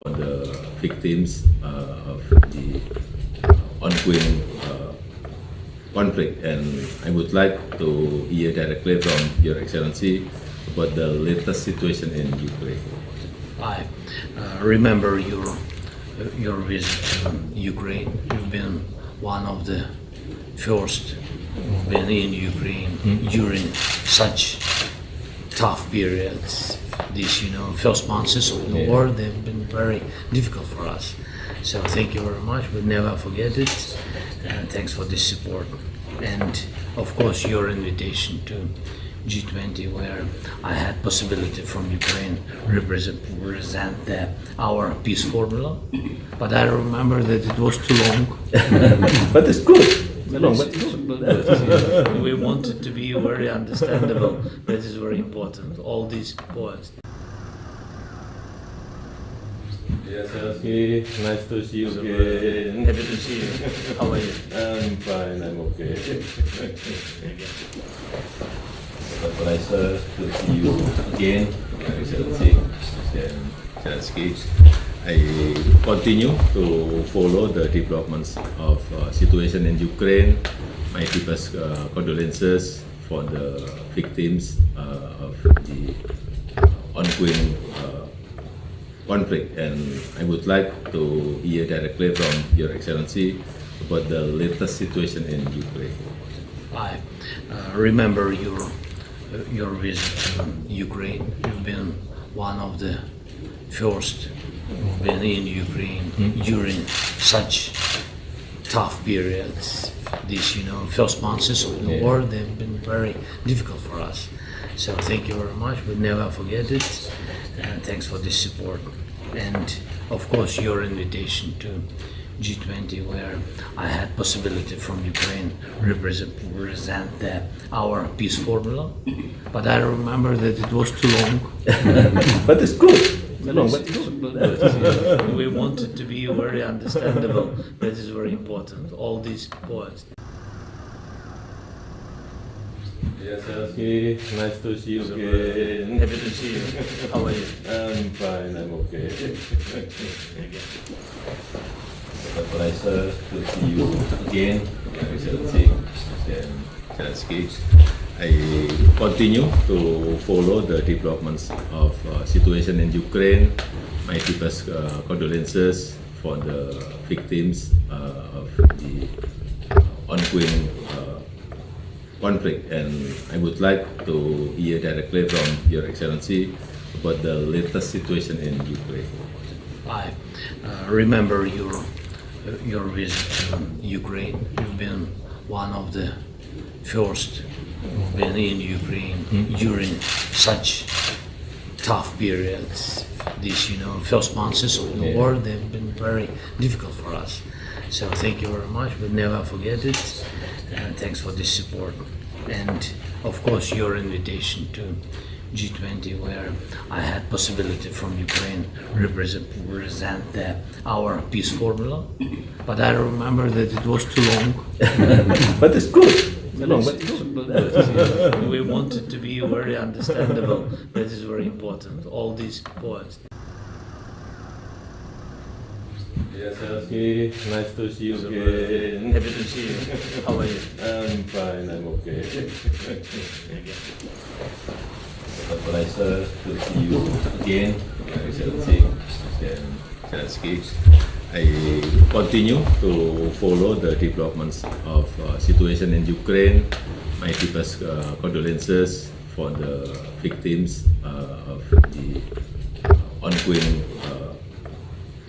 for the victims of the ongoing conflict, and I would like to hear directly from Your Excellency about the latest situation in Ukraine. I remember your visit to Ukraine. You've been one of the first who've been in Ukraine during such tough periods. These, first months of the war, they've been very difficult for us. So thank you very much. We'll never forget it. And thanks for this support. And of course, your invitation to G20, where I had possibility from Ukraine represent our peace formula. But I remember that it was too long. But it's good. We want it to be very understandable. That is very important. All these points. Yes, Zelensky, nice to see you again. Happy to see you. How are you? I'm fine, I'm okay. It's a pleasure to see you again, Excellency Zelensky. I continue to follow the developments of situation in Ukraine. My deepest condolences for the victims of the ongoing conflict, and I would like to hear directly from Your Excellency about the latest situation in Ukraine. I remember your visit to Ukraine. You've been one of the first who've been in Ukraine during such tough periods. These, first months of the war, they've been very difficult for us. So thank you very much. We'll never forget it. And thanks for this support. And of course, your invitation to G20, where I had possibility from Ukraine represent our peace formula. But I remember that it was too long. But it's good. We want it to be very understandable. That is very important. All these points. Yes, Zelensky, nice to see you again. Happy to see you. How are you? I'm fine, I'm okay. It's a pleasure to see you again, Excellency Zelensky. I continue to follow the developments of situation in Ukraine. My deepest condolences for the victims of the ongoing conflict, and I would like to hear directly from Your Excellency about the latest situation in Ukraine. I remember your visit to Ukraine. You've been one of the first who've been in Ukraine during such tough periods. These, first months of the war, they've been very difficult for us. So thank you very much. We'll never forget it. And thanks for this support. And of course, your invitation to G20, where I had possibility from Ukraine represent our peace formula. But I remember that it was too long. But it's good. We want it to be very understandable. That is very important. All these points. Yes, Zelensky, nice to see you again. Happy to see you. How are you? I'm fine, I'm okay. It's a pleasure to see you again, Excellency Zelensky. I continue to follow the developments of situation in Ukraine. My deepest condolences for the victims of the ongoing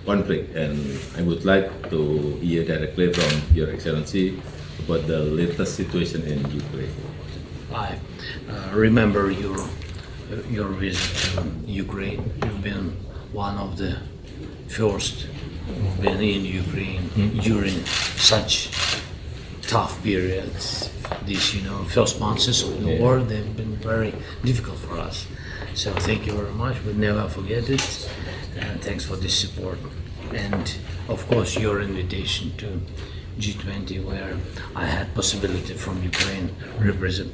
conflict, and I would like to hear directly from Your Excellency about the latest situation in Ukraine. I remember your visit to Ukraine. You've been one of the first who've been in Ukraine during such tough periods. These, first months of the war, they've been very difficult for us. So thank you very much. We'll never forget it. And thanks for this support. And of course, your invitation to G20, where I had possibility from Ukraine represent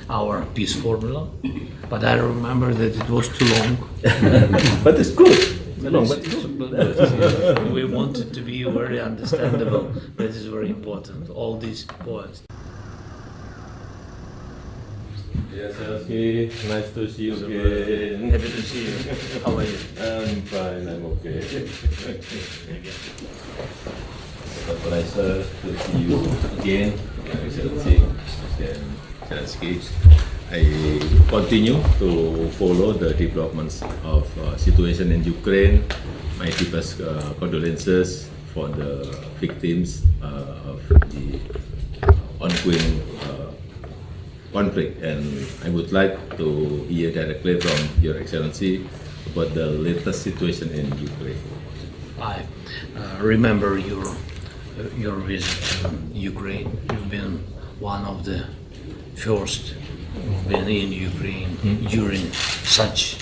our peace formula. But I remember that it was too long. But it's good. We want it to be very understandable. That is very important. All these points. Yes, Zelensky, nice to see you again. Happy to see you. How are you? I'm fine, I'm okay. It's a pleasure to see you again, Excellency President Zelensky. I continue to follow the developments of situation in Ukraine. My deepest condolences for the victims of the ongoing conflict, and I would like to hear directly from Your Excellency about the latest situation in Ukraine. I remember your visit to Ukraine. You've been one of the first who've been in Ukraine during such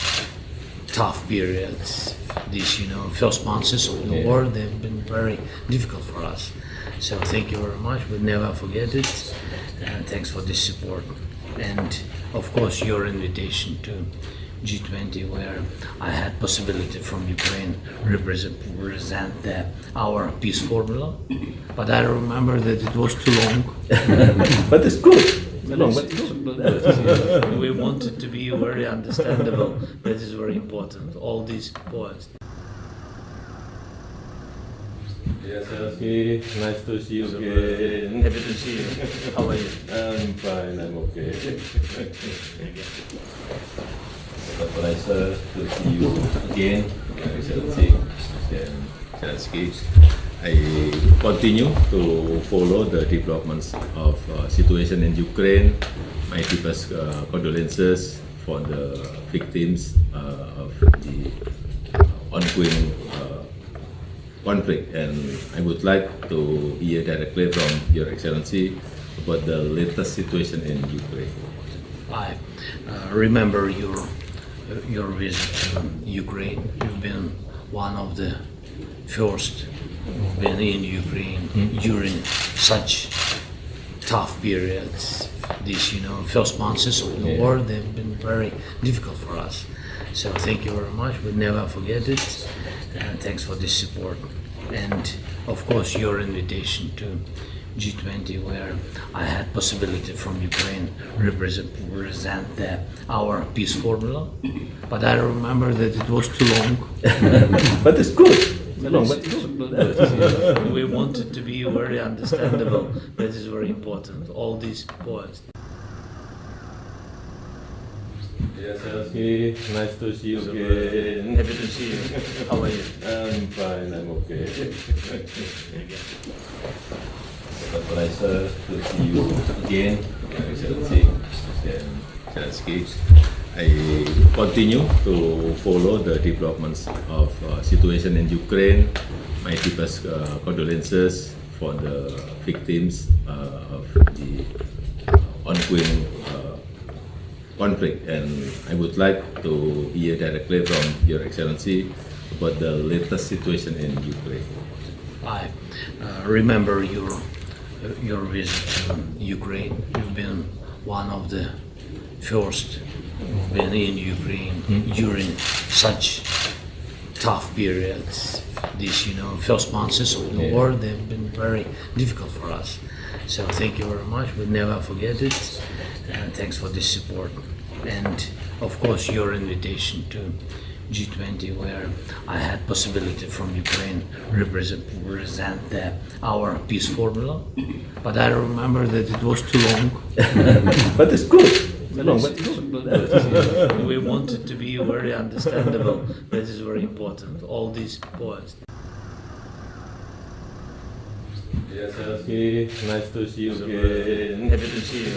tough periods. These, first months of the war, they've been very difficult for us. So thank you very much. We'll never forget it. And thanks for this support. And of course, your invitation to G20, where I had possibility from Ukraine represent our peace formula. But I remember that it was too long. But it's good. We want it to be very understandable. That is very important. All these points. Yes, Zelensky, nice to see you again. Happy to see you. How are you? I'm fine, I'm okay. It's a pleasure to see you again, Excellency President Zelensky. I continue to follow the developments of situation in Ukraine. My deepest condolences for the victims of the ongoing conflict, and I would like to hear directly from Your Excellency about the latest situation in Ukraine. I remember your visit to Ukraine. You've been one of the first who've been in Ukraine during such tough periods. These, first months of the war, they've been very difficult for us. So thank you very much. We'll never forget it. And thanks for this support. And of course, your invitation to G20, where I had possibility from Ukraine represent our peace formula. But I remember that it was too long. But it's good. We want it to be very understandable. That is very important. All these points. Yes, Zelensky, nice to see you again. Happy to see you. How are you? I'm fine, I'm okay. It's a pleasure to see you again, Excellency President Zelensky. I continue to follow the developments of situation in Ukraine. My deepest condolences for the victims of the ongoing conflict, and I would like to hear directly from Your Excellency about the latest situation in Ukraine. I remember your visit to Ukraine. You've been one of the first who've been in Ukraine during such tough periods. These, first months of the war, they've been very difficult for us. So thank you very much. We'll never forget it. And thanks for this support. And of course, your invitation to G20, where I had possibility from Ukraine represent our peace formula. But I remember that it was too long. But it's good. We want it to be very understandable. That is very important. All these points. Yes, Zelensky, nice to see you again. Happy to see you.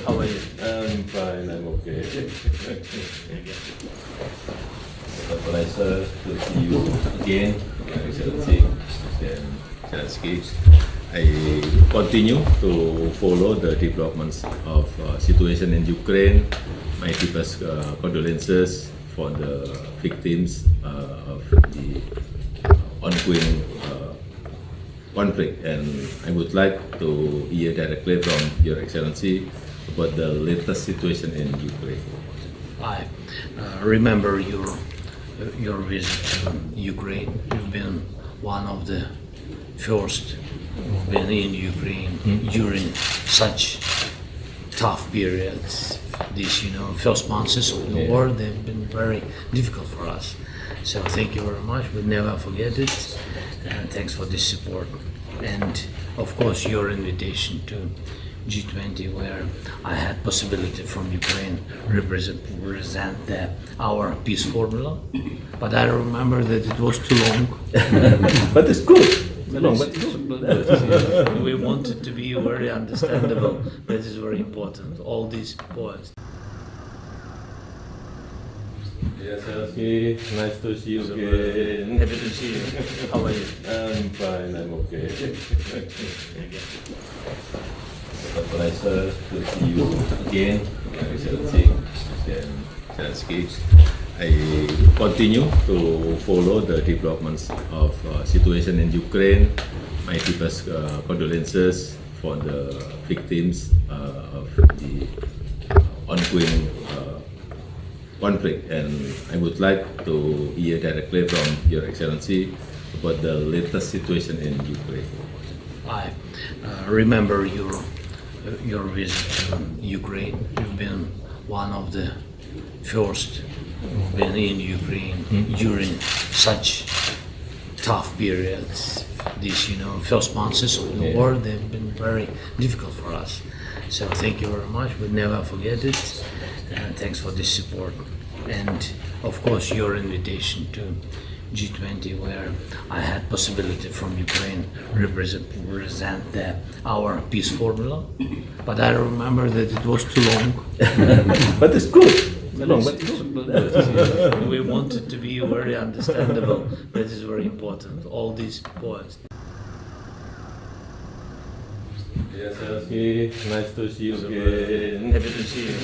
How are you? I'm fine, I'm okay. It's a pleasure to see you again, Excellency President Zelensky. I continue to follow the developments of situation in Ukraine. My deepest condolences for the victims of the ongoing conflict, and I would like to hear directly from Your Excellency about the latest situation in Ukraine. I remember your visit to Ukraine. You've been one of the first who've been in Ukraine during such tough periods. These, first months of the war, they've been very difficult for us. So thank you very much. We'll never forget it. And thanks for this support. And of course, your invitation to G20, where I had possibility from Ukraine represent our peace formula. But I remember that it was too long. But it's good. We wanted to be very understandable. That is very important. All these points. Yes, Zelensky, nice to see you again. Happy to see you. How are you? I'm fine, I'm okay. It's a pleasure to see you again. Zelensky. I continue to follow the developments of situation in Ukraine. My deepest condolences for the victims of the ongoing conflict, and I would like to hear directly from Your Excellency about the latest situation in Ukraine. I remember your visit to Ukraine. You've been one of the first who've been in Ukraine during such tough periods. These, first months of the war, they've been very difficult for us. So thank you very much. We'll never forget it. And thanks for this support. And of course, your invitation to G20, where I had possibility from Ukraine represent our peace formula. But I remember that it was too long. But it's good. We wanted to be very understandable. That is very important. All these points. Yes, Zelensky, nice to see you again. Happy to see you.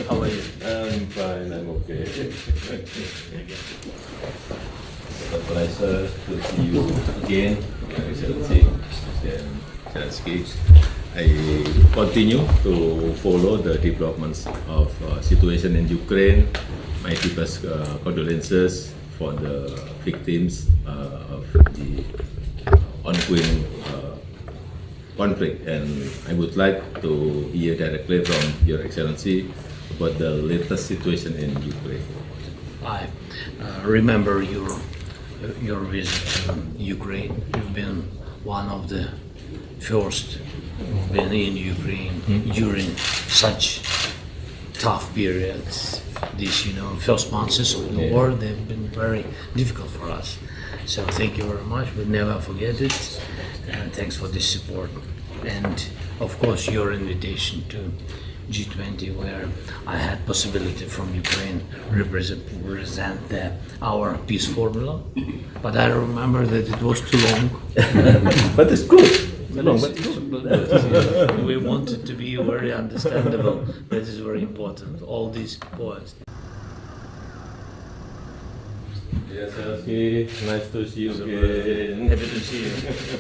How are you? I'm fine, I'm okay. It's a pleasure to see you again. Zelensky. I continue to follow the developments of situation in Ukraine. My deepest condolences for the victims of the ongoing conflict, and I would like to hear directly from Your Excellency about the latest situation in Ukraine. I remember your visit to Ukraine. You've been one of the first who've been in Ukraine during such tough periods. These, first months of the war, they've been very difficult for us. So thank you very much. We'll never forget it. And thanks for this support. And of course, your invitation to G20, where I had possibility from Ukraine represent our peace formula. But I remember that it was too long. But it's good. We wanted to be very understandable. That is very important. All these points. Yes, Zelensky, nice to see you again. Happy to see you.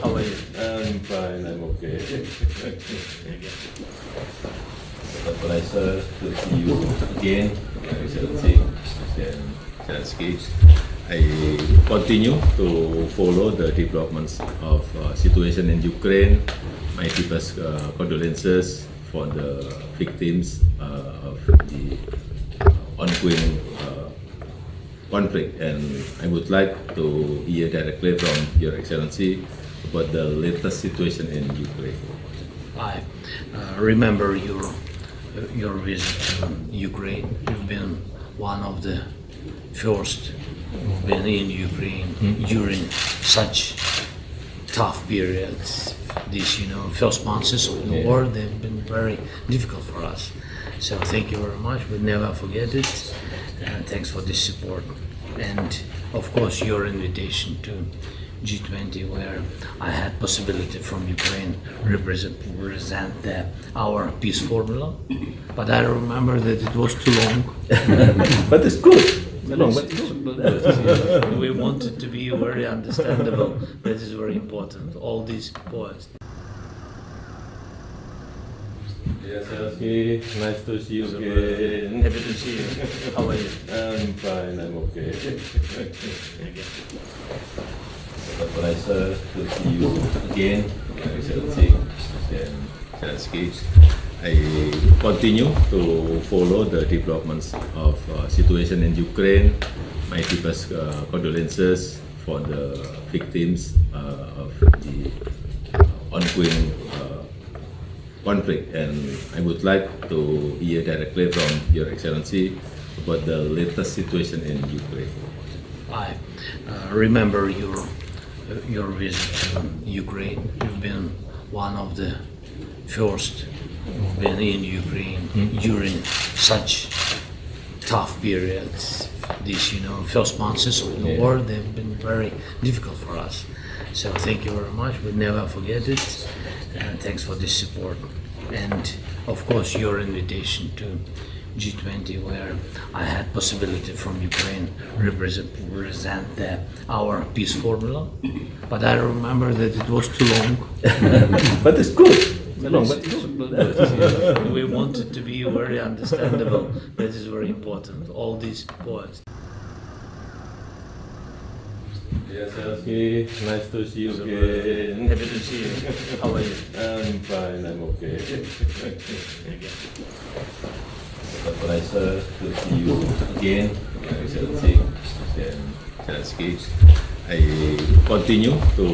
How are you? I'm fine, I'm okay. It's a pleasure to see you again. Zelensky. I continue to follow the developments of situation in Ukraine. My deepest condolences for the victims of the ongoing conflict, and I would like to hear directly from Your Excellency about the latest situation in Ukraine. I remember your visit to Ukraine. You've been one of the first who've been in Ukraine during such tough periods. These, first months of the war, they've been very difficult for us. So thank you very much. We'll never forget it. And thanks for this support. And of course, your invitation to G20, where I had possibility from Ukraine represent our peace formula. But I remember that it was too long. But it's good. We wanted to be very understandable. That is very important. All these points. Yes, Zelensky, nice to see you again. Happy to see you. How are you? I'm fine, I'm okay. It's a pleasure to see you again, Excellency Presiden Zelensky. I continue to follow the developments of situation in Ukraine. My deepest condolences for the victims of the ongoing conflict, and I would like to hear directly from Your Excellency about the latest situation in Ukraine. I remember your visit to Ukraine. You've been one of the first who've been in Ukraine during such tough periods. These, first months of the war, they've been very difficult for us. So thank you very much. We'll never forget it. Thanks for this support. And of course, your invitation to G20, where I had possibility from Ukraine represent our peace formula. But I remember that it was too long. But it's good. We want it to be very understandable. That is very important. All these points. Yes, Zelensky, nice to see you again. Happy to see you. How are you? I'm fine, I'm okay. It's a pleasure to see you again, Excellency Presiden Zelensky. I continue to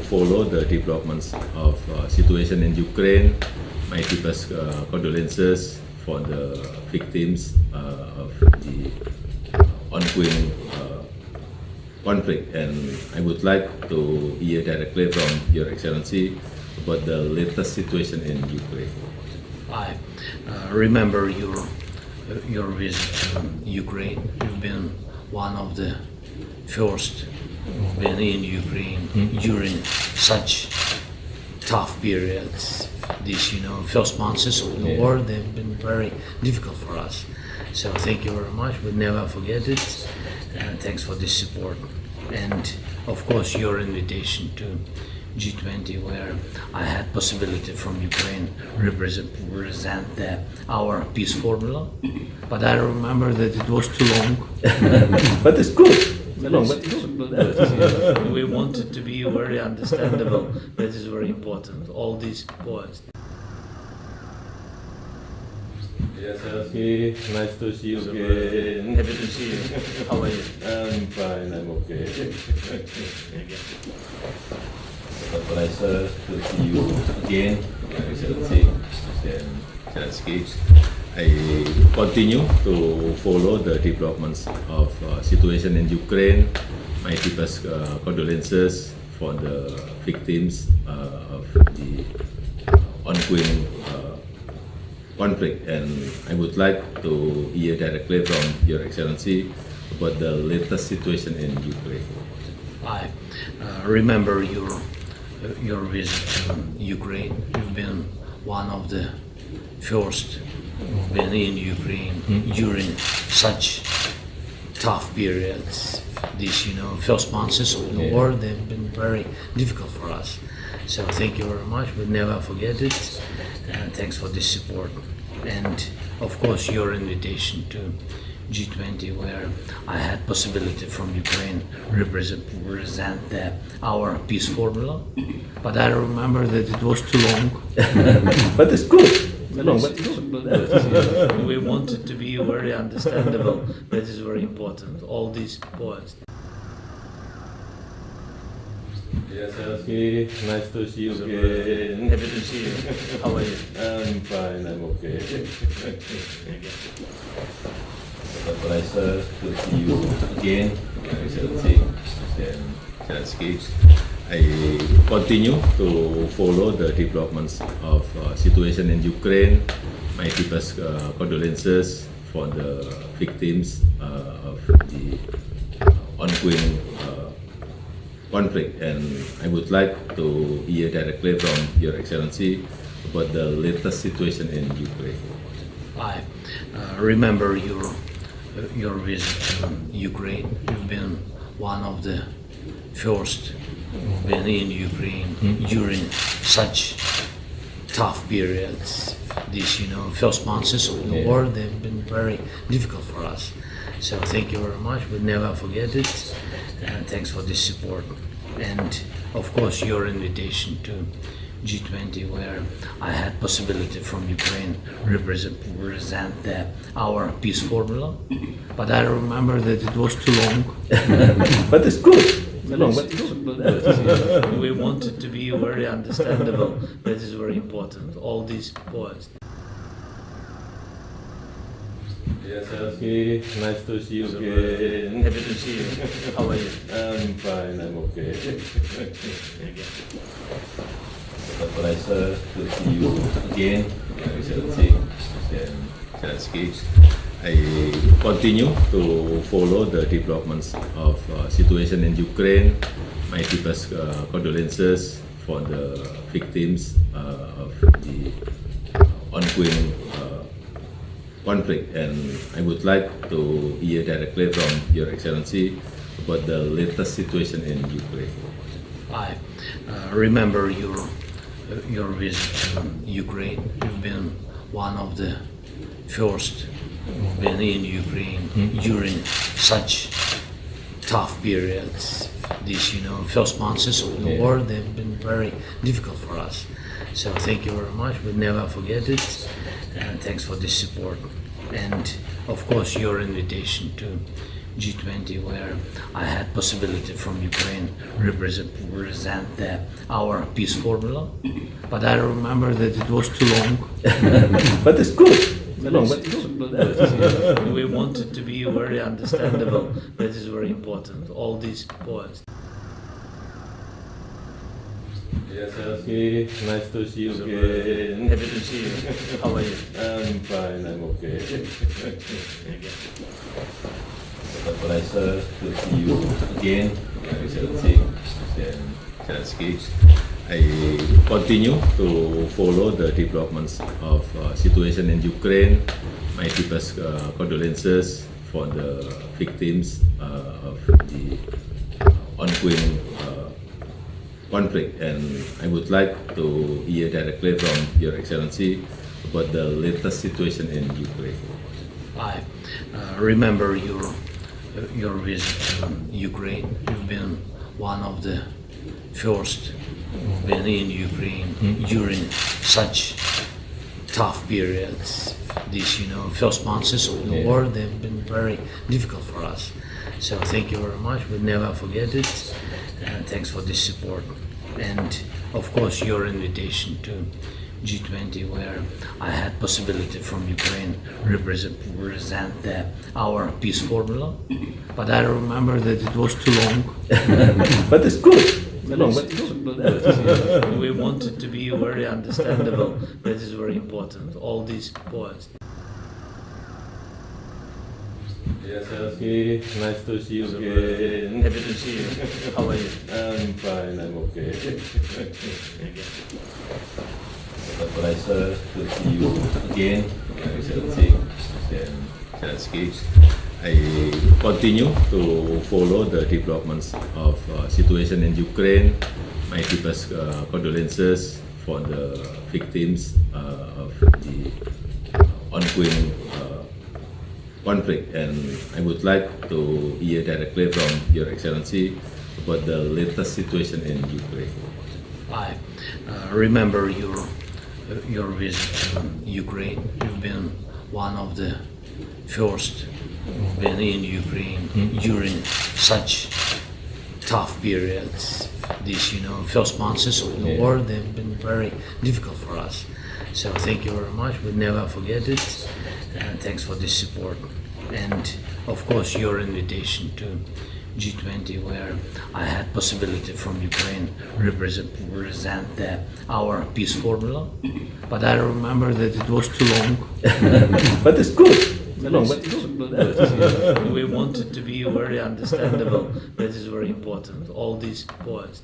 follow the developments of situation in Ukraine. My deepest condolences for the victims of the ongoing conflict, and I would like to hear directly from Your Excellency about the latest situation in Ukraine. I remember your visit to Ukraine. You've been one of the first who've been in Ukraine during such tough periods. These, first months of the war, they've been very difficult for us. So thank you very much. We'll never forget it. Thanks for this support. And of course, your invitation to G20, where I had possibility from Ukraine represent our peace formula. But I remember that it was too long. But it's good. We want it to be very understandable. That is very important. All these points. Yes, Zelensky, nice to see you again. Happy to see you. How are you? I'm fine, I'm okay. It's a pleasure to see you again, Excellency Presiden Zelensky. I continue to follow the developments of situation in Ukraine. My deepest condolences for the victims of the ongoing conflict, and I would like to hear directly from Your Excellency about the latest situation in Ukraine. I remember your visit to Ukraine. You've been one of the first who've been in Ukraine during such tough periods. These, first months of the war, they've been very difficult for us. So thank you very much. We'll never forget it. Thanks for this support. And of course, your invitation to G20, where I had possibility from Ukraine represent our peace formula. But I remember that it was too long. But it's good. We want it to be very understandable. That is very important. All these points. Yes, Zelensky, nice to see you again. Happy to see you. How are you? I'm fine, I'm okay. It's a pleasure to see you again, Excellency Presiden Zelensky. I continue to follow the developments of situation in Ukraine. My deepest condolences for the victims of the ongoing conflict, and I would like to hear directly from Your Excellency about the latest situation in Ukraine. I remember your visit to Ukraine. You've been one of the first who've been in Ukraine during such tough periods. These, first months of the war, they've been very difficult for us. So thank you very much. We'll never forget it. And thanks for this support. And of course, your invitation to G20, where I had possibility from Ukraine represent our peace formula. But I remember that it was too long. But it's good. It's long, but We wanted to be very understandable. That is very important. All these points. Yes, Zelensky, nice to see you again. Happy to see you. How are you? I'm fine, I'm okay. It's a pleasure to see you again, Excellency Presiden Zelensky. I continue to follow the developments of situation in Ukraine. My deepest condolences for the victims of the ongoing conflict, and I would like to hear directly from Your Excellency about the latest situation in Ukraine. I remember your visit to Ukraine. You've been one of the first who've been in Ukraine during such tough periods. These, first months of the war, they've been very difficult for us. So thank you very much. We'll never forget it. And thanks for this support. And of course, your invitation to G20, where I had possibility from Ukraine represent our peace formula. But I remember that it was too long. But it's good. It's long, but We wanted to be very understandable. That is very important. All these points. Yes, Zelensky, nice to see you again. Happy to see you. How are you? I'm fine, I'm okay. It's a pleasure to see you again, Excellency Presiden Zelensky. I continue to follow the developments of situation in Ukraine. My deepest condolences for the victims of the ongoing conflict, and I would like to hear directly from Your Excellency about the latest situation in Ukraine. I remember your visit to Ukraine. You've been one of the first who've been in Ukraine during such tough periods. These, first months of the war, they've been very difficult for us. So thank you very much. We'll never forget it. And thanks for this support. And of course, your invitation to G20, where I had possibility from Ukraine represent our peace formula. But I remember that it was too long. But it's good. It's long, but We wanted to be very understandable. That is very important. All these points. Yes, Zelensky, nice to see you again. Happy to see you. How are you? I'm fine, I'm okay. It's a pleasure to see you again, Excellency Presiden Zelensky. I continue to follow the developments of situation in Ukraine. My deepest condolences for the victims of the ongoing conflict, and I would like to hear directly from Your Excellency about the latest situation in Ukraine. I remember your visit to Ukraine. You've been one of the first who've been in Ukraine during such tough periods. These, first months of the war, they've been very difficult for us. So thank you very much. We'll never forget it. And thanks for this support. And of course, your invitation to G20, where I had possibility from Ukraine represent our peace formula. But I remember that it was too long. But it's good. It's long, but We wanted to be very understandable. That is very important. All these points.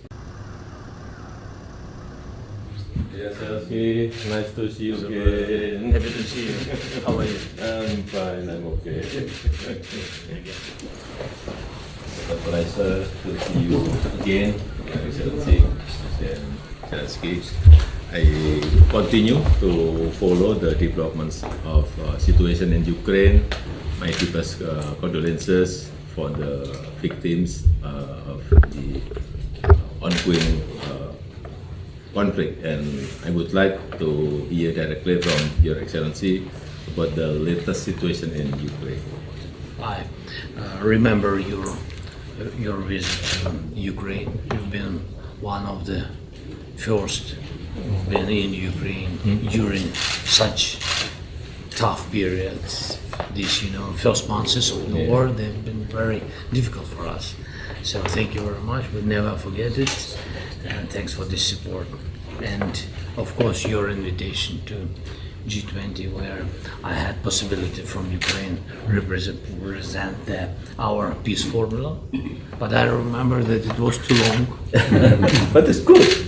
Yes, Zelensky, nice to see you again. Happy to see you. How are you? I'm fine, I'm okay. It's a pleasure to see you again, Excellency Presiden Zelensky. I continue to follow the developments of situation in Ukraine. My deepest condolences for the victims of the ongoing conflict, and I would like to hear directly from Your Excellency about the latest situation in Ukraine. I remember your visit to Ukraine. You've been one of the first who've been in Ukraine during such tough periods. These, first months of the war, they've been very difficult for us. So thank you very much. We'll never forget it. And thanks for this support. And of course, your invitation to G20, where I had possibility from Ukraine represent our peace formula. But I remember that it was too long. But it's good.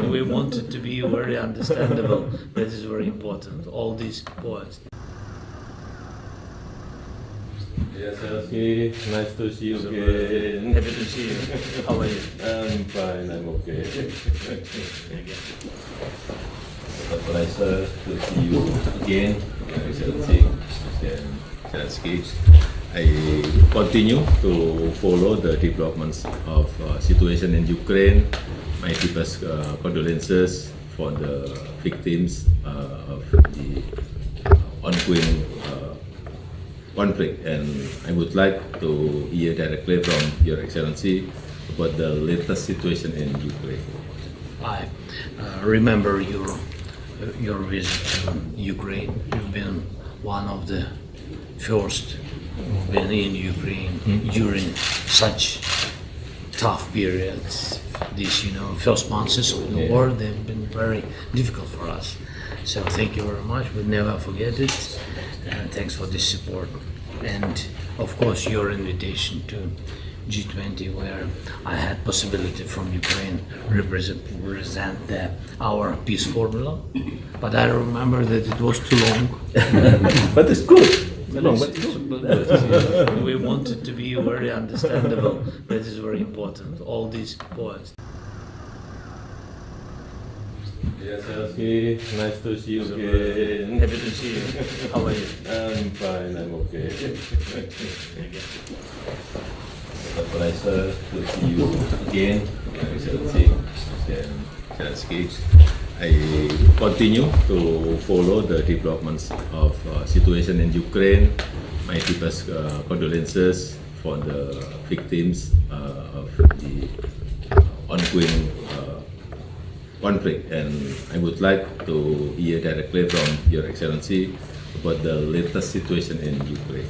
We want it to be very understandable. That is very important. All these points. Yes, Zelensky, nice to see you again. Happy to see you. How are you? I'm fine, I'm okay. It's a pleasure to see you again, Your Excellency, Presiden Zelensky. I continue to follow the developments of situation in Ukraine. My deepest condolences for the victims of the ongoing conflict, and I would like to hear directly from Your Excellency about the latest situation in Ukraine. I remember your visit to Ukraine. You've been one of the first who've been in Ukraine during such tough periods. These, first months of the war, they've been very difficult for us. So thank you very much. We'll never forget it. And thanks for this support. And of course, your invitation to G20, where I had possibility from Ukraine represent our peace formula. But I remember that it was too long. But it's good. We want it to be very understandable. That is very important. All these points. Yes, Zelensky, nice to see you again. Happy to see you. How are you? I'm fine, I'm okay. It's a pleasure to see you again, Your Excellency, Presiden Zelensky. I continue to follow the developments of situation in Ukraine. My deepest condolences for the victims of the ongoing conflict, and I would like to hear directly from Your Excellency about the latest situation in Ukraine.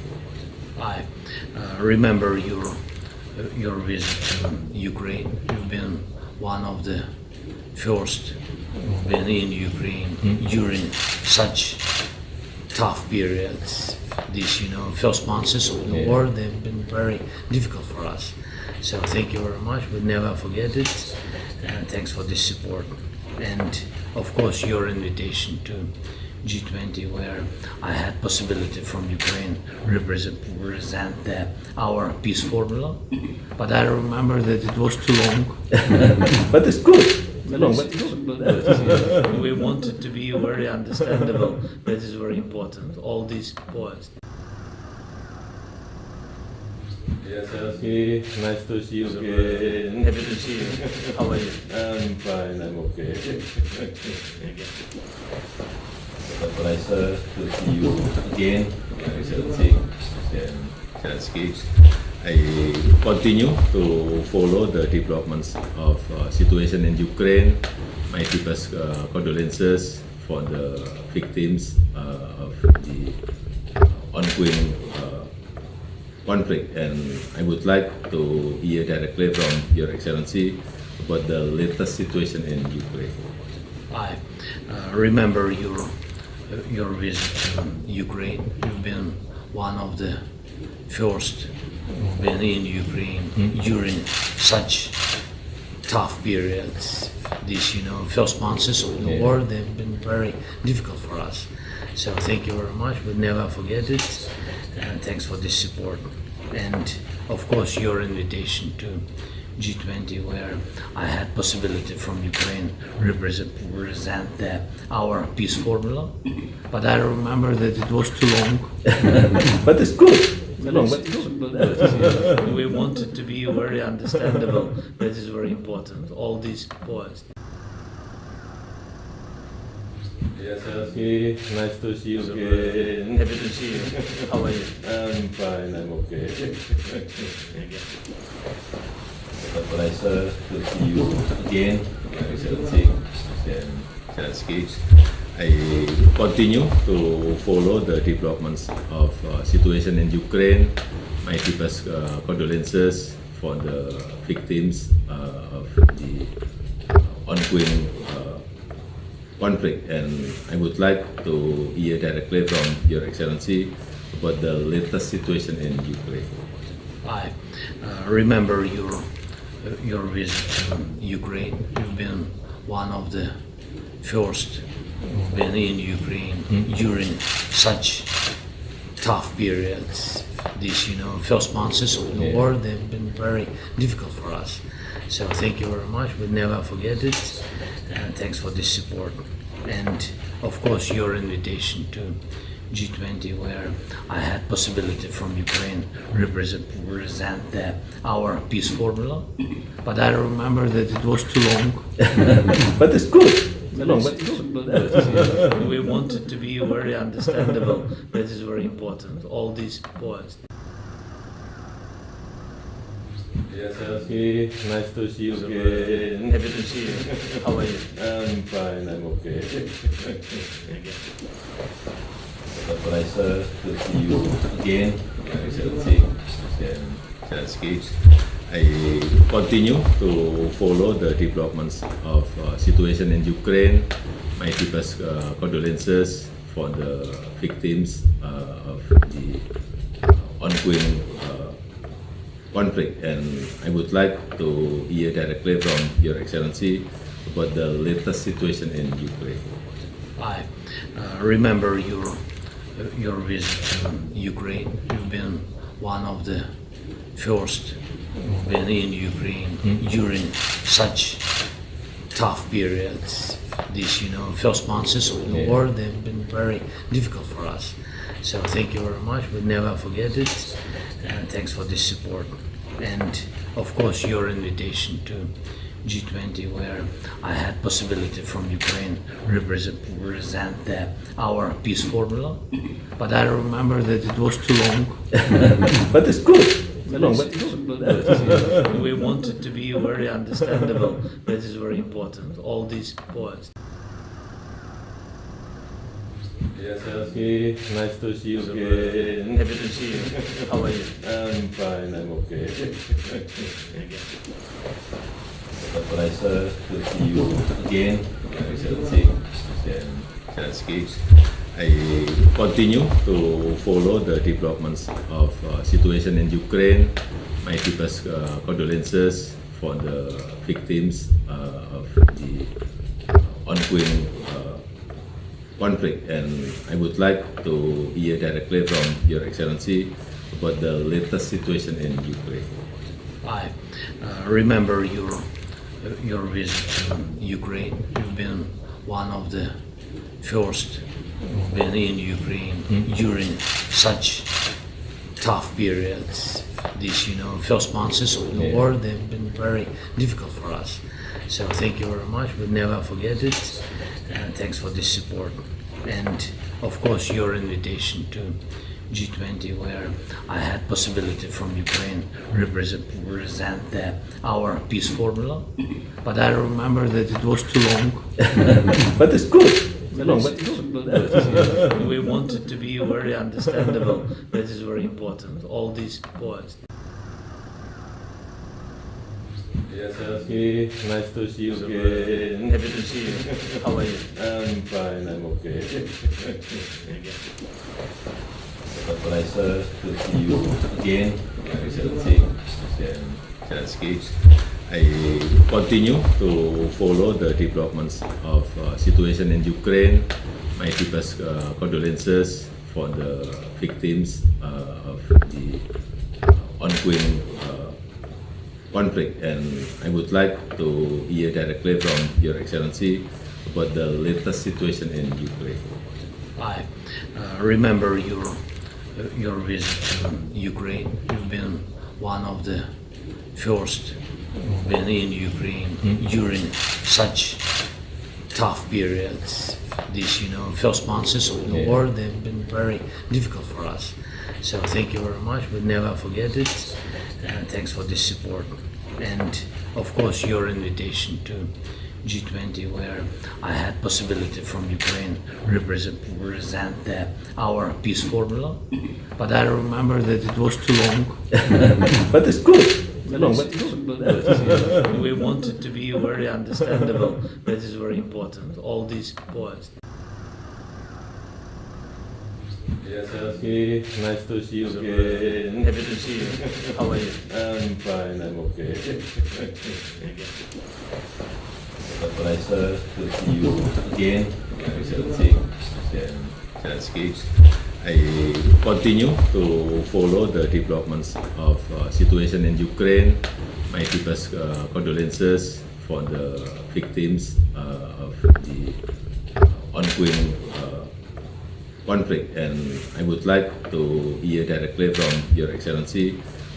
I remember your visit to Ukraine. You've been one of the first who've been in Ukraine during such tough periods. These, first months of the war, they've been very difficult for us. So thank you very much. We'll never forget it. And thanks for this support. And of course, your invitation to G20, where I had possibility from Ukraine represent our peace formula. But I remember that it was too long. But it's good. We want it to be very understandable. That is very important. All these points. Yes, Zelensky, nice to see you again. Happy to see you. How are you? I'm fine, I'm okay. It's a pleasure to see you again, Your Excellency, Presiden Zelensky. I continue to follow the developments of situation in Ukraine. My deepest condolences for the victims of the ongoing conflict, and I would like to hear directly from Your Excellency about the latest situation in Ukraine. I remember your visit to Ukraine. You've been one of the first who've been in Ukraine during such tough periods. These, first months of the war, they've been very difficult for us. So thank you very much. We'll never forget it. And thanks for this support. And of course, your invitation to G20 where I had possibility from Ukraine represent our peace formula, but I remember that it was too long. But it's good. It's long, but We wanted to be very understandable. That is very important. All these points. Yes, Zelensky, nice to see you again. Happy to see you. How are you? I'm fine, I'm okay. It's a pleasure to see you again, Excellency Presiden Zelensky. I continue to follow the developments of situation in Ukraine. My deepest condolences for the victims of the ongoing conflict, and I would like to hear directly from Your Excellency about the latest situation in Ukraine. I remember your visit to Ukraine. You've been one of the first who've been in Ukraine during such tough periods. These, first months of the war, they've been very difficult for us. So thank you very much. We'll never forget it. And thanks for this support. And of course, your invitation to G20 where I had possibility from Ukraine represent our peace formula, but I remember that it was too long. But it's good. It's long, but We wanted to be very understandable. That is very important. All these points. Yes, Zelensky, nice to see you again. Happy to see you. How are you? I'm fine, I'm okay. It's a pleasure to see you again, Excellency Presiden Zelensky. I continue to follow the developments of situation in Ukraine. My deepest condolences for the victims of the ongoing conflict, and I would like to hear directly from Your Excellency about the latest situation in Ukraine. I remember your visit to Ukraine. You've been one of the first who've been in Ukraine during such tough periods. These, first months of the war, they've been very difficult for us. So thank you very much. We'll never forget it. And thanks for this support. And of course, your invitation to G20 where I had possibility from Ukraine represent our peace formula, but I remember that it was too long. But it's good. It's long, but We wanted to be very understandable. That is very important. All these points. Yes, Zelensky, nice to see you again. Happy to see you. How are you? I'm fine, I'm okay. It's a pleasure to see you again, Excellency Presiden Zelensky. I continue to follow the developments of situation in Ukraine. My deepest condolences for the victims of the ongoing conflict, and I would like to hear directly from Your Excellency about the latest situation in Ukraine. I remember your visit to Ukraine. You've been one of the first who've been in Ukraine during such tough periods. These, first months of the war, they've been very difficult for us. So thank you very much. We'll never forget it. And thanks for this support. And of course, your invitation to G20 where I had possibility from Ukraine represent our peace formula, but I remember that it was too long. But it's good. It's long, but We wanted to be very understandable. That is very important. All these points. Yes, Zelensky, nice to see you again. Happy to see you. How are you? I'm fine, I'm okay. It's a pleasure to see you again, Excellency Presiden Zelensky. I continue to follow the developments of situation in Ukraine. My deepest condolences for the victims of the ongoing conflict, and I would like to hear directly from Your Excellency about the latest situation in Ukraine. I remember your visit to Ukraine. You've been one of the first who've been in Ukraine during such tough periods. These, first months of the war, they've been very difficult for us. So thank you very much. We'll never forget it. Thanks for this support. And of course, your invitation to G20, where I had possibility from Ukraine represent our peace formula. But I remember that it was too long. But it's good. We want it to be very understandable. That is very important. All these points. Yes, Zelensky, nice to see you again. Happy to see you. How are you? I'm fine, I'm okay. It's a pleasure to see you again, Your Excellency Presiden Zelensky. I continue to follow the developments of situation in Ukraine. My deepest condolences for the victims of the ongoing conflict, and I would like to hear directly from Your Excellency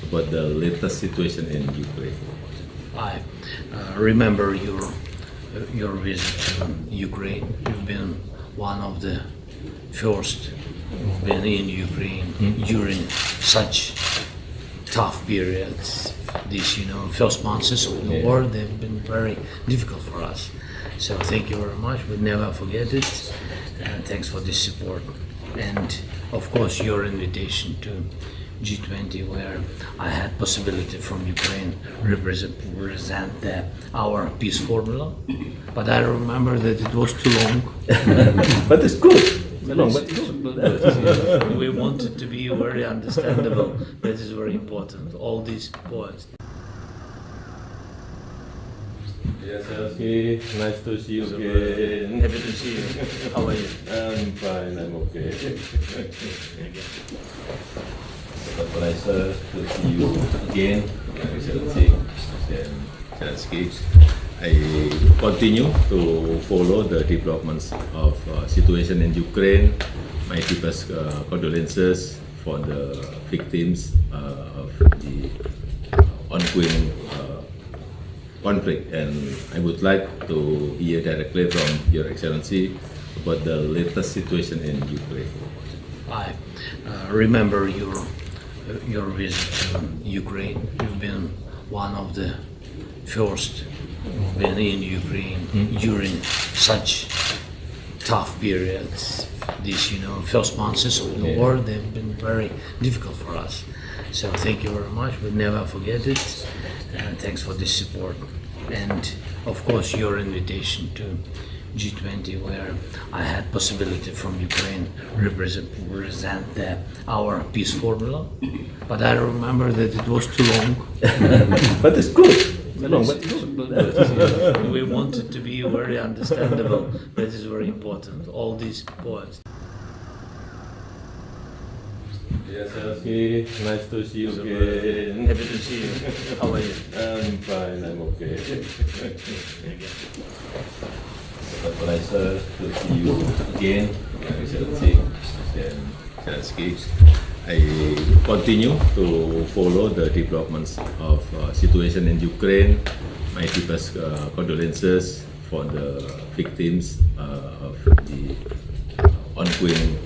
about the latest situation in Ukraine. I remember your visit to Ukraine. You've been one of the first who've been in Ukraine during such tough periods. These, first months of the war, they've been very difficult for us. So thank you very much. We'll never forget it. Thanks for this support. And of course, your invitation to G20, where I had possibility from Ukraine represent our peace formula. But I remember that it was too long. But it's good. We want it to be very understandable. That is very important. All these points. Yes, Zelensky, nice to see you again. Happy to see you. How are you? I'm fine, I'm okay. It's a pleasure to see you again, Your Excellency Presiden Zelensky. I continue to follow the developments of situation in Ukraine. My deepest condolences for the victims of the ongoing conflict, and I would like to hear directly from Your Excellency about the latest situation in Ukraine. I remember your visit to Ukraine. You've been one of the first who've been in Ukraine during such tough periods. These, first months of the war, they've been very difficult for us. So thank you very much. We'll never forget it. Thanks for this support. And of course, your invitation to G20, where I had possibility from Ukraine represent our peace formula. But I remember that it was too long. But it's good. We want it to be very understandable. That is very important. All these points. Yes, Zelensky, nice to see you again. Happy to see you. How are you? I'm fine, I'm okay. It's a pleasure to see you again, Your Excellency Presiden Zelensky. I continue to follow the developments of situation in Ukraine. My deepest condolences for the victims of the ongoing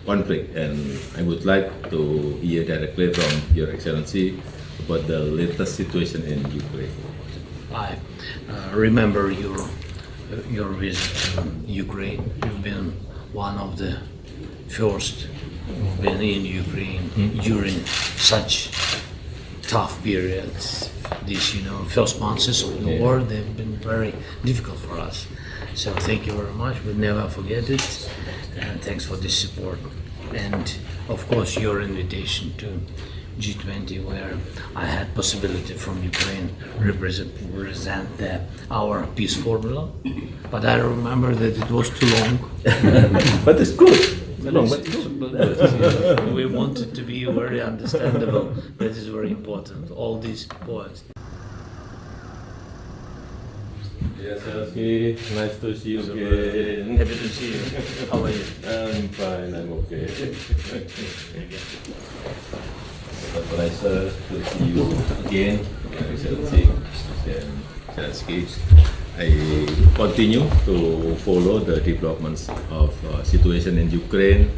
conflict, and I would like to hear directly from Your Excellency about the latest situation in Ukraine. I remember your visit to Ukraine. You've been one of the first who've been in Ukraine during such tough periods. These, first months of the war, they've been very difficult for us. So thank you very much. We'll never forget it. Thanks for this support. And of course, your invitation to G20, where I had possibility from Ukraine represent our peace formula. But I remember that it was too long. But it's good. We want it to be very understandable. That is very important. All these points. Yes, Zelensky, nice to see you again. Happy to see you. How are you? I'm fine, I'm okay. It's a pleasure to see you again, Excellency Presiden Zelensky. I continue to follow the developments of situation in Ukraine.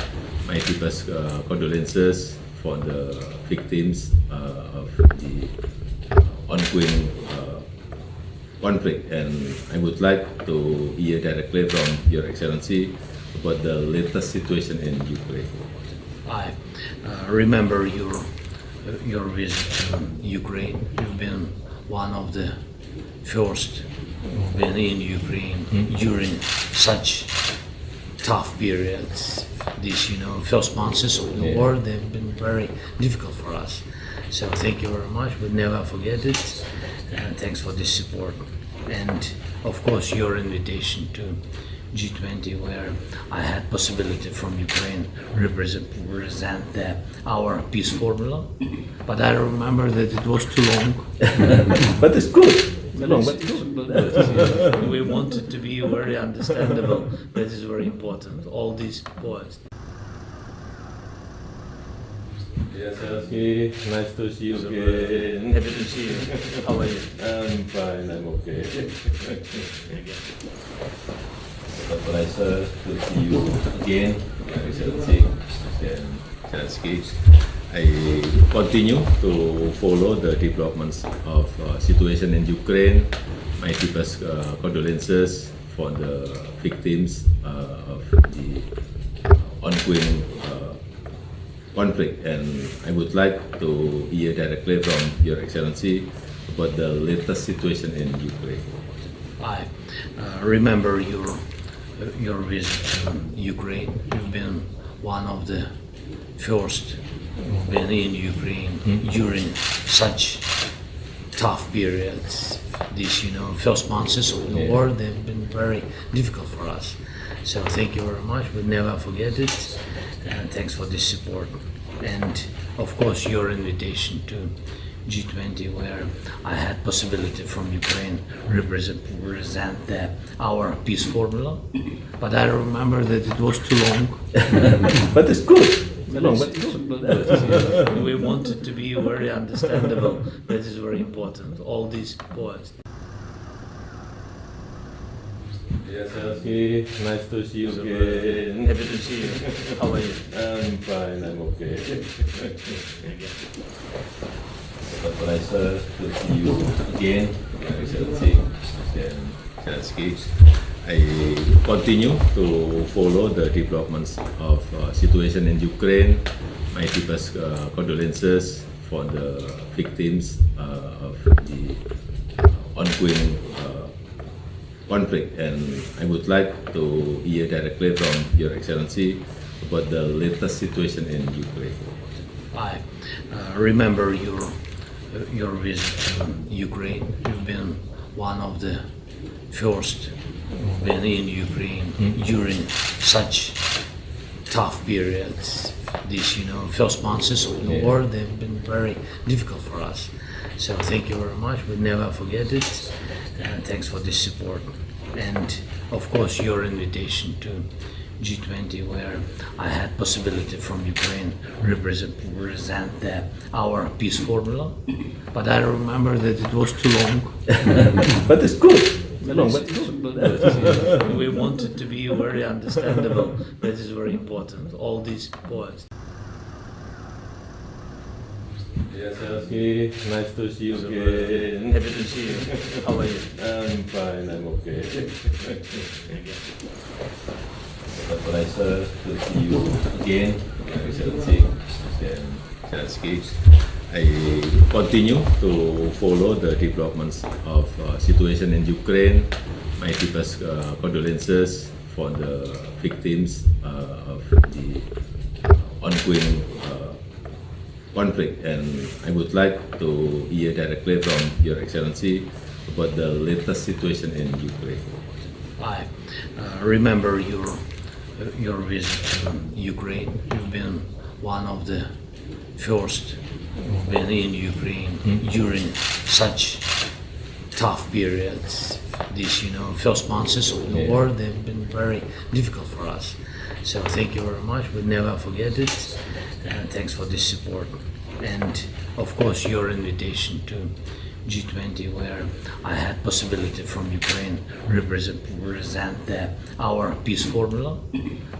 My deepest condolences for the victims of the ongoing conflict, and I would like to hear directly from Your Excellency about the latest situation in Ukraine. I remember your visit to Ukraine. You've been one of the first who've been in Ukraine during such tough periods. These, first months of the war, they've been very difficult for us. So thank you very much. We'll never forget it. And thanks for this support. And of course, your invitation to G20, where I had possibility from Ukraine represent our peace formula. But I remember that it was too long. But it's good. We want it to be very understandable. That is very important. All these points. Yes, Zelensky, nice to see you again. Happy to see you. How are you? I'm fine, I'm okay. It's a pleasure to see you again, Excellency Presiden Zelensky. I continue to follow the developments of situation in Ukraine. My deepest condolences for the victims of the ongoing conflict, and I would like to hear directly from Your Excellency about the latest situation in Ukraine. I remember your visit to Ukraine. You've been one of the first who've been in Ukraine during such tough periods. These, first months of the war, they've been very difficult for us. So thank you very much. We'll never forget it. And thanks for this support. And of course, your invitation to G20, where I had possibility from Ukraine represent our peace formula. But I remember that it was too long. But it's good. We want it to be very understandable. That is very important. All these points. Yes, Zelensky, nice to see you again. Happy to see you. How are you? I'm fine, I'm okay. It's a pleasure to see you again, Excellency Presiden Zelensky. I continue to follow the developments of situation in Ukraine. My deepest condolences for the victims of the ongoing conflict, and I would like to hear directly from Your Excellency about the latest situation in Ukraine. I remember your visit to Ukraine. You've been one of the first who've been in Ukraine during such tough periods. These, first months of the war, they've been very difficult for us. So thank you very much. We'll never forget it. And thanks for this support. And of course, your invitation to G20, where I had possibility from Ukraine represent our peace formula. But I remember that it was too long. But it's good. We want it to be very understandable. That is very important. All these points. Yes, Zelensky, nice to see you again. Happy to see you. How are you? I'm fine, I'm okay. It's a pleasure to see you again, Excellency Presiden Zelensky. I continue to follow the developments of situation in Ukraine. My deepest condolences for the victims of the ongoing conflict, and I would like to hear directly from Your Excellency about the latest situation in Ukraine. I remember your visit to Ukraine. You've been one of the first who've been in Ukraine during such tough periods. These, first months of the war, they've been very difficult for us. So thank you very much. We'll never forget it. And thanks for this support. And of course, your invitation to G20, where I had possibility from Ukraine represent our peace formula.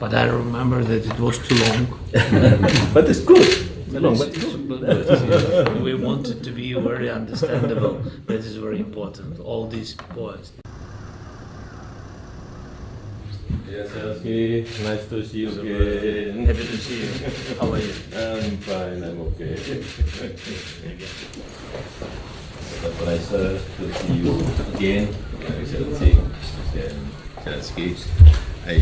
But I remember that it was too long. But it's good. We want it to be very understandable. That is very important. All these points. Yes, Zelensky, nice to see you again. Happy to see you. How are you? I'm fine, I'm okay. It's a pleasure to see you again, Excellency President Zelensky. I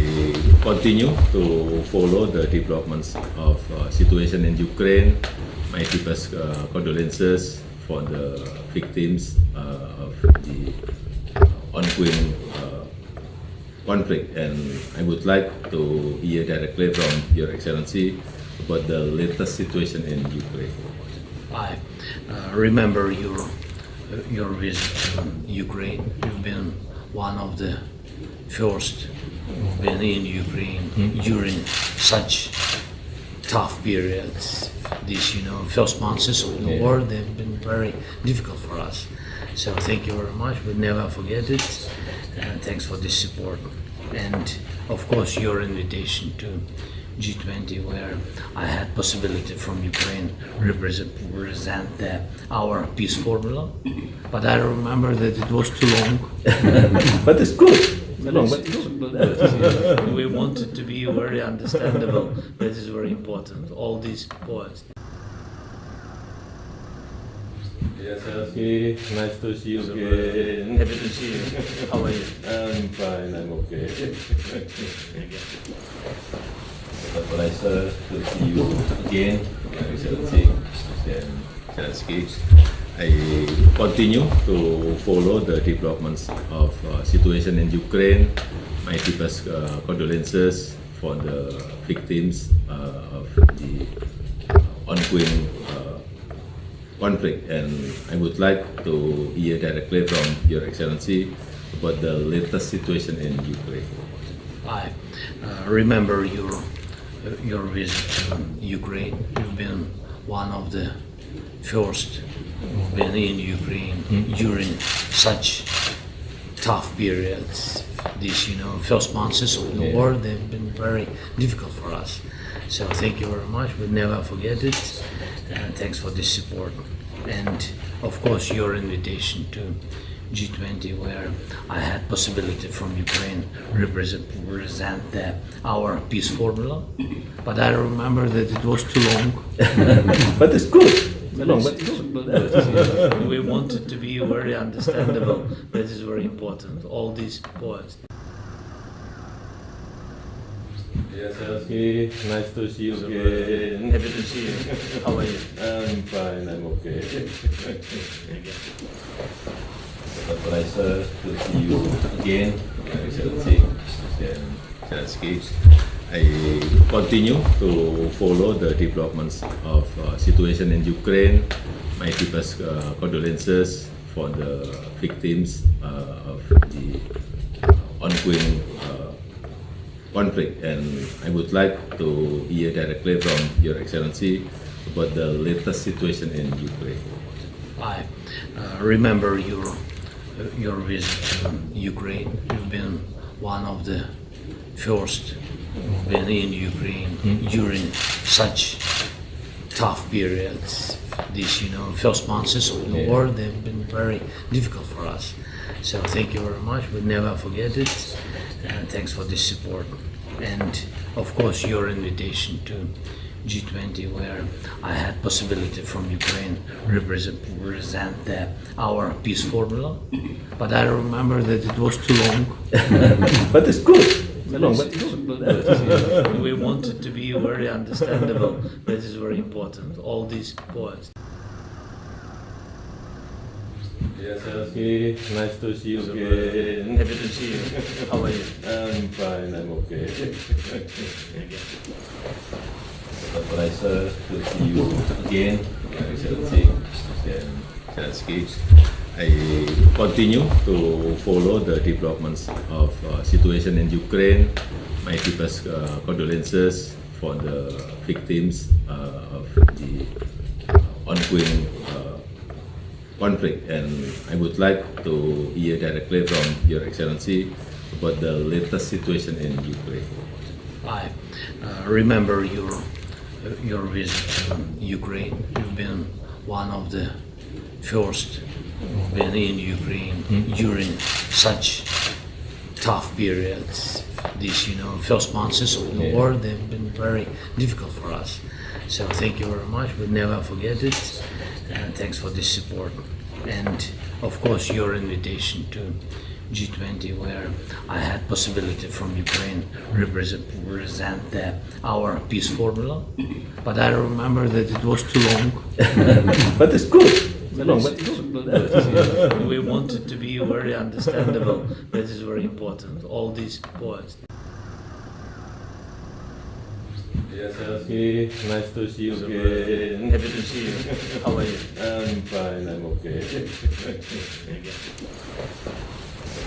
continue to follow the developments of situation in Ukraine. My deepest condolences for the victims of the ongoing conflict, and I would like to hear directly from Your Excellency about the latest situation in Ukraine. I remember your visit to Ukraine. You've been one of the first who've been in Ukraine during such tough periods. These, first months of the war, they've been very difficult for us. So thank you very much. We'll never forget it. And thanks for this support. And of course, your invitation to G20, where I had possibility from Ukraine represent our peace formula. But I remember that it was too long. But it's good. We want it to be very understandable. That is very important. All these points. Yes, Zelensky, nice to see you again. Happy to see you. How are you? I'm fine, I'm okay. It's a pleasure to see you again, Excellency President Zelensky. I continue to follow the developments of situation in Ukraine. My deepest condolences for the victims of the ongoing conflict, and I would like to hear directly from Your Excellency about the latest situation in Ukraine. I remember your visit to Ukraine. You've been one of the first who've been in Ukraine during such tough periods. These, first months of the war, they've been very difficult for us. So thank you very much. We'll never forget it. And thanks for this support. And of course, your invitation to G20, where I had possibility from Ukraine represent our peace formula. But I remember that it was too long. But it's good. We want it to be very understandable. That is very important. All these points. Yes, Zelensky, nice to see you again. Happy to see you. How are you? I'm fine, I'm okay. It's a pleasure to see you again, Excellency President Zelensky. I continue to follow the developments of situation in Ukraine. My deepest condolences for the victims of the ongoing conflict, and I would like to hear directly from Your Excellency about the latest situation in Ukraine. I remember your visit to Ukraine. You've been one of the first who've been in Ukraine during such tough periods. These, first months of the war, they've been very difficult for us. So thank you very much. We'll never forget it. And thanks for this support. And of course, your invitation to G20, where I had possibility from Ukraine represent our peace formula. But I remember that it was too long. But it's good. We want it to be very understandable. That is very important. All these points. Yes, Zelensky, nice to see you again. Happy to see you. How are you? I'm fine, I'm okay. It's a pleasure to see you again, Excellency Presiden Zelensky. I continue to follow the developments of situation in Ukraine. My deepest condolences for the victims of the ongoing conflict, and I would like to hear directly from Your Excellency about the latest situation in Ukraine. I remember your visit to Ukraine. You've been one of the first who've been in Ukraine during such tough periods. These, first months of the war, they've been very difficult for us. So thank you very much. We'll never forget it. And thanks for this support. And of course, your invitation to G20, where I had possibility from Ukraine represent our peace formula. But I remember that it was too long. But it's good. We wanted to be very understandable. That is very important. All these points. Yes, Zelensky, nice to see you again. Happy to see you. How are you? I'm fine, I'm okay. It's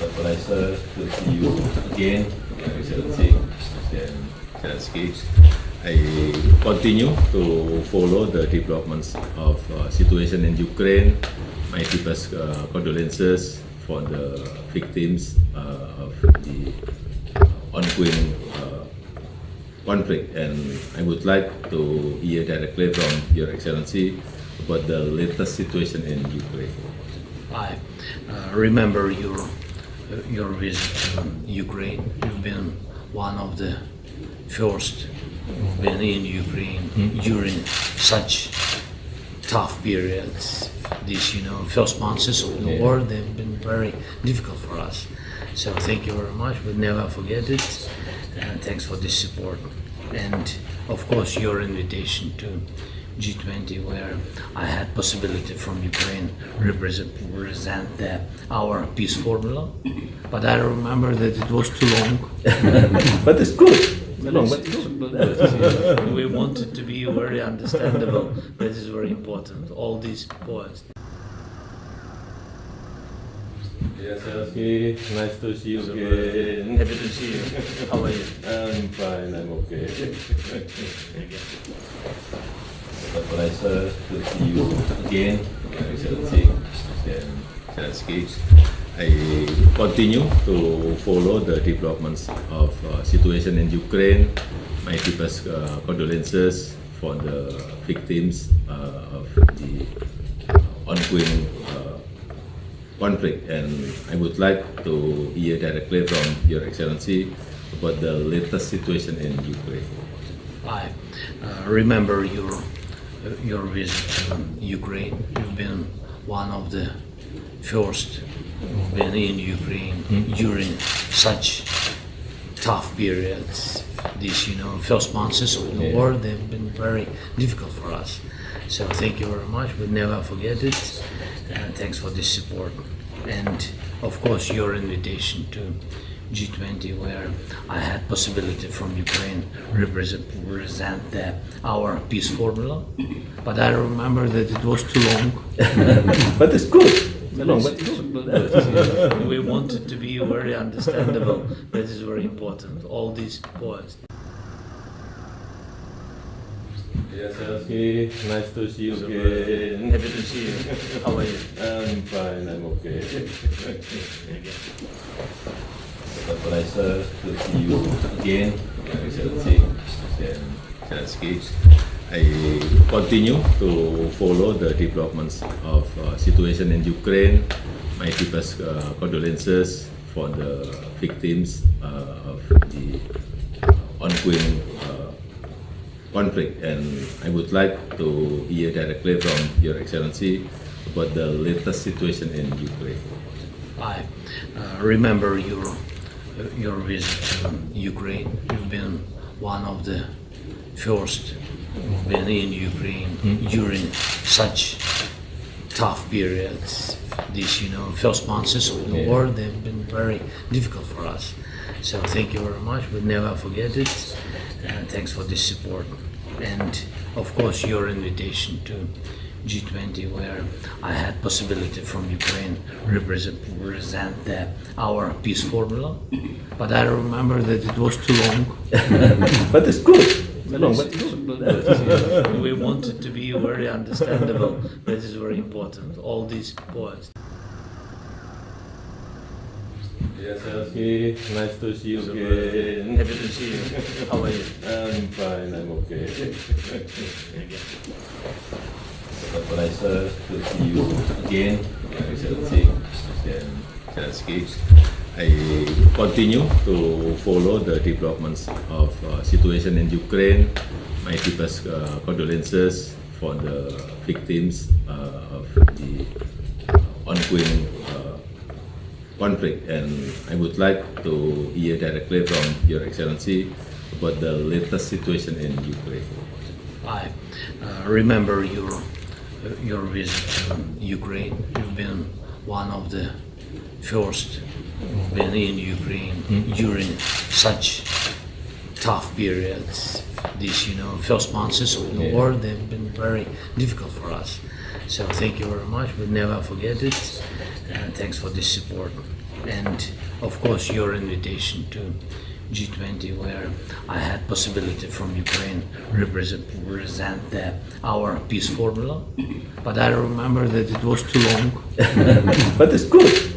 a pleasure to see you again, Excellency Presiden Zelensky. I continue to follow the developments of situation in Ukraine. My deepest condolences for the victims of the ongoing conflict, and I would like to hear directly from Your Excellency about the latest situation in Ukraine. I remember your visit to Ukraine. You've been one of the first who've been in Ukraine during such tough periods. These, first months of the war, they've been very difficult for us. So thank you very much. We'll never forget it. And thanks for this support. And of course, your invitation to G20, where I had possibility from Ukraine represent our peace formula. But I remember that it was too long. But it's good. We wanted to be very understandable. That is very important. All these points. Yes, Zelensky, nice to see you again. Happy to see you. How are you? I'm fine, I'm okay. It's a pleasure to see you again, Excellency Presiden Zelensky. I continue to follow the developments of situation in Ukraine. My deepest condolences for the victims of the ongoing conflict, and I would like to hear directly from Your Excellency about the latest situation in Ukraine. I remember your visit to Ukraine. You've been one of the first who've been in Ukraine during such tough periods. These, first months of the war, they've been very difficult for us. So thank you very much. We'll never forget it. And thanks for this support. And of course, your invitation to G20, where I had possibility from Ukraine represent our peace formula. But I remember that it was too long. But it's good. We wanted to be very understandable. That is very important. All these points. Yes, Zelensky, nice to see you again. Happy to see you. How are you? I'm fine, I'm okay. It's a pleasure to see you again, Excellency Presiden Zelensky. I continue to follow the developments of situation in Ukraine. My deepest condolences for the victims of the ongoing conflict, and I would like to hear directly from Your Excellency about the latest situation in Ukraine. I remember your visit to Ukraine. You've been one of the first who've been in Ukraine during such tough periods. These, first months of the war, they've been very difficult for us. So thank you very much. We'll never forget it. And thanks for this support. And of course, your invitation to G20, where I had possibility from Ukraine represent our peace formula. But I remember that it was too long. But it's good. We wanted to be very understandable. That is very important. All these points. Yes, Zelensky, nice to see you again. Happy to see you. How are you? I'm fine, I'm okay. It's a pleasure to see you again, Excellency Presiden Zelensky. I continue to follow the developments of situation in Ukraine. My deepest condolences for the victims of the ongoing conflict, and I would like to hear directly from Your Excellency about the latest situation in Ukraine. I remember your visit to Ukraine. You've been one of the first who've been in Ukraine during such tough periods. These, first months of the war, they've been very difficult for us. So thank you very much. We'll never forget it. And thanks for this support. And of course, your invitation to G20, where I had possibility from Ukraine represent our peace formula. But I remember that it was too long. But it's good.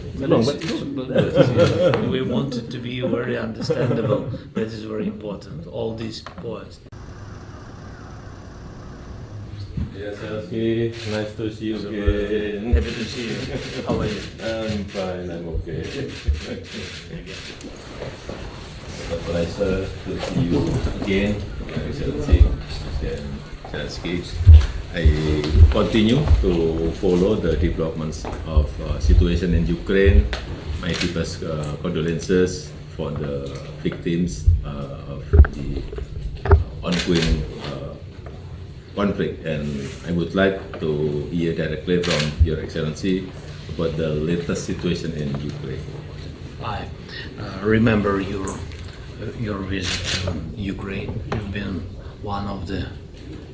We wanted to be very understandable. That is very important. All these points. Yes, Zelensky, nice to see you again. Happy to see you. How are you? I'm fine, I'm okay. It's a pleasure to see you again, Excellency Presiden Zelensky. I continue to follow the developments of situation in Ukraine. My deepest condolences for the victims of the ongoing conflict, and I would like to hear directly from Your Excellency about the latest situation in Ukraine. I remember your visit to Ukraine. You've been one of the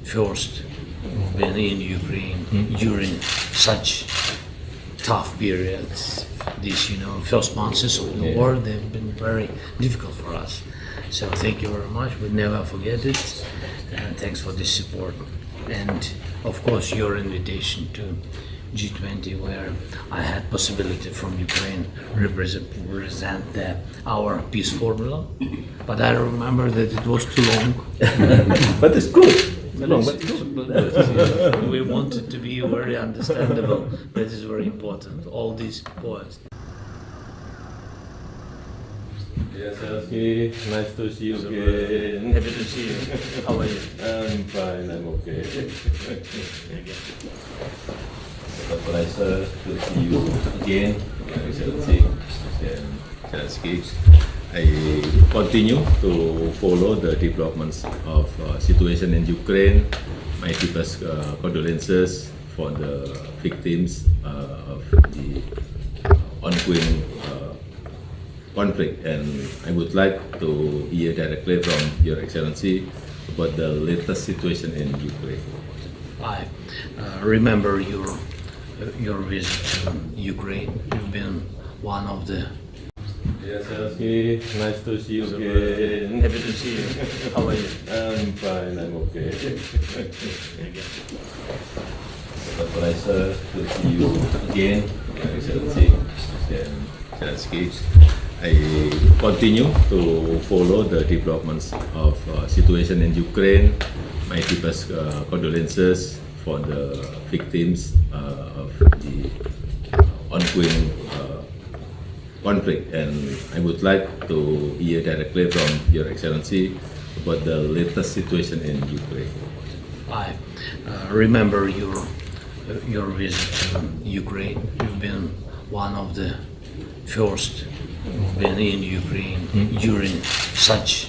first who've been in Ukraine during such tough periods. These, first months of the war, they've been very difficult for us. So thank you very much. We'll never forget it. And thanks for this support. And of course, your invitation to G20, where I had possibility from Ukraine represent our peace formula. But I remember that it was too long. But it's good. We wanted to be very understandable. That is very important. All these points. Yes, Zelensky, nice to see you again. Happy to see you. How are you? I'm fine, I'm okay. It's a pleasure to see you again, Excellency Presiden Zelensky. I continue to follow the developments of situation in Ukraine. My deepest condolences for the victims of the ongoing conflict, and I would like to hear directly from Your Excellency about the latest situation in Ukraine. I remember your visit to Ukraine. You've been one of the. Yes, Zelensky, nice to see you again. Happy to see you. How are you? I'm fine, I'm okay. It's a pleasure to see you again, Excellency Presiden Zelensky. I continue to follow the developments of situation in Ukraine. My deepest condolences for the victims of the ongoing conflict, and I would like to hear directly from Your Excellency about the latest situation in Ukraine. I remember your visit to Ukraine. You've been one of the first who've been in Ukraine during such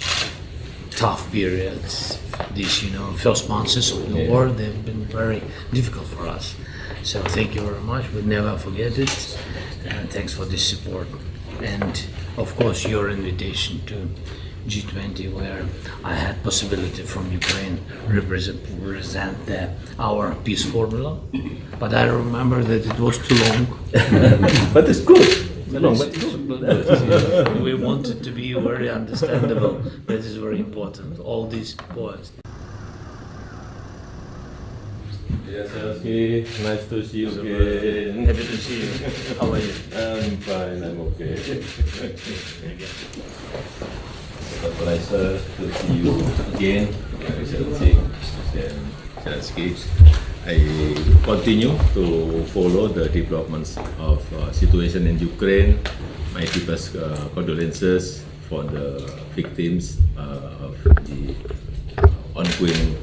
tough periods. These, first months of the war, they've been very difficult for us. So thank you very much. We'll never forget it. And thanks for the support. And of course, your invitation to G20, where I had possibility from Ukraine represent our peace formula. But I remember that it was too long. But it's good. Long, but good. We wanted to be very understandable. That is very important. All these points. Yes, Zelensky, nice to see you again. Happy to see you. How are you? I'm fine, I'm okay. It's a pleasure to see you again, Excellency President Zelensky. I continue to follow the developments of situation in Ukraine. My deepest condolences for the victims of the ongoing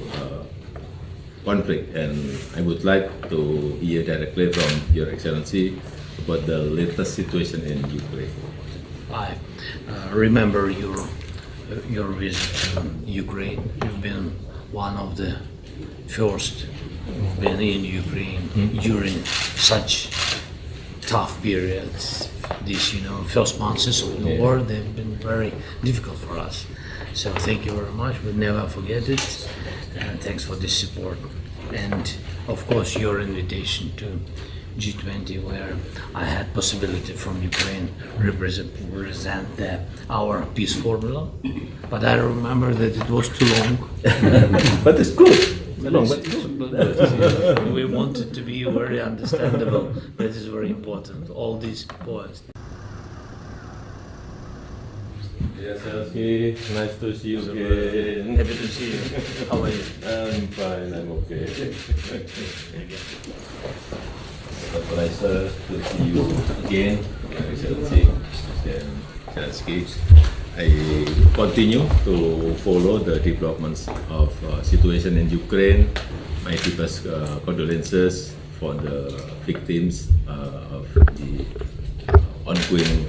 conflict, and I would like to hear directly from Your Excellency about the latest situation in Ukraine. I remember your visit to Ukraine. You've been one of the first who've been in Ukraine during such tough periods. These, first months of the war, they've been very difficult for us. So thank you very much. We'll never forget it. And thanks for the support. And of course, your invitation to G20, where I had possibility from Ukraine represent our peace formula. But I remember that it was too long. But it's good. Long, but good. We wanted to be very understandable. That is very important. All these points. Yes, Zelensky, nice to see you again. Happy to see you. How are you? I'm fine, I'm okay. It's a pleasure to see you again, Excellency President Zelensky. I continue to follow the developments of situation in Ukraine. My deepest condolences for the victims of the ongoing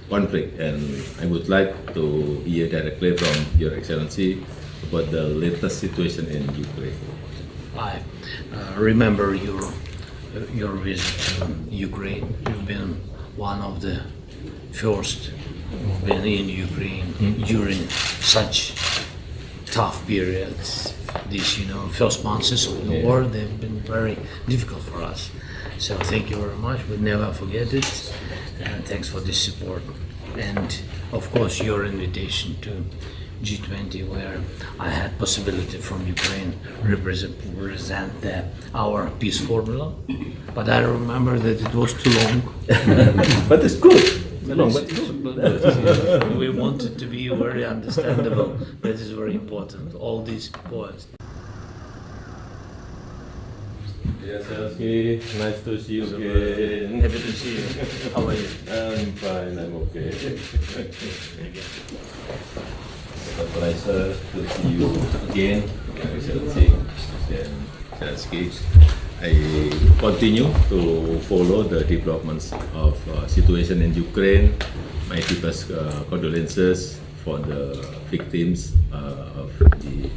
conflict, and I would like to hear directly from Your Excellency about the latest situation in Ukraine. I remember your visit to Ukraine. You've been one of the first who've been in Ukraine during such tough periods. These, first months of the war, they've been very difficult for us. So thank you very much. We'll never forget it. And thanks for the support. And of course, your invitation to G20, where I had possibility from Ukraine represent our peace formula. But I remember that it was too long. But it's good. Long, but good. We wanted to be very understandable. That is very important. All these points. Yes, Zelensky, nice to see you again. Happy to see you. How are you? I'm fine, I'm okay. It's a pleasure to see you again, Excellency President Zelensky. I continue to follow the developments of situation in Ukraine. My deepest condolences for the victims of the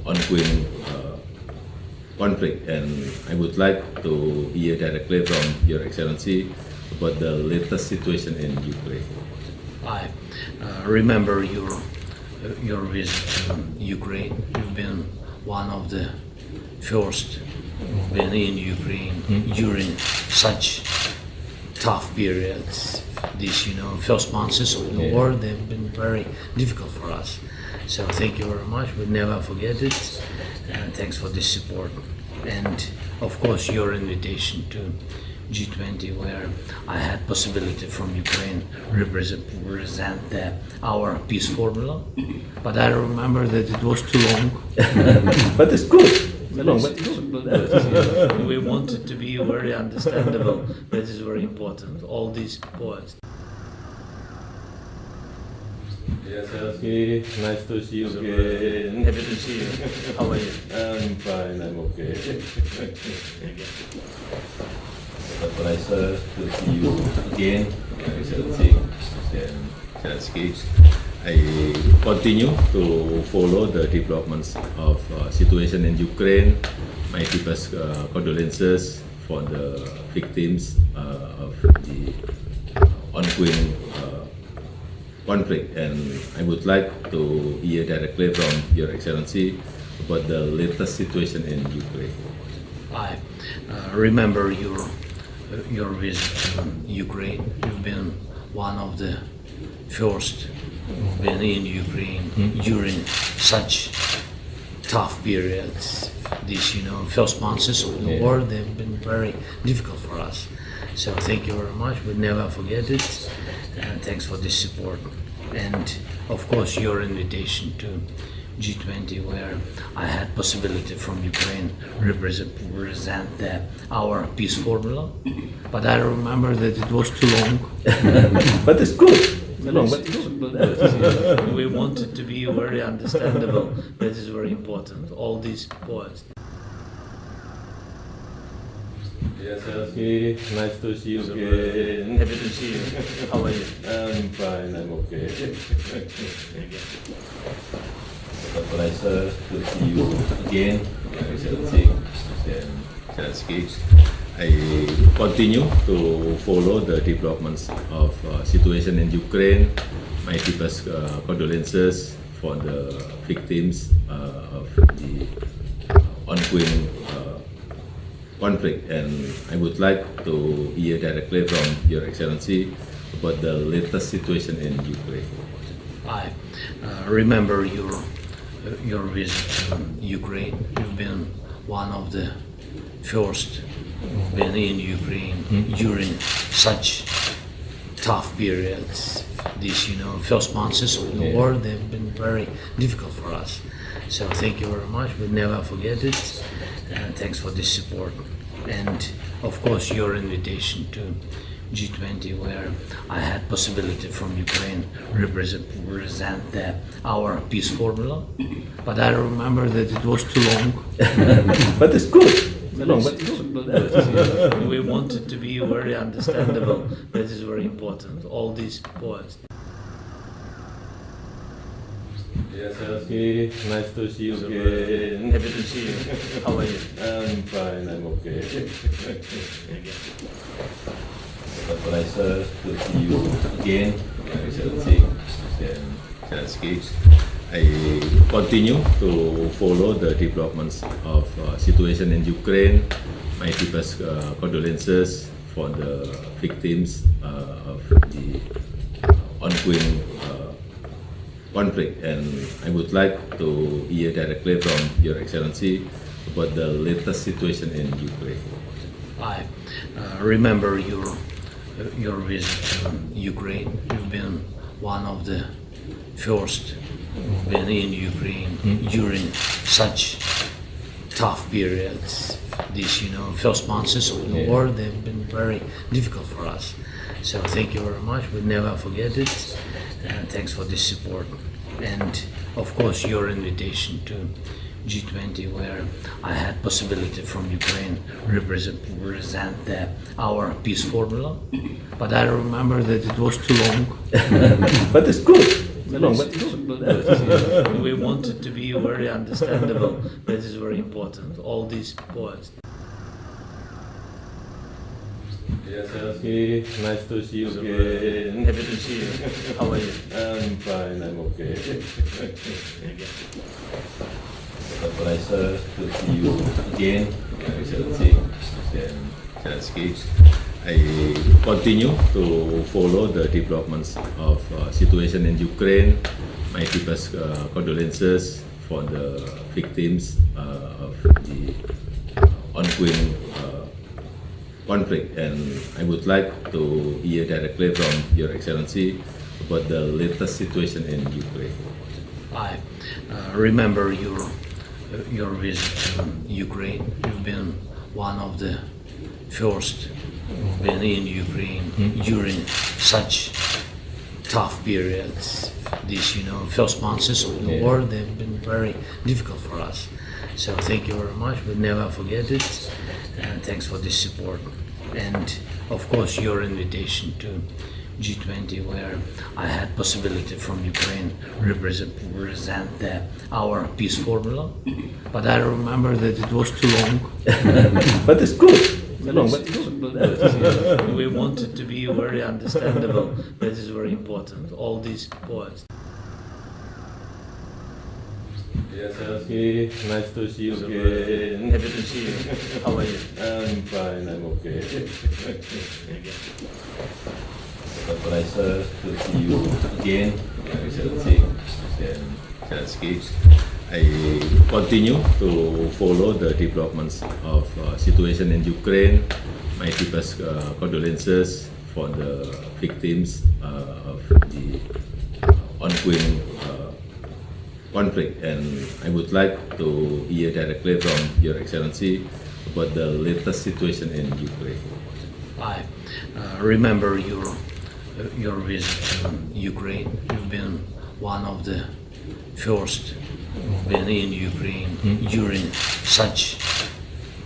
ongoing conflict, and I would like to hear directly from Your Excellency about the latest situation in Ukraine. I remember your visit to Ukraine. You've been one of the first who've been in Ukraine during such tough periods. These, first months of the war, they've been very difficult for us. So thank you very much. We'll never forget it. And thanks for the support. And of course, your invitation to G20, where I had possibility from Ukraine represent our peace formula. But I remember that it was too long. But it's good. Long, but good. We wanted to be very understandable. That is very important. All these points. Yes, Zelensky, nice to see you again. Happy to see you. How are you? I'm fine, I'm okay. It's a pleasure to see you again, Excellency President Zelensky. I continue to follow the developments of situation in Ukraine. my deepest condolences for the victims of the ongoing conflict, and I would like to hear directly from Your Excellency about the latest situation in Ukraine. I remember your visit to Ukraine. You've been one of the first who've been in Ukraine during such tough periods. These, first months of the war, they've been very difficult for us. So thank you very much. We'll never forget it. And thanks for this support. And of course, your invitation to G20, where I had possibility from Ukraine represent our peace formula. But I remember that it was too long. But it's good. We want it to be very understandable. That is very important. All these points. Yes, Zelensky, nice to see you again. Happy to see you. How are you? I'm fine, I'm okay. It's a pleasure to see you again, Excellency Presiden Zelensky. I continue to follow the developments of situation in Ukraine. My deepest condolences for the victims of the ongoing conflict, and I would like to hear directly from Your Excellency about the latest situation in Ukraine. I remember your visit to Ukraine. You've been one of the first who've been in Ukraine during such tough periods. These, first months of the war, they've been very difficult for us. So thank you very much. We'll never forget it. And thanks for this support. And of course, your invitation to G20, where I had possibility from Ukraine represent our peace formula. But I remember that it was too long. But it's good. We want it to be very understandable. That is very important. All these points. Yes, Zelensky, nice to see you again. Happy to see you. How are you? I'm fine, I'm okay. It's a pleasure to see you again, Excellency Presiden Zelensky. I continue to follow the developments of situation in Ukraine. My deepest condolences for the victims of the ongoing conflict, and I would like to hear directly from Your Excellency about the latest situation in Ukraine. I remember your visit to Ukraine. You've been one of the first who've been in Ukraine during such tough periods. These, first months of the war, they've been very difficult for us. So thank you very much. We'll never forget it. And thanks for this support. And of course, your invitation to G20, where I had possibility from Ukraine represent our peace formula. But I remember that it was too long. But it's good. We want it to be very understandable. That is very important. All these points. Yes, Zelensky, nice to see you again. Happy to see you. How are you? I'm fine, I'm okay. It's a pleasure to see you again, Excellency Presiden Zelensky. I continue to follow the developments of situation in Ukraine. My deepest condolences for the victims of the ongoing conflict, and I would like to hear directly from Your Excellency about the latest situation in Ukraine. I remember your visit to Ukraine. You've been one of the first who've been in Ukraine during such tough periods. These, first months of the war, they've been very difficult for us. So thank you very much. We'll never forget it. And thanks for this support. And of course, your invitation to G20 where I had possibility from Ukraine represent our peace formula, but I remember that it was too long. But it's good. It's long, but good. We wanted to be very understandable. That is very important. All these points. Yes, Zelensky, nice to see you again. Happy to see you. How are you? I'm fine, I'm okay. It's a pleasure to see you again, Zelensky. I continue to follow the developments of situation in Ukraine. My deepest condolences for the victims of the ongoing conflict, and I would like to hear directly from Your Excellency about the latest situation in Ukraine. I remember your visit to Ukraine. You've been one of the first who've been in Ukraine during such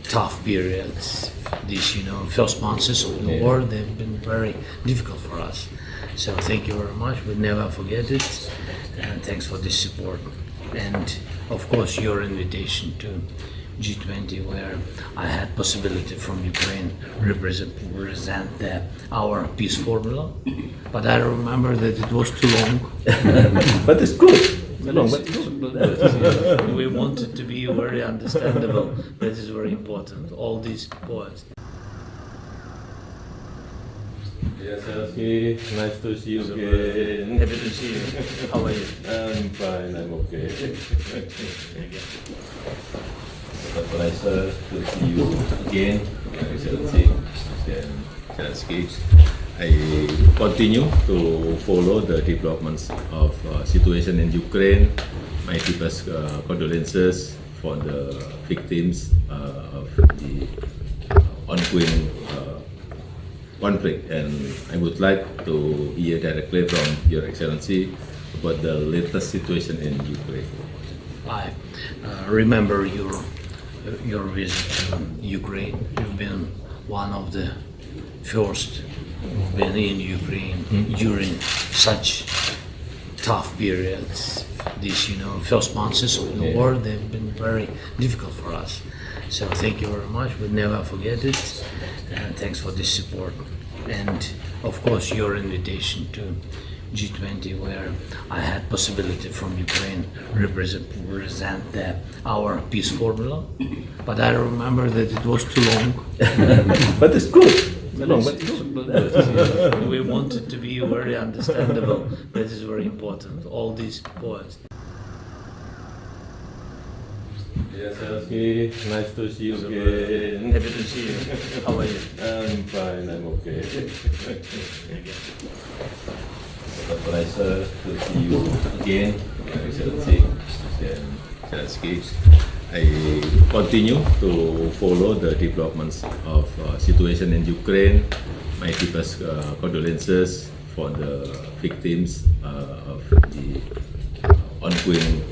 tough periods. These, first months of the war, they've been very difficult for us. So thank you very much. We'll never forget it. And thanks for this support. And of course, your invitation to G20 where I had possibility from Ukraine represent our peace formula, but I remember that it was too long. But it's good. It's long, but good. We wanted to be very understandable. That is very important. All these points. Yes, Zelensky, nice to see you again. Happy to see you. How are you? I'm fine, I'm okay. It's a pleasure to see you again, Zelensky. I continue to follow the developments of situation in Ukraine. My deepest condolences for the victims of the ongoing conflict, and I would like to hear directly from Your Excellency about the latest situation in Ukraine. I remember your visit to Ukraine. You've been one of the first who've been in Ukraine during such tough periods. These, first months of the war, they've been very difficult for us. So thank you very much. We'll never forget it. And thanks for this support. And of course, your invitation to G20 where I had possibility from Ukraine represent our peace formula, but I remember that it was too long. But it's good. It's long, but good. We wanted to be very understandable. That is very important. All these points. Yes, Zelensky, nice to see you again. Happy to see you. How are you? I'm fine, I'm okay. It's a pleasure to see you again, Zelensky. I continue to follow the developments of situation in Ukraine. My deepest condolences for the victims of the ongoing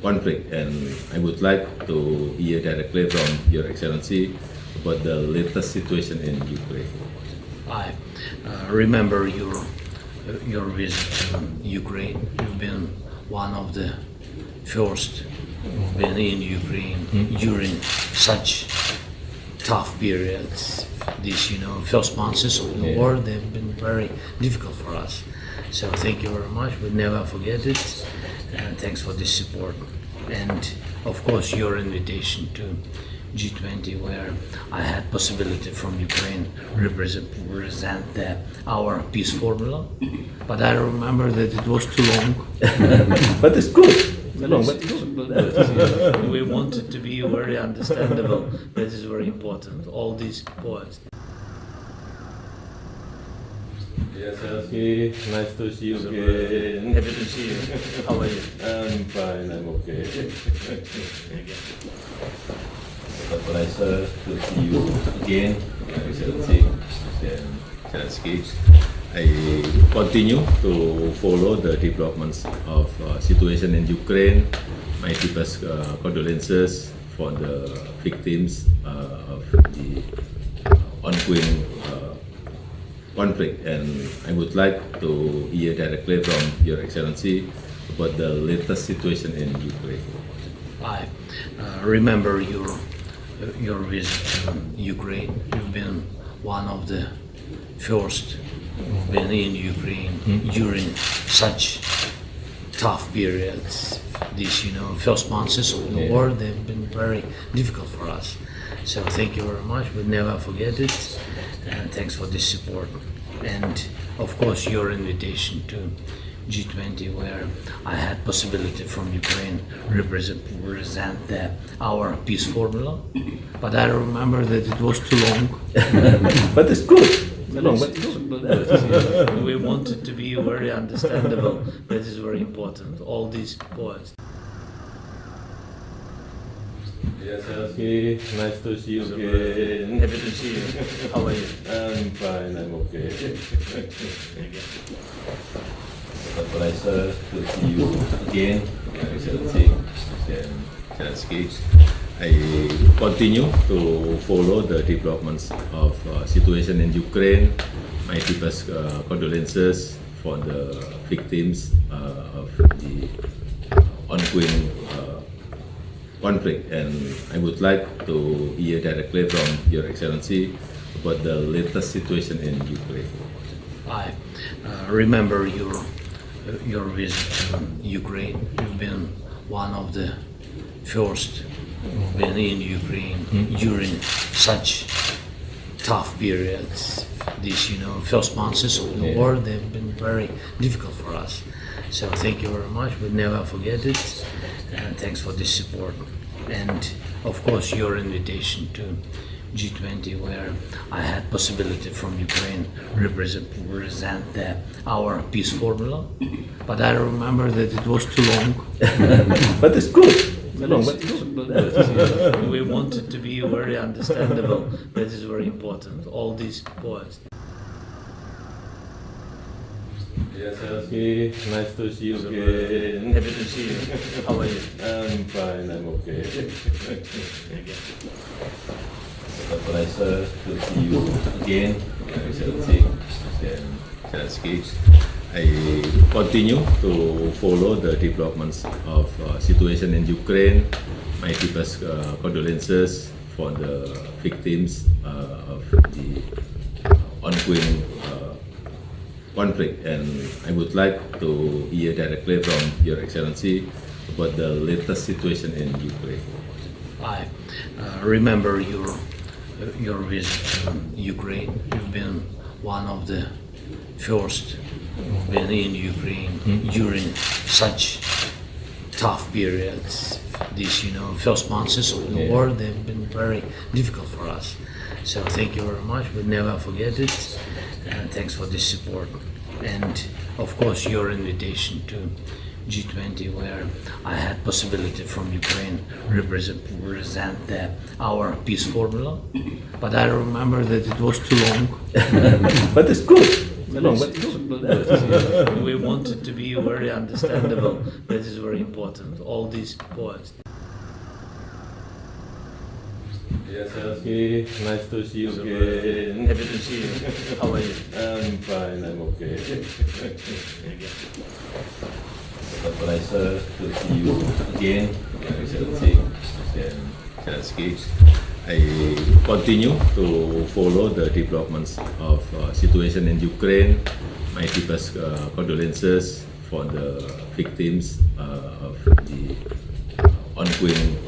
conflict, and I would like to hear directly from Your Excellency about the latest situation in Ukraine. I remember your visit to Ukraine. You've been one of the first who've been in Ukraine during such tough periods. These, first months of the war, they've been very difficult for us. So thank you very much. We'll never forget it. And thanks for this support. And of course, your invitation to G20 where I had possibility from Ukraine represent our peace formula, but I remember that it was too long. But it's good. It's long, but good. We wanted to be very understandable. That is very important. All these points. Yes, Zelensky, nice to see you again. Happy to see you. How are you? I'm fine, I'm okay. It's a pleasure to see you again, Zelensky. I continue to follow the developments of situation in Ukraine. My deepest condolences for the victims of the ongoing conflict, and I would like to hear directly from Your Excellency about the latest situation in Ukraine. I remember your visit to Ukraine. You've been one of the first who've been in Ukraine during such tough periods. These, first months of the war, they've been very difficult for us. So thank you very much. We'll never forget it. And thanks for this support. And of course, your invitation to G20, where I had possibility from Ukraine represent our peace formula. But I remember that it was too long. But it's good. We want it to be very understandable. That is very important. All these points. Yes, Zelensky, nice to see you again. Happy to see you. How are you? I'm fine, I'm okay. It's a pleasure to see you again, Excellency Zelensky. I continue to follow the developments of situation in Ukraine. My deepest condolences for the victims of the ongoing conflict, and I would like to hear directly from Your Excellency about the latest situation in Ukraine. I remember your visit to Ukraine. You've been one of the first who've been in Ukraine during such tough periods. These, first months of the war, they've been very difficult for us. So thank you very much. We'll never forget it. And thanks for this support. And of course, your invitation to G20, where I had possibility from Ukraine represent our peace formula. But I remember that it was too long. But it's good. We want it to be very understandable. That is very important. All these points. Yes, Zelensky, nice to see you again. Happy to see you. How are you? I'm fine, I'm okay. It's a pleasure to see you again, Excellency Zelensky. I continue to follow the developments of situation in Ukraine. My deepest condolences for the victims of the ongoing conflict, and I would like to hear directly from Your Excellency about the latest situation in Ukraine. I remember your visit to Ukraine. You've been one of the first who've been in Ukraine during such tough periods. These, first months of the war, they've been very difficult for us. So thank you very much. We'll never forget it. And thanks for this support. And of course, your invitation to G20, where I had possibility from Ukraine represent our peace formula. But I remember that it was too long. But it's good. We want it to be very understandable. That is very important. All these points. Yes, Zelensky, nice to see you again. Happy to see you. How are you? I'm fine, I'm okay. It's a pleasure to see you again, Excellency Zelensky. I continue to follow the developments of situation in Ukraine. My deepest condolences for the victims of the ongoing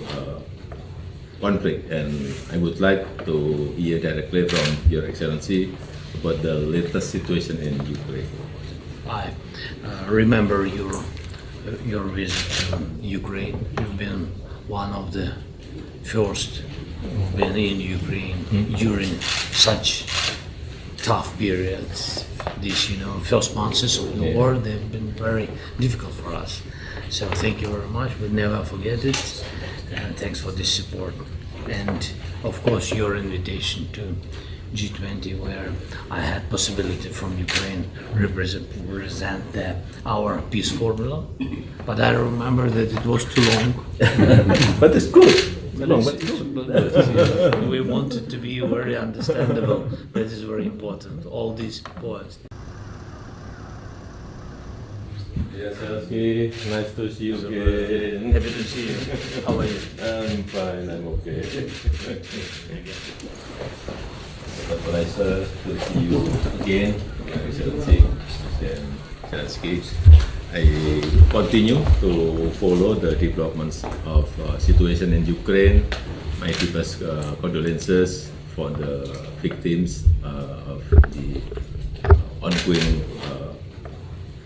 conflict, and I would like to hear directly from Your Excellency about the latest situation in Ukraine. I remember your visit to Ukraine. You've been one of the first who've been in Ukraine during such tough periods. These, first months of the war, they've been very difficult for us. So thank you very much. We'll never forget it. And thanks for this support. And of course, your invitation to G20, where I had possibility from Ukraine represent our peace formula. But I remember that it was too long. But it's good. We want it to be very understandable. That is very important. All these points. Yes, Zelensky, nice to see you again. Happy to see you. How are you? I'm fine, I'm okay. It's a pleasure to see you again, Excellency President Zelensky. I continue to follow the developments of situation in Ukraine. My deepest condolences for the victims of the ongoing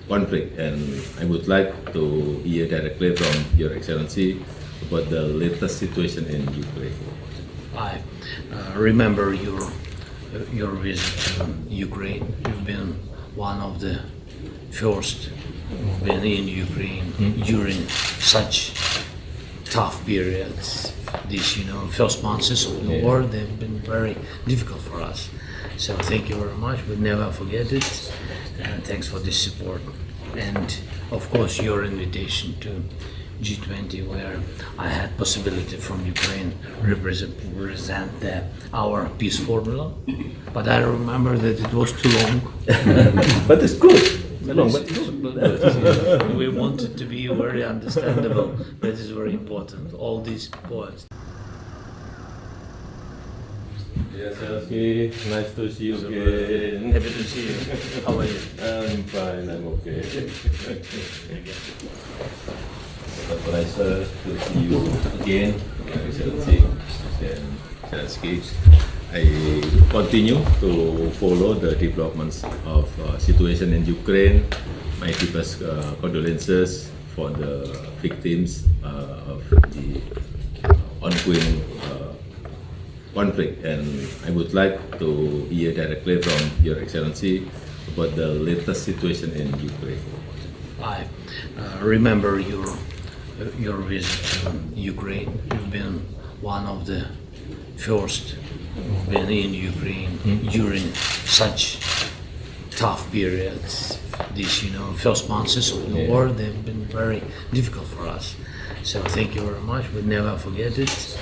conflict, and I would like to hear directly from Your Excellency about the latest situation in Ukraine. I remember your visit to Ukraine. You've been one of the first who've been in Ukraine during such tough periods. These, first months of the war, they've been very difficult for us. So thank you very much. We'll never forget it. Thanks for this support. And of course, your invitation to G20, where I had possibility from Ukraine represent our peace formula. But I remember that it was too long. But it's good. We want it to be very understandable. That is very important. All these points. Yes, Zelensky, nice to see you again. Happy to see you. How are you? I'm fine, I'm okay. It's a pleasure to see you again, Excellency President Zelensky. I continue to follow the developments of situation in Ukraine. My deepest condolences for the victims of the ongoing conflict, and I would like to hear directly from Your Excellency about the latest situation in Ukraine. I remember your visit to Ukraine. You've been one of the first who've been in Ukraine during such tough periods. These, first months of the war, they've been very difficult for us. So thank you very much. We'll never forget it.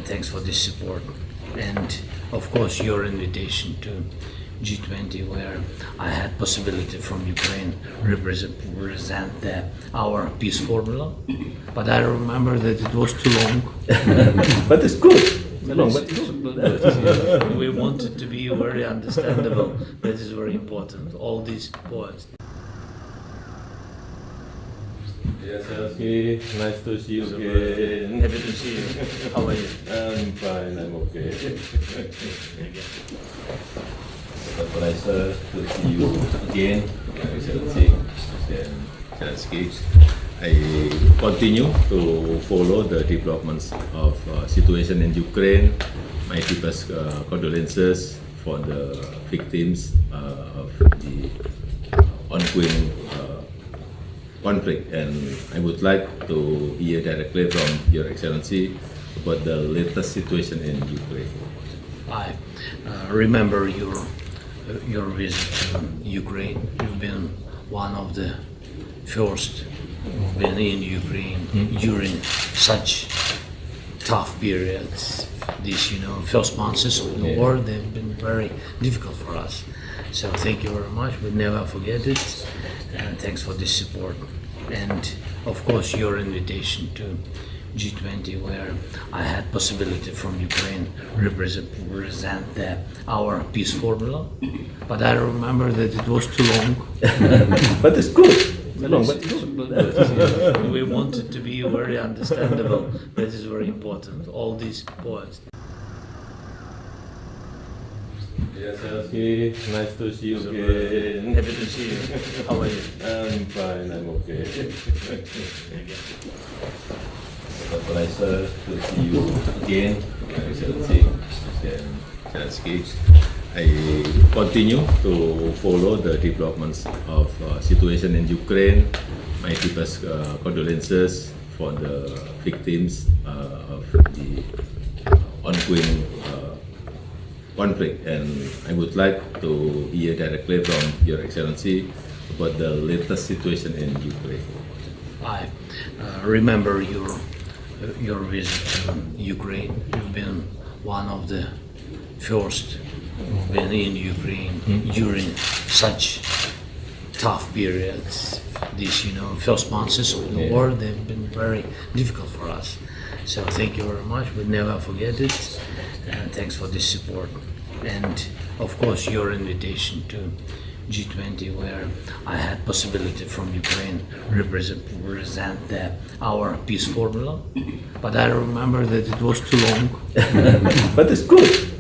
Thanks for this support. And of course, your invitation to G20, where I had possibility from Ukraine represent our peace formula. But I remember that it was too long. But it's good. We want it to be very understandable. That is very important. All these points. Yes, Zelensky, nice to see you again. Happy to see you. How are you? I'm fine, I'm okay. It's a pleasure to see you again, Excellency President Zelensky. I continue to follow the developments of situation in Ukraine. My deepest condolences for the victims of the ongoing conflict, and I would like to hear directly from Your Excellency about the latest situation in Ukraine. I remember your visit to Ukraine. You've been one of the first who've been in Ukraine during such tough periods. These, first months of the war, they've been very difficult for us. So thank you very much. We'll never forget it. Thanks for this support. And of course, your invitation to G20, where I had possibility from Ukraine represent our peace formula. But I remember that it was too long. But it's good. We want it to be very understandable. That is very important. All these points. Yes, Zelensky, nice to see you again. Happy to see you. How are you? I'm fine, I'm okay. It's a pleasure to see you again, Excellency President Zelensky. I continue to follow the developments of situation in Ukraine. My deepest condolences for the victims of the ongoing conflict, and I would like to hear directly from Your Excellency about the latest situation in Ukraine. I remember your visit to Ukraine. You've been one of the first who've been in Ukraine during such tough periods. These, first months of the war, they've been very difficult for us. So thank you very much. We'll never forget it. And thanks for this support. And of course, your invitation to G20, where I had possibility from Ukraine represent our peace formula. But I remember that it was too long. But it's good.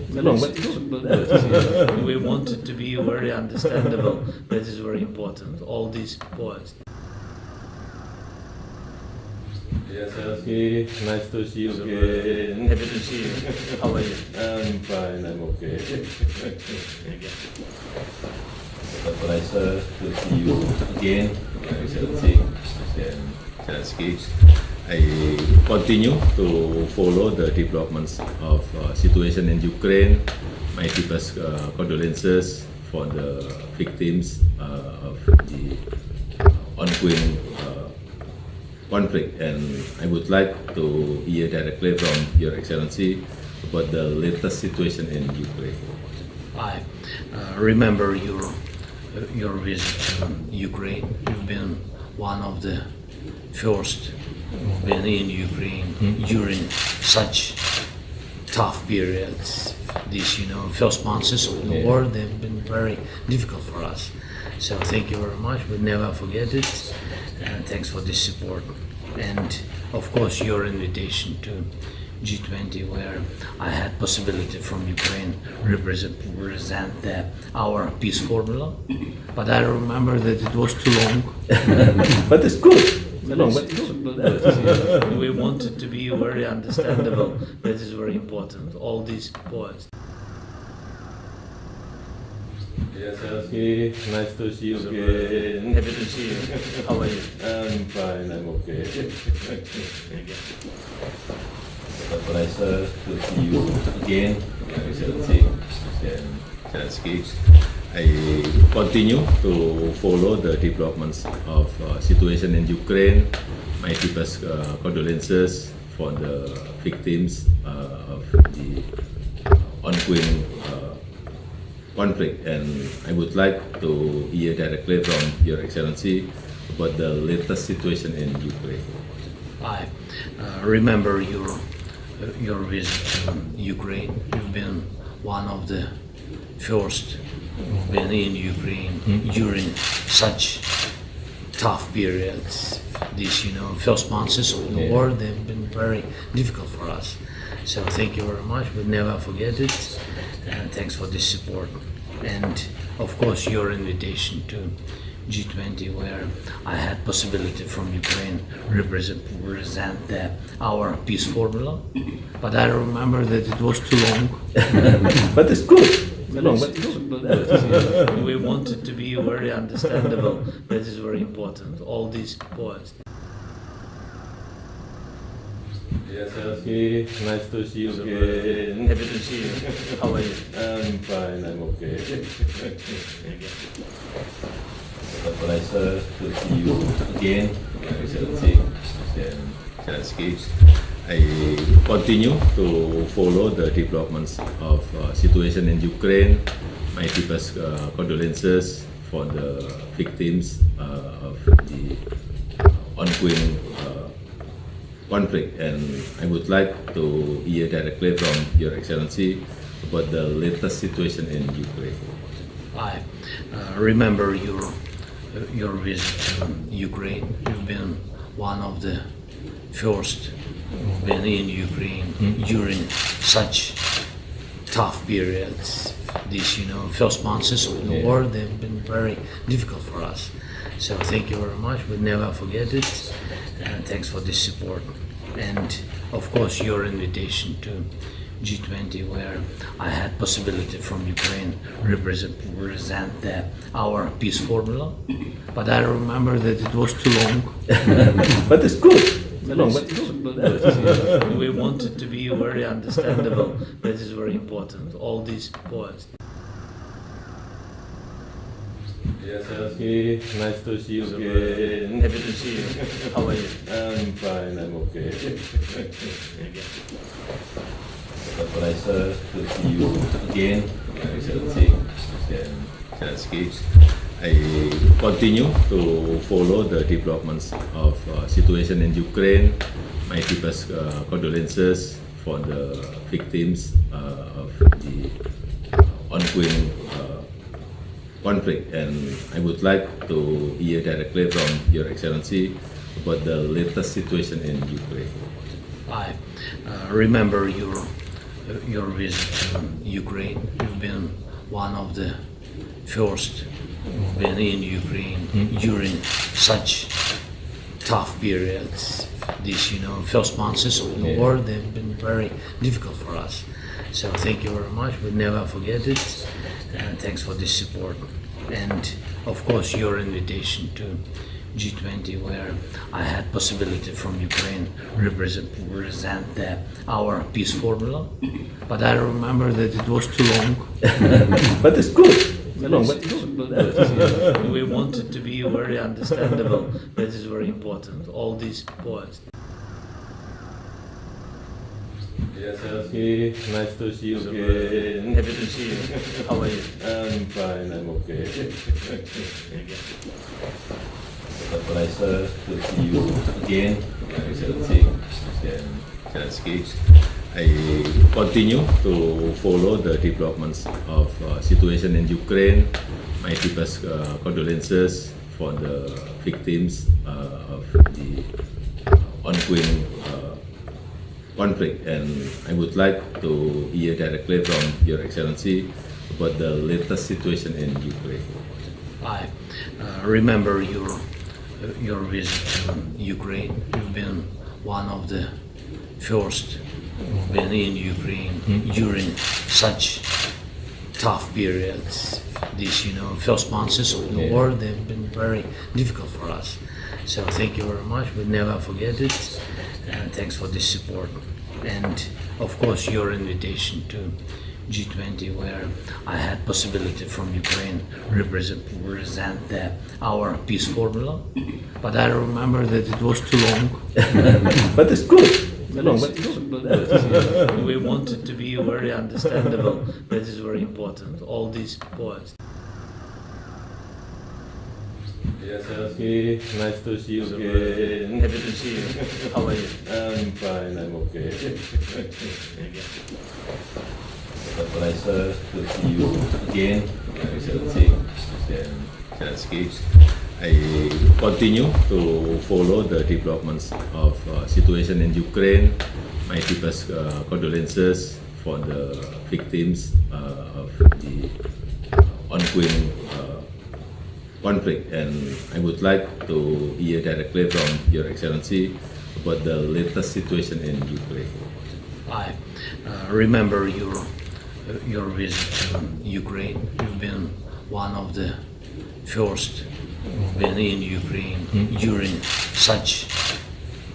We wanted to be very understandable. That is very important. All these points. Yes, Zelensky, nice to see you again. Happy to see you. How are you? I'm fine, I'm okay. It's a pleasure to see you again, Excellency Presiden Zelensky. I continue to follow the developments of situation in Ukraine. My deepest condolences for the victims of the ongoing conflict, and I would like to hear directly from Your Excellency about the latest situation in Ukraine. I remember your visit to Ukraine. You've been one of the first who've been in Ukraine during such tough periods. These, first months of the war, they've been very difficult for us. So thank you very much. We'll never forget it. And thanks for this support. And of course, your invitation to G20, where I had possibility from Ukraine represent our peace formula. But I remember that it was too long. But it's good. We wanted to be very understandable. That is very important. All these points. Yes, Zelensky, nice to see you again. Happy to see you. How are you? I'm fine, I'm okay. It's a pleasure to see you again, Excellency Presiden Zelensky. I continue to follow the developments of situation in Ukraine. My deepest condolences for the victims of the ongoing conflict, and I would like to hear directly from Your Excellency about the latest situation in Ukraine. I remember your visit to Ukraine. You've been one of the first who've been in Ukraine during such tough periods. These, first months of the war, they've been very difficult for us. So thank you very much. We'll never forget it. And thanks for this support. And of course, your invitation to G20, where I had possibility from Ukraine represent our peace formula. But I remember that it was too long. But it's good. We wanted to be very understandable. That is very important. All these points. Yes, Zelensky, nice to see you again. Happy to see you. How are you? I'm fine, I'm okay. It's a pleasure to see you again, Excellency Presiden Zelensky. I continue to follow the developments of situation in Ukraine. My deepest condolences for the victims of the ongoing conflict, and I would like to hear directly from Your Excellency about the latest situation in Ukraine. I remember your visit to Ukraine. You've been one of the first who've been in Ukraine during such tough periods. These, first months of the war, they've been very difficult for us. So thank you very much. We'll never forget it. And thanks for this support. And of course, your invitation to G20, where I had possibility from Ukraine represent our peace formula. But I remember that it was too long. But it's good. We wanted to be very understandable. That is very important. All these points. Yes, Zelensky, nice to see you again. Happy to see you. How are you? I'm fine, I'm okay. It's a pleasure to see you again, Excellency President Zelensky. I continue to follow the developments of situation in Ukraine. My deepest condolences for the victims of the ongoing conflict, and I would like to hear directly from Your Excellency about the latest situation in Ukraine. I remember your visit to Ukraine. You've been one of the first who've been in Ukraine during such tough periods. These, first months of the war, they've been very difficult for us. So thank you very much. We'll never forget it. Thanks for this support. And of course, your invitation to G20, where I had possibility from Ukraine represent our peace formula. But I remember that it was too long. But it's good. It's long, but good. We wanted to be very understandable. That is very important. All these points. Yes, Zelensky, nice to see you again. Happy to see you. How are you? I'm fine, I'm okay. It's a pleasure to see you again, Excellency President Zelensky. I continue to follow the developments of situation in Ukraine. My deepest condolences for the victims of the ongoing conflict, and I would like to hear directly from Your Excellency about the latest situation in Ukraine. I remember your visit to Ukraine. You've been one of the first who've been in Ukraine during such tough periods. These, first months of the war, they've been very difficult for us. So thank you very much. We'll never forget it. Thanks for this support. And of course, your invitation to G20, where I had possibility from Ukraine represent our peace formula. But I remember that it was too long. But it's good. It's long, but good. We wanted to be very understandable. That is very important. All these points. Yes, Zelensky, nice to see you again. Happy to see you. How are you? I'm fine, I'm okay. It's a pleasure to see you again, Excellency President Zelensky. I continue to follow the developments of situation in Ukraine. My deepest condolences for the victims of the ongoing conflict, and I would like to hear directly from Your Excellency about the latest situation in Ukraine. I remember your visit to Ukraine. You've been one of the first who've been in Ukraine during such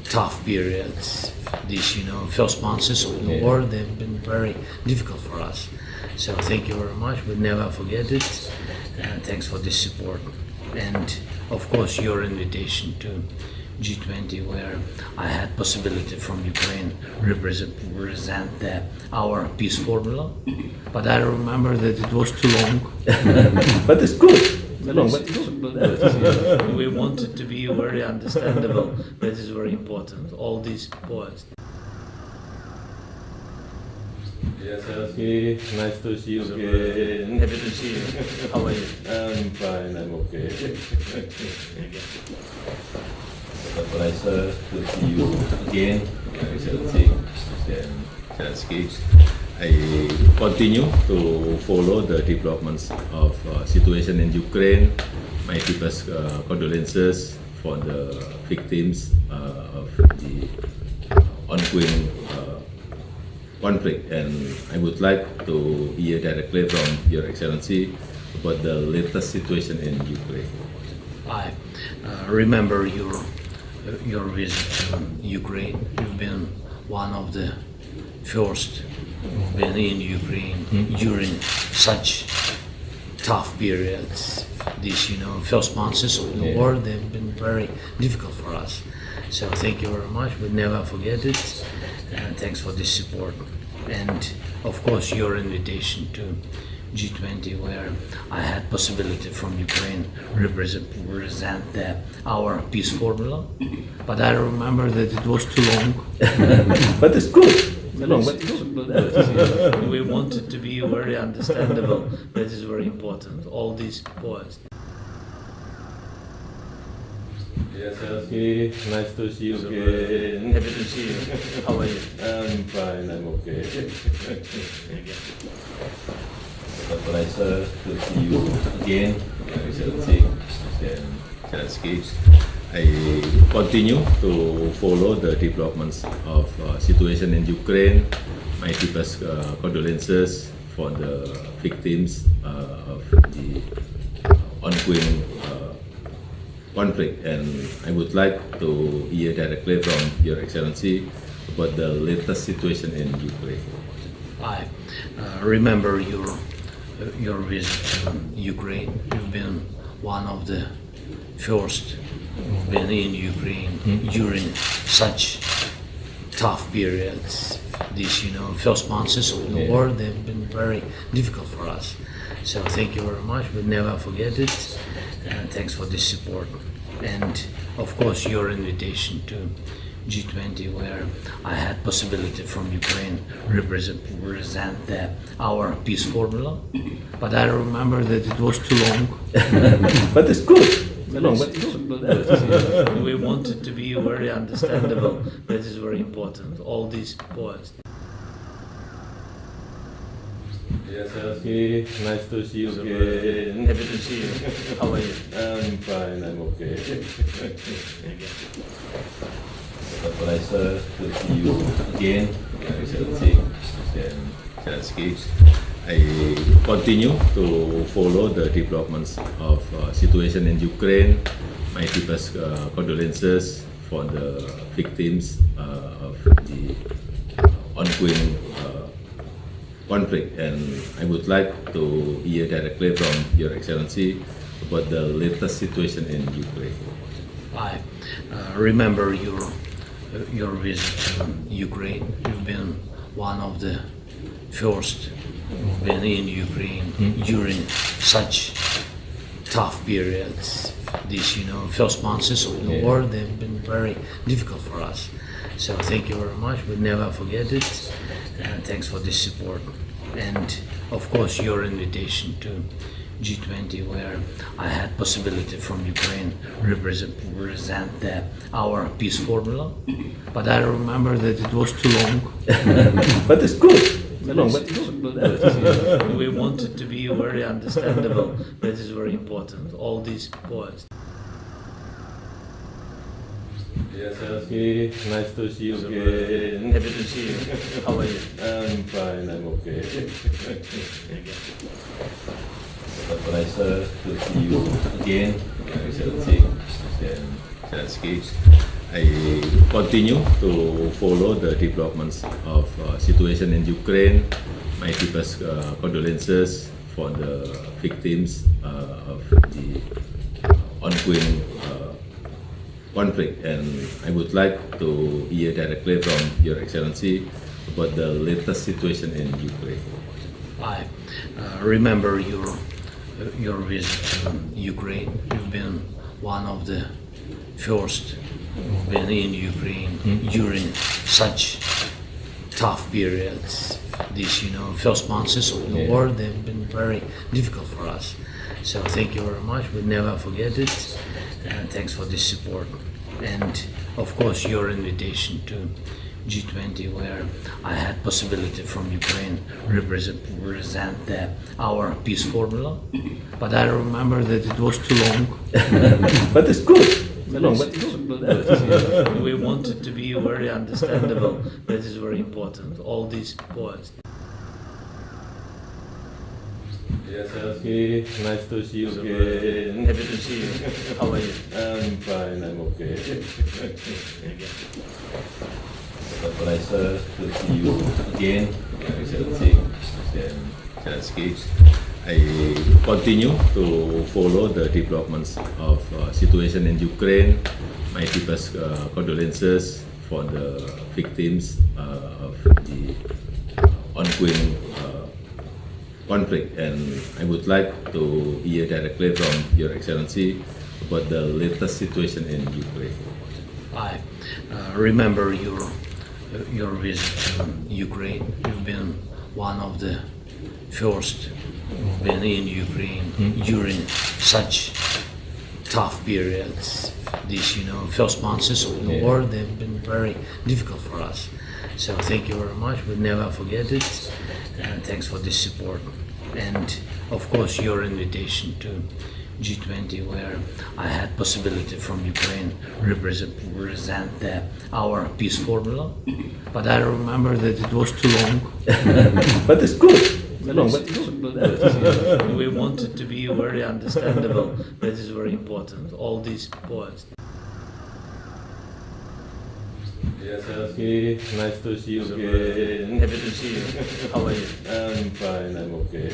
tough periods. These, first months of the war, they've been very difficult for us. So thank you very much. We'll never forget it. Thanks for this support. And of course, your invitation to G20, where I had possibility from Ukraine represent our peace formula. But I remember that it was too long. But it's good. It's long, but good. We wanted to be very understandable. That is very important. All these points. Yes, Zelensky, nice to see you again. Happy to see you. How are you? I'm fine, I'm okay. It's a pleasure to see you again, Excellency President Zelensky. I continue to follow the developments of situation in Ukraine. My deepest condolences for the victims of the ongoing conflict, and I would like to hear directly from Your Excellency about the latest situation in Ukraine. I remember your visit to Ukraine. You've been one of the first who've been in Ukraine during such tough periods. These, first months of the war, they've been very difficult for us. So thank you very much. We never forget it. And thanks for this support. And of course, your invitation to G20, where I had possibility from Ukraine represent our peace formula. But I remember that it was too long. But it's good. We wanted to be very understandable. That is very important. All these points. Yes, Zelensky, nice to see you again. Happy to see you. How are you? I'm fine, I'm okay. It's a pleasure to see you again, Zelensky. Zelensky. I continue to follow the developments of situation in Ukraine. My deepest condolences for the victims of the ongoing conflict, and I would like to hear directly from Your Excellency about the latest situation in Ukraine. I remember your visit to Ukraine. You've been one of the first who've been in Ukraine during such tough periods. These, first months of the war, they've been very difficult for us. So thank you very much. We never forget it. And thanks for this support. And of course, your invitation to G20, where I had possibility from Ukraine represent our peace formula. But I remember that it was too long. But it's good. We wanted to be very understandable. That is very important. All these points. Yes, Zelensky, nice to see you again. Happy to see you. How are you? I'm fine, I'm okay. It's a pleasure to see you again, Zelensky. I continue to follow the developments of situation in Ukraine. My deepest condolences for the victims of the ongoing conflict, and I would like to hear directly from Your Excellency about the latest situation in Ukraine. I remember your visit to Ukraine. You've been one of the first who've been in Ukraine during such tough periods. These, first months of the war, they've been very difficult for us. So thank you very much. We never forget it. And thanks for this support. And of course, your invitation to G20, where I had possibility from Ukraine represent our peace formula. But I remember that it was too long. But it's good. We wanted to be very understandable. That is very important. All these points. Yes, Zelensky, nice to see you again. Happy to see you. How are you? I'm fine, I'm okay. It's a pleasure to see you again, Zelensky. I continue to follow the developments of situation in Ukraine. My deepest condolences for the victims of the ongoing conflict, and I would like to hear directly from Your Excellency about the latest situation in Ukraine. I remember your visit to Ukraine. You've been one of the first who've been in Ukraine during such tough periods. These, first months of the war, they've been very difficult for us. So thank you very much. We never forget it. And thanks for this support. And of course, your invitation to G20, where I had possibility from Ukraine represent our peace formula. But I remember that it was too long. But it's good. We wanted to be very understandable. That is very important. All these points. Yes, Zelensky, nice to see you again. Happy to see you. How are you? I'm fine, I'm okay. It's a pleasure to see you again, Zelensky. I continue to follow the developments of situation in Ukraine. My deepest condolences for the victims of the ongoing conflict, and I would like to hear directly from Your Excellency about the latest situation in Ukraine. I remember your visit to Ukraine. You've been one of the first who've been in Ukraine during such tough periods. These, first months of the war, they've been very difficult for us. So thank you very much. We'll never forget it. And thanks for this support. And of course, your invitation to G20, where I had possibility from Ukraine represent our peace formula. But I remember that it was too long. But it's good. We want it to be very understandable. That is very important. All these points. Yes, Zelensky, nice to see you again. Happy to see you. How are you? I'm fine, I'm okay.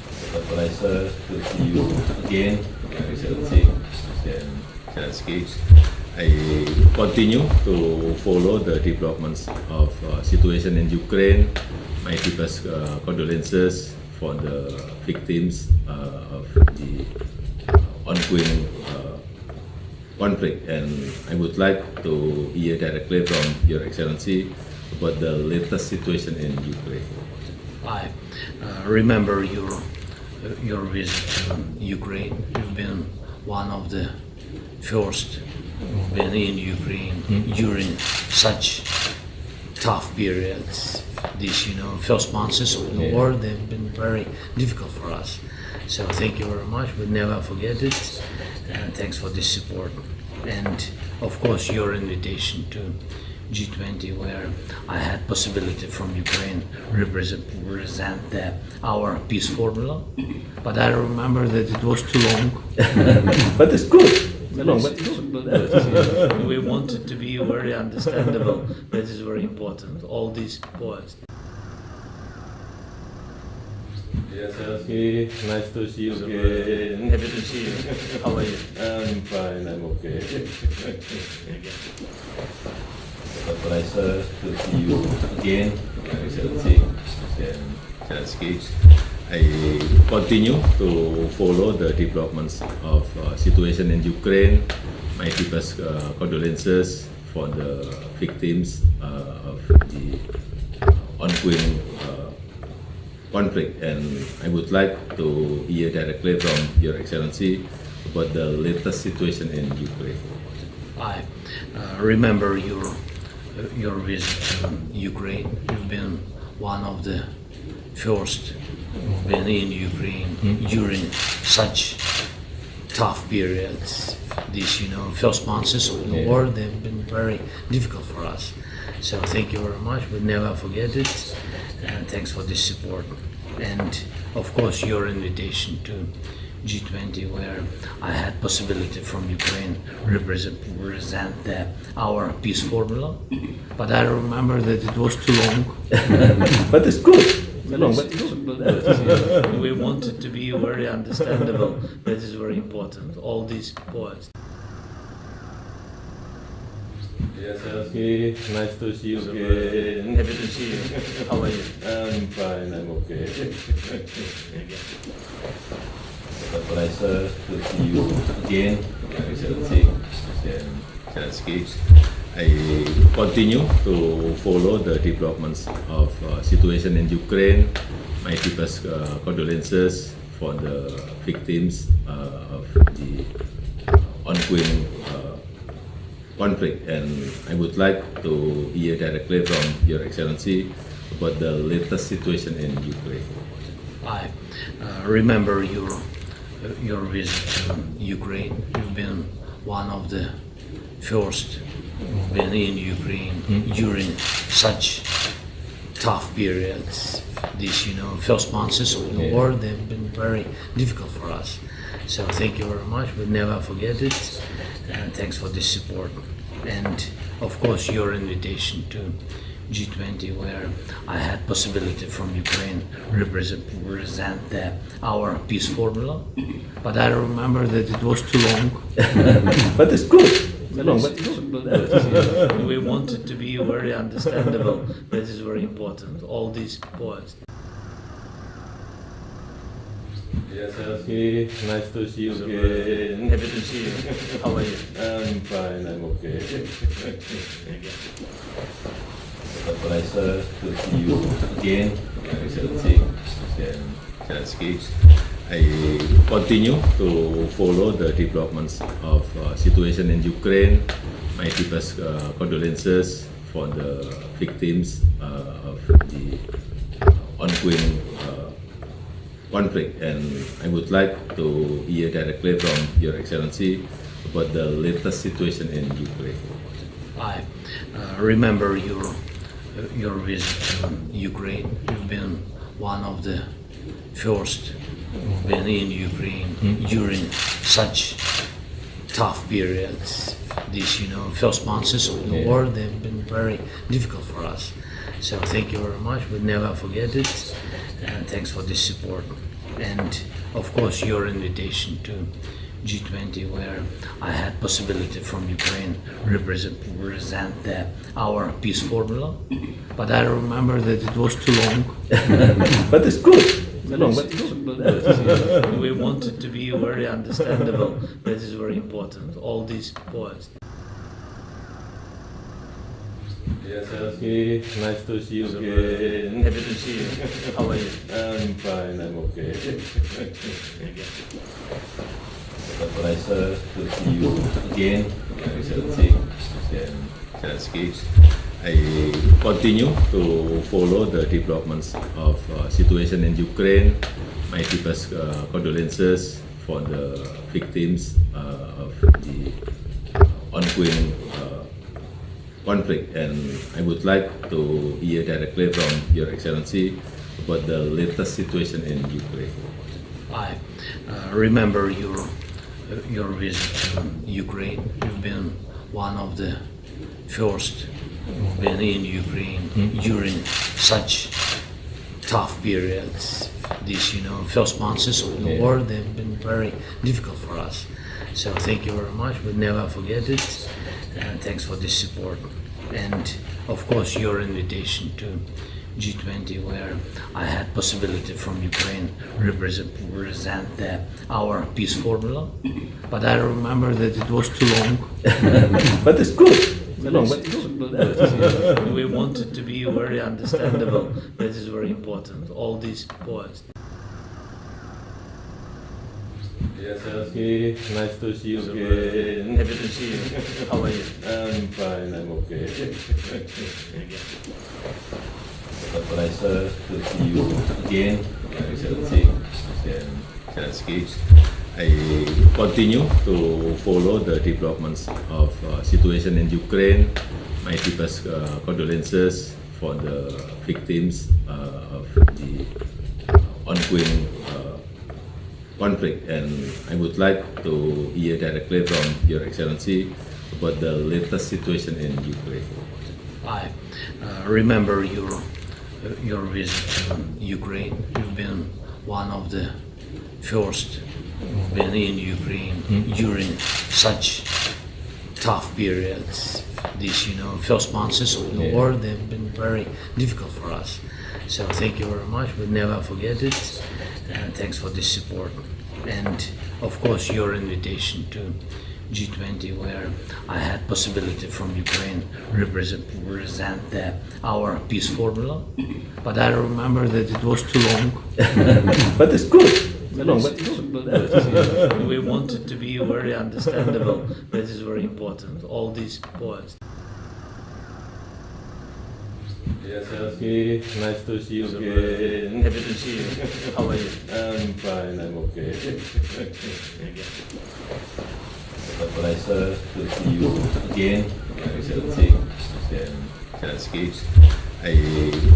It's a pleasure to see you again, Your Excellency Presiden Zelensky. I continue to follow the developments of situation in Ukraine. My deepest condolences for the victims of the ongoing conflict, and I would like to hear directly from Your Excellency about the latest situation in Ukraine. I remember your visit to Ukraine. You've been one of the first who've been in Ukraine during such tough periods. These, first months of the war, they've been very difficult for us. So thank you very much. We'll never forget it. And thanks for this support. And of course, your invitation to G20, where I had possibility from Ukraine represent our peace formula. But I remember that it was too long. But it's good. We want it to be very understandable. That is very important. All these points. Yes, Zelensky, nice to see you again. Happy to see you. How are you? I'm fine, I'm okay. It's a pleasure to see you again, Your Excellency Presiden Zelensky. I continue to follow the developments of situation in Ukraine. My deepest condolences for the victims of the ongoing conflict, and I would like to hear directly from Your Excellency about the latest situation in Ukraine. I remember your visit to Ukraine. You've been one of the first who've been in Ukraine during such tough periods. These, first months of the war, they've been very difficult for us. So thank you very much. We'll never forget it. And thanks for this support. And of course, your invitation to G20, where I had possibility from Ukraine represent our peace formula. But I remember that it was too long. But it's good. We want it to be very understandable. That is very important. All these points. Yes, Zelensky, nice to see you again. Happy to see you. How are you? I'm fine, I'm okay. It's a pleasure to see you again, Your Excellency Presiden Zelensky. I continue to follow the developments of situation in Ukraine. My deepest condolences for the victims of the ongoing conflict, and I would like to hear directly from Your Excellency about the latest situation in Ukraine. I remember your visit to Ukraine. You've been one of the first who've been in Ukraine during such tough periods. These, first months of the war, they've been very difficult for us. So thank you very much. We'll never forget it. And thanks for this support. And of course, your invitation to G20 where I had possibility from Ukraine represent our peace formula, but I remember that it was too long. But it's good. We wanted to be very understandable. That is very important. All these points. Yes, Zelensky, nice to see you again. Happy to see you. How are you? I'm fine, I'm okay. It's a pleasure to see you again, Excellency Presiden Zelensky. I continue to follow the developments of situation in Ukraine. My deepest condolences for the victims of the ongoing conflict, and I would like to hear directly from Your Excellency about the latest situation in Ukraine. I remember your visit to Ukraine. You've been one of the first who've been in Ukraine during such tough periods. These, first months of the war, they've been very difficult for us. So thank you very much. We'll never forget it. And thanks for this support. And of course, your invitation to G20 where I had possibility from Ukraine represent our peace formula, but I remember that it was too long. But it's good. We wanted to be very understandable. That is very important. All these points. Yes, Zelensky, nice to see you again. Happy to see you. How are you? I'm fine, I'm okay. It's a pleasure to see you again, Excellency Presiden Zelensky. I continue to follow the developments of situation in Ukraine. My deepest condolences for the victims of the ongoing conflict, and I would like to hear directly from Your Excellency about the latest situation in Ukraine. I remember your visit to Ukraine. You've been one of the first who've been in Ukraine during such tough periods. These, first months of the war, they've been very difficult for us. So thank you very much. We'll never forget it. And thanks for this support. And of course, your invitation to G20 where I had possibility from Ukraine represent our peace formula, but I remember that it was too long. But it's good. We wanted to be very understandable. That is very important. All these points. Yes, Zelensky, nice to see you again. Happy to see you. How are you? I'm fine, I'm okay. It's a pleasure to see you again, Excellency Presiden Zelensky. I continue to follow the developments of situation in Ukraine. My deepest condolences for the victims of the ongoing conflict, and I would like to hear directly from Your Excellency about the latest situation in Ukraine. I remember your visit to Ukraine. You've been one of the first who've been in Ukraine during such tough periods. These, first months of the war, they've been very difficult for us. So thank you very much. We'll never forget it. And thanks for this support. And of course, your invitation to G20 where I had possibility from Ukraine represent our peace formula, but I remember that it was too long. But it's good. We wanted to be very understandable. That is very important. All these points. Yes, Zelensky, nice to see you again. Happy to see you. How are you? I'm fine, I'm okay. It's a pleasure to see you again, Excellency Presiden Zelensky. I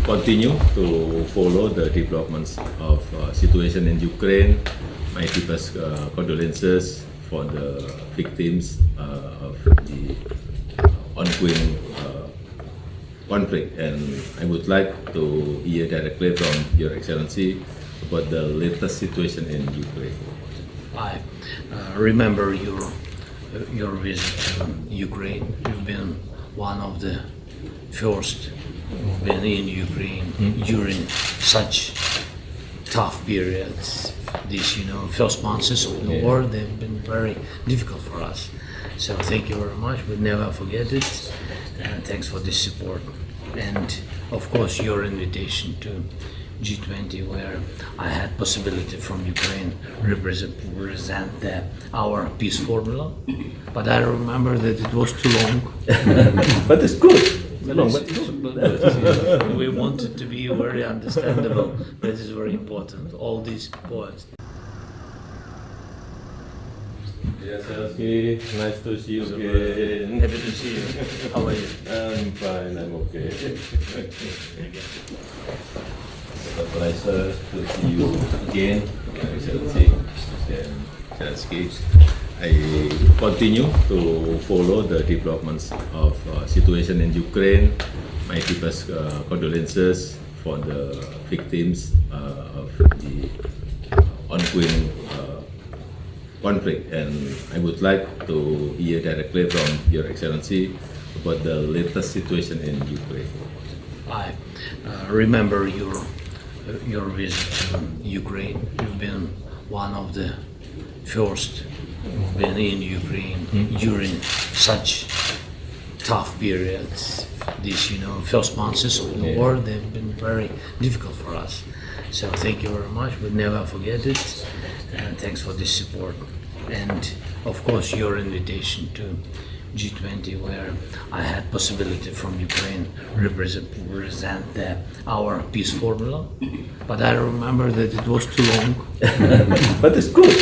continue to follow the developments of situation in Ukraine. My deepest condolences for the victims of the ongoing conflict, and I would like to hear directly from Your Excellency about the latest situation in Ukraine. I remember your visit to Ukraine. You've been one of the first who've been in Ukraine during such tough periods. These, first months of the war, they've been very difficult for us. So thank you very much. We'll never forget it. Thanks for this support. And of course, your invitation to G20, where I had possibility from Ukraine represent our peace formula. But I remember that it was too long. But it's good. We want it to be very understandable. That is very important. All these points. Yes, Zelensky, nice to see you again. Happy to see you. How are you? I'm fine, I'm okay. It's a pleasure to see you again, Your Excellency Presiden Zelensky. I continue to follow the developments of situation in Ukraine. My deepest condolences for the victims of the ongoing conflict, and I would like to hear directly from Your Excellency about the latest situation in Ukraine. I remember your visit to Ukraine. You've been one of the first who've been in Ukraine during such tough periods. These, first months of the war, they've been very difficult for us. So thank you very much. We'll never forget it. Thanks for this support. And of course, your invitation to G20, where I had possibility from Ukraine represent our peace formula. But I remember that it was too long. But it's good.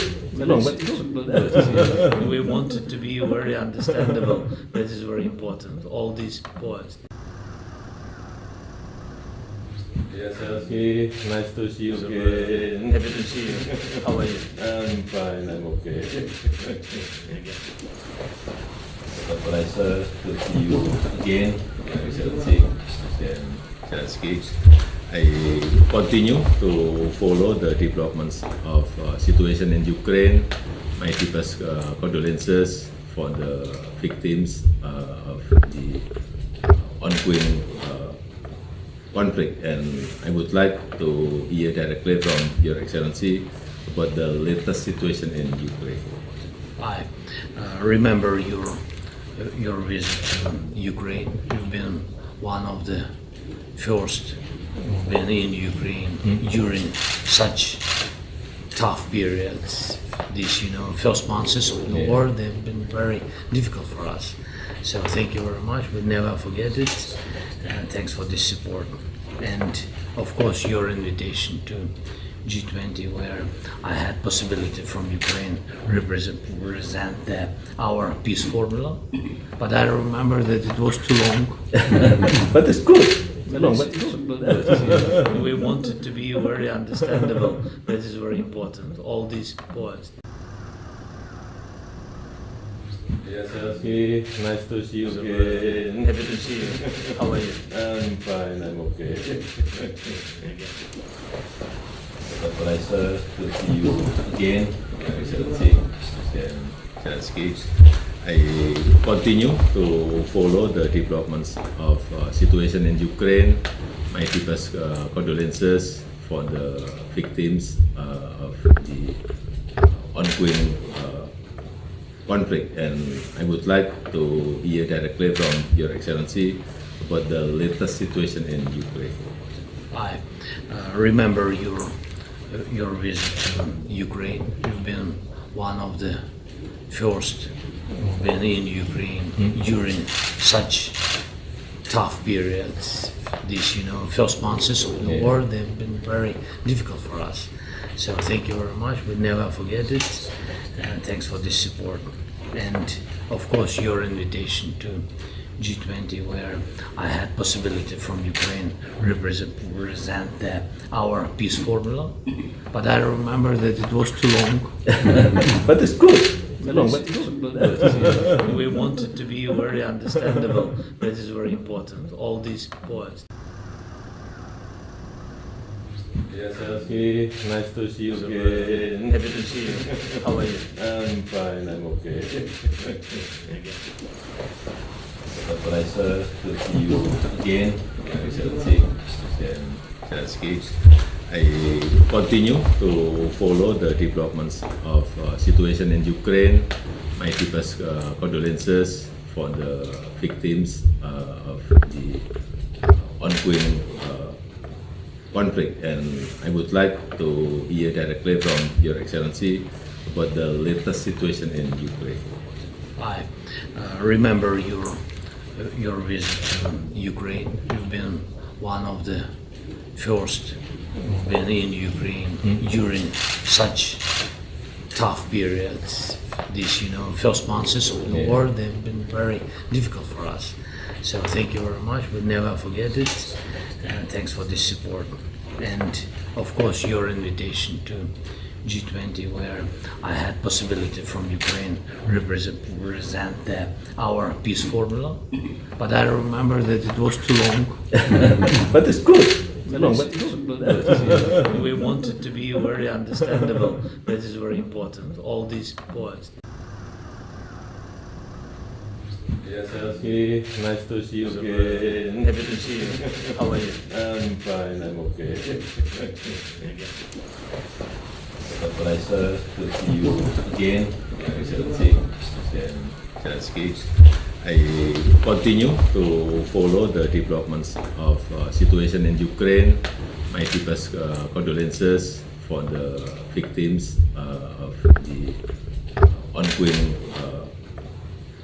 We want it to be very understandable. That is very important. All these points. Yes, Zelensky, nice to see you again. Happy to see you. How are you? I'm fine, I'm okay. It's a pleasure to see you again, Your Excellency Presiden Zelensky. I continue to follow the developments of situation in Ukraine. My deepest condolences for the victims of the ongoing conflict, and I would like to hear directly from Your Excellency about the latest situation in Ukraine. I remember your visit to Ukraine. You've been one of the first who've been in Ukraine during such tough periods. These, first months of the war, they've been very difficult for us. So thank you very much. We'll never forget it. Thanks for this support. And of course, your invitation to G20, where I had possibility from Ukraine represent our peace formula. But I remember that it was too long. But it's good. We want it to be very understandable. That is very important. All these points. Yes, Zelensky, nice to see you again. Happy to see you. How are you? I'm fine, I'm okay. It's a pleasure to see you again, Your Excellency Presiden Zelensky. I continue to follow the developments of situation in Ukraine. My deepest condolences for the victims of the ongoing conflict, and I would like to hear directly from Your Excellency about the latest situation in Ukraine. I remember your visit to Ukraine. You've been one of the first who've been in Ukraine during such tough periods. These, first months of the war, they've been very difficult for us. So thank you very much. We'll never forget it. Thanks for this support. And of course, your invitation to G20, where I had possibility from Ukraine represent our peace formula. But I remember that it was too long. But it's good. long, but good. We want it to be very understandable. That is very important. All these points. Yes, Zelensky, nice to see you again. Happy to see you. How are you? I'm fine, I'm okay. It's a pleasure to see you again, Excellency Presiden Zelensky. I continue to follow the developments of situation in Ukraine. My deepest condolences for the victims of the ongoing conflict, and I would like to hear directly from Your Excellency about the latest situation in Ukraine. I remember your visit to Ukraine. You've been one of the first who've been in Ukraine during such tough periods. These, first months of the war, they've been very difficult for us. So thank you very much. We'll never forget it. And thanks for this support. And of course, your invitation to G20, where I had possibility from Ukraine represent our peace formula. But I remember that it was too long. But it's good. Long, but good. We want it to be very understandable. That is very important. All these points. Yes, Zelensky, nice to see you again. Happy to see you. How are you? I'm fine, I'm okay. It's a pleasure to see you again, Excellency Presiden Zelensky. I continue to follow the developments of situation in Ukraine. My deepest condolences for the victims of the ongoing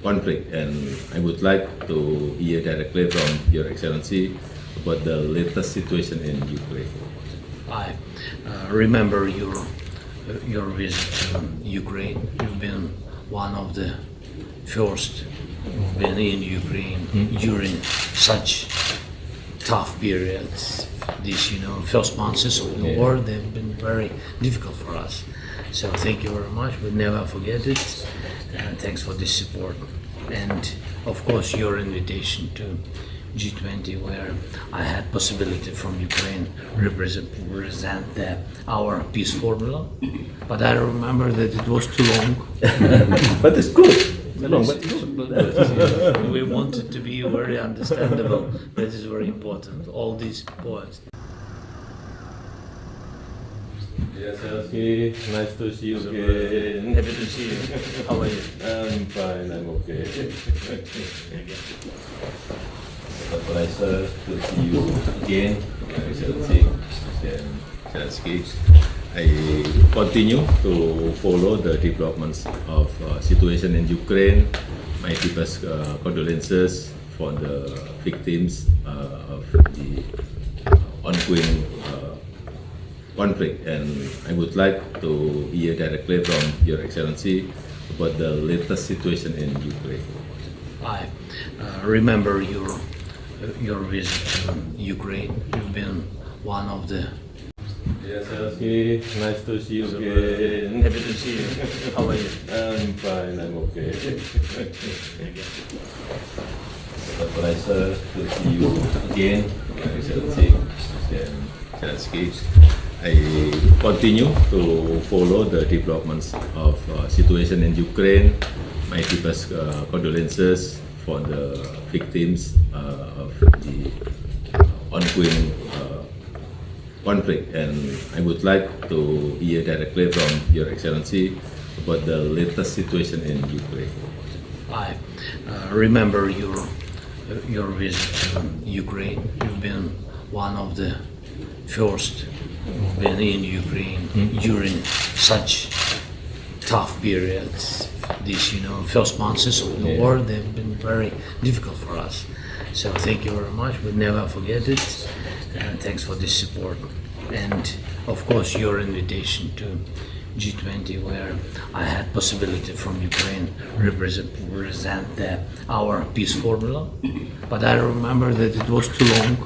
conflict, and I would like to hear directly from Your Excellency about the latest situation in Ukraine. I remember your visit to Ukraine. You've been one of the first who've been in Ukraine during such tough periods. These, first months of the war, they've been very difficult for us. So thank you very much. We'll never forget it. And thanks for this support. And of course, your invitation to G20, where I had possibility from Ukraine represent our peace formula. But I remember that it was too long. But it's good. Long, but good. We want it to be very understandable. That is very important. All these points. Yes, Zelensky, nice to see you again. Happy to see you. How are you? I'm fine, I'm okay. It's a pleasure to see you again, Excellency Presiden Zelensky. I continue to follow the developments of situation in Ukraine. My deepest condolences for the victims of the ongoing conflict, and I would like to hear directly from Your Excellency about the latest situation in Ukraine. I remember your visit to Ukraine. You've been one of the. Yes, Zelensky, nice to see you again. Happy to see you. How are you? I'm fine, I'm okay. It's a pleasure to see you again, Excellency Presiden Zelensky. I continue to follow the developments of situation in Ukraine. My deepest condolences for the victims of the ongoing conflict, and I would like to hear directly from Your Excellency about the latest situation in Ukraine. I remember your visit to Ukraine. You've been one of the first who've been in Ukraine during such tough periods. These, first months of the war, they've been very difficult for us. So thank you very much. We'll never forget it. And thanks for this support. And of course, your invitation to G20, where I had possibility from Ukraine represent our peace formula. But I remember that it was too long.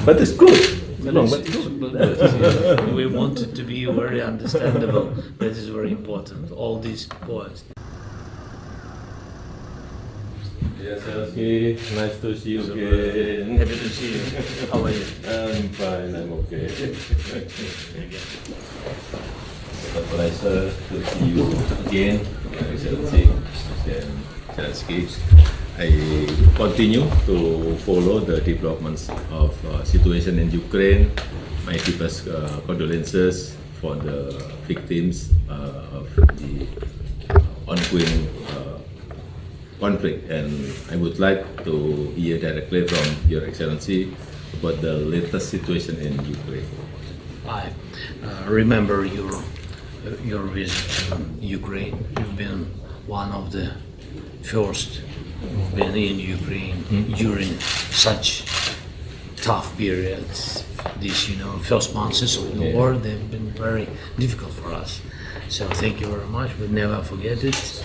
But it's good. We want it to be very understandable. That is very important. All these points. Yes, Zelensky, nice to see you again. Happy to see you. How are you? I'm fine, I'm okay. It's a pleasure to see you again, Excellency President Zelensky. I continue to follow the developments of situation in Ukraine. My deepest condolences for the victims of the ongoing conflict, and I would like to hear directly from Your Excellency about the latest situation in Ukraine. I remember your visit to Ukraine. You've been one of the first who've been in Ukraine during such tough periods. These, first months of the war, they've been very difficult for us. So thank you very much. We'll never forget it.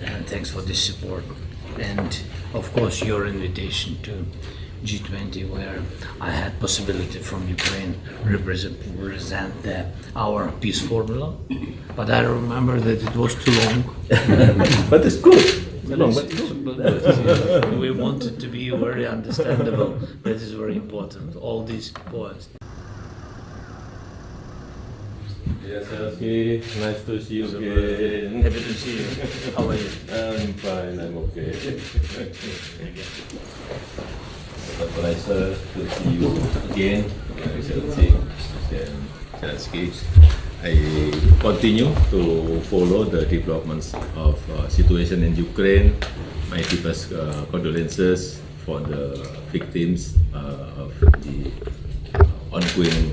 And thanks for this support. And of course, your invitation to G20, where I had possibility from Ukraine represent our peace formula. But I remember that it was too long. But it's good. We want it to be very understandable. That is very important. All these points. Yes, Zelensky, nice to see you again. Happy to see you. How are you? I'm fine, I'm okay. It's a pleasure to see you again, Excellency President Zelensky. I continue to follow the developments of situation in Ukraine. My deepest condolences for the victims of the ongoing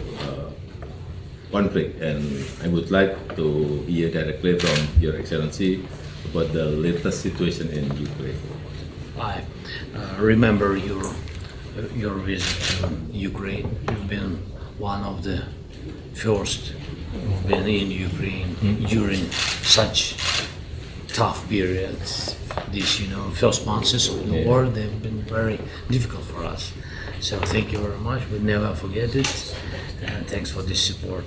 conflict, and I would like to hear directly from Your Excellency about the latest situation in Ukraine. I remember your visit to Ukraine. You've been one of the first who've been in Ukraine during such tough periods. These, first months of the war, they've been very difficult for us. So thank you very much. We'll never forget it. And thanks for this support.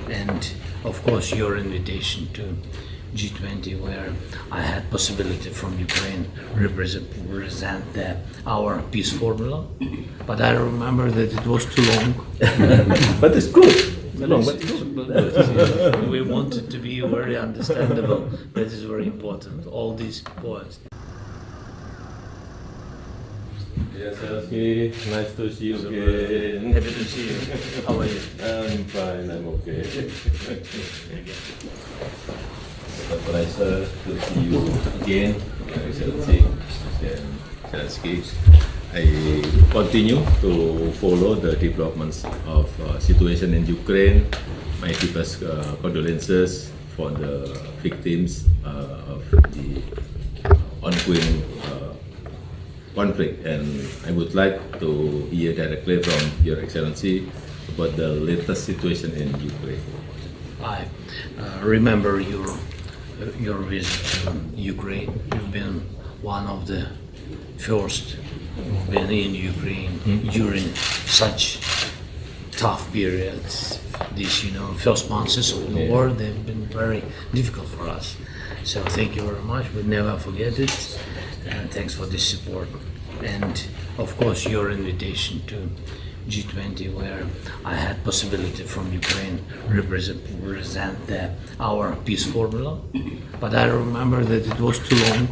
And of course, your invitation to G20, where I had possibility from Ukraine represent our peace formula. But I remember that it was too long. But it's good. We want it to be very understandable. That is very important. All these points. Yes, Zelensky, nice to see you again. Happy to see you. How are you? I'm fine, I'm okay. It's a pleasure to see you again, Excellency President Zelensky. I continue to follow the developments of situation in Ukraine. My deepest condolences for the victims of the ongoing conflict, and I would like to hear directly from Your Excellency about the latest situation in Ukraine. I remember your visit to Ukraine. You've been one of the first who've been in Ukraine during such tough periods. These, first months of the war, they've been very difficult for us. So thank you very much. We'll never forget it. And thanks for this support. And of course, your invitation to G20, where I had possibility from Ukraine represent our peace formula. But I remember that it was too long.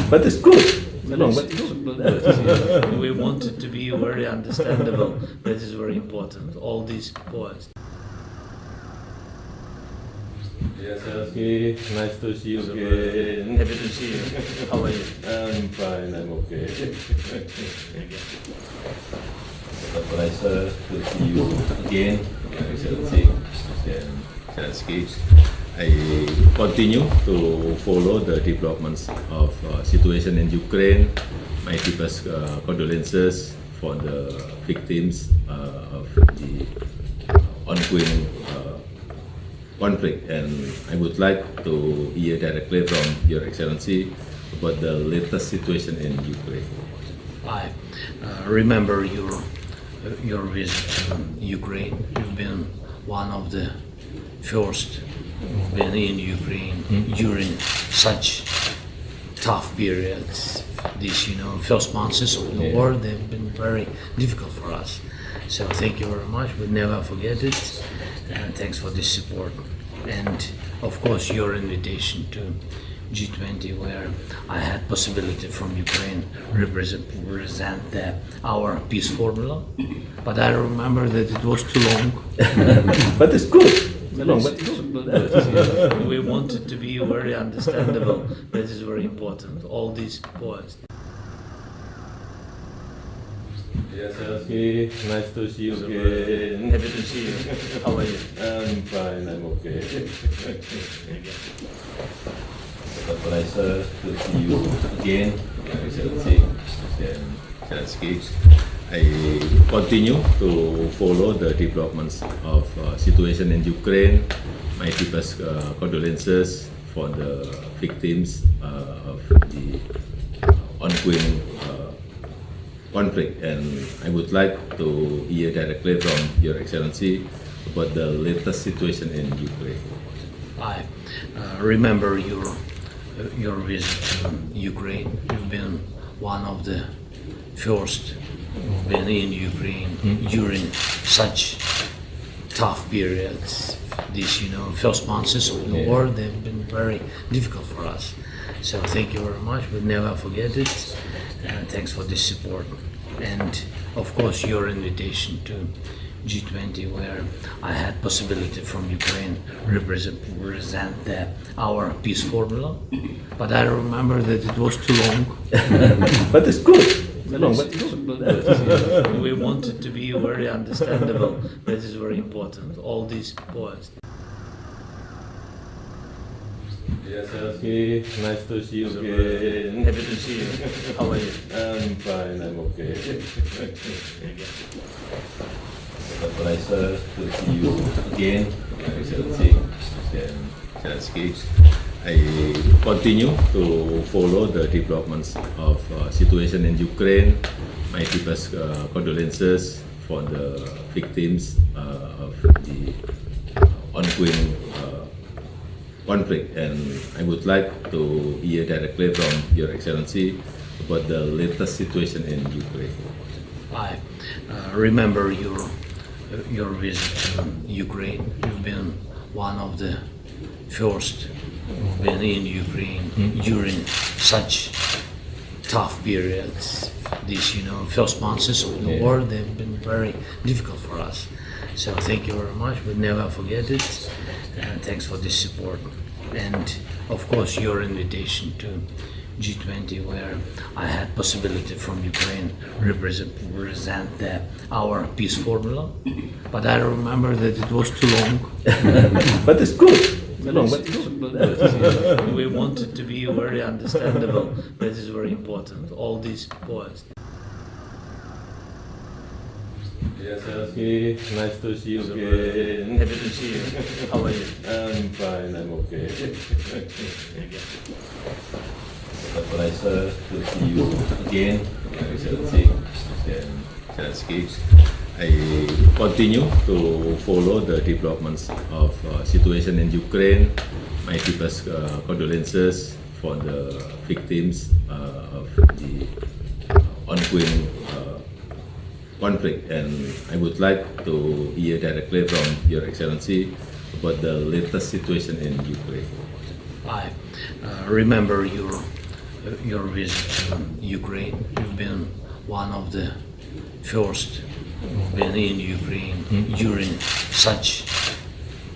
But it's good. We want it to be very understandable. That is very important. All these points. Yes, Zelensky, nice to see you again. Happy to see you. How are you? I'm fine, I'm okay. It's a pleasure to see you again, Excellency President Zelensky. I continue to follow the developments of situation in Ukraine. My deepest condolences for the victims of the ongoing conflict, and I would like to hear directly from Your Excellency about the latest situation in Ukraine. I remember your visit to Ukraine. You've been one of the first who've been in Ukraine during such tough periods. These, first months of the war, they've been very difficult for us. So thank you very much. We'll never forget it. Thanks for this support. And of course, your invitation to G20, where I had possibility from Ukraine represent our peace formula. But I remember that it was too long. But it's good. We want it to be very understandable. That is very important. All these points. Yes, Zelensky, nice to see you again. Happy to see you. How are you? I'm fine, I'm okay. It's a pleasure to see you again, President Zelensky. I continue to follow the developments of situation in Ukraine. My deepest condolences for the victims of the ongoing conflict, and I would like to hear directly from Your Excellency about the latest situation in Ukraine. I remember your visit to Ukraine. You've been one of the first who've been in Ukraine during such tough periods. These, first months of the war, they've been very difficult for us. So thank you very much. We'll never forget it. Thanks for this support. And of course, your invitation to G20, where I had possibility from Ukraine represent our peace formula. But I remember that it was too long. But it's good. We want it to be very understandable. That is very important. All these points. Yes, Zelensky, nice to see you again. Happy to see you. How are you? I'm fine, I'm okay. It's a pleasure to see you again, President Zelensky. I continue to follow the developments of situation in Ukraine. My deepest condolences for the victims of the ongoing conflict, and I would like to hear directly from Your Excellency about the latest situation in Ukraine. I remember your visit to Ukraine. You've been one of the first who've been in Ukraine during such tough periods. These, first months of the war, they've been very difficult for us. So thank you very much. We'll never forget it. Thanks for this support. And of course, your invitation to G20, where I had possibility from Ukraine represent our peace formula. But I remember that it was too long. But it's good. We want it to be very understandable. That is very important. All these points. Yes, Zelensky, nice to see you again. Happy to see you. How are you? I'm fine, I'm okay. It's a pleasure to see you again, President Zelensky. I continue to follow the developments of situation in Ukraine. My deepest condolences for the victims of the ongoing conflict, and I would like to hear directly from Your Excellency about the latest situation in Ukraine. I remember your visit to Ukraine. You've been one of the first who've been in Ukraine during such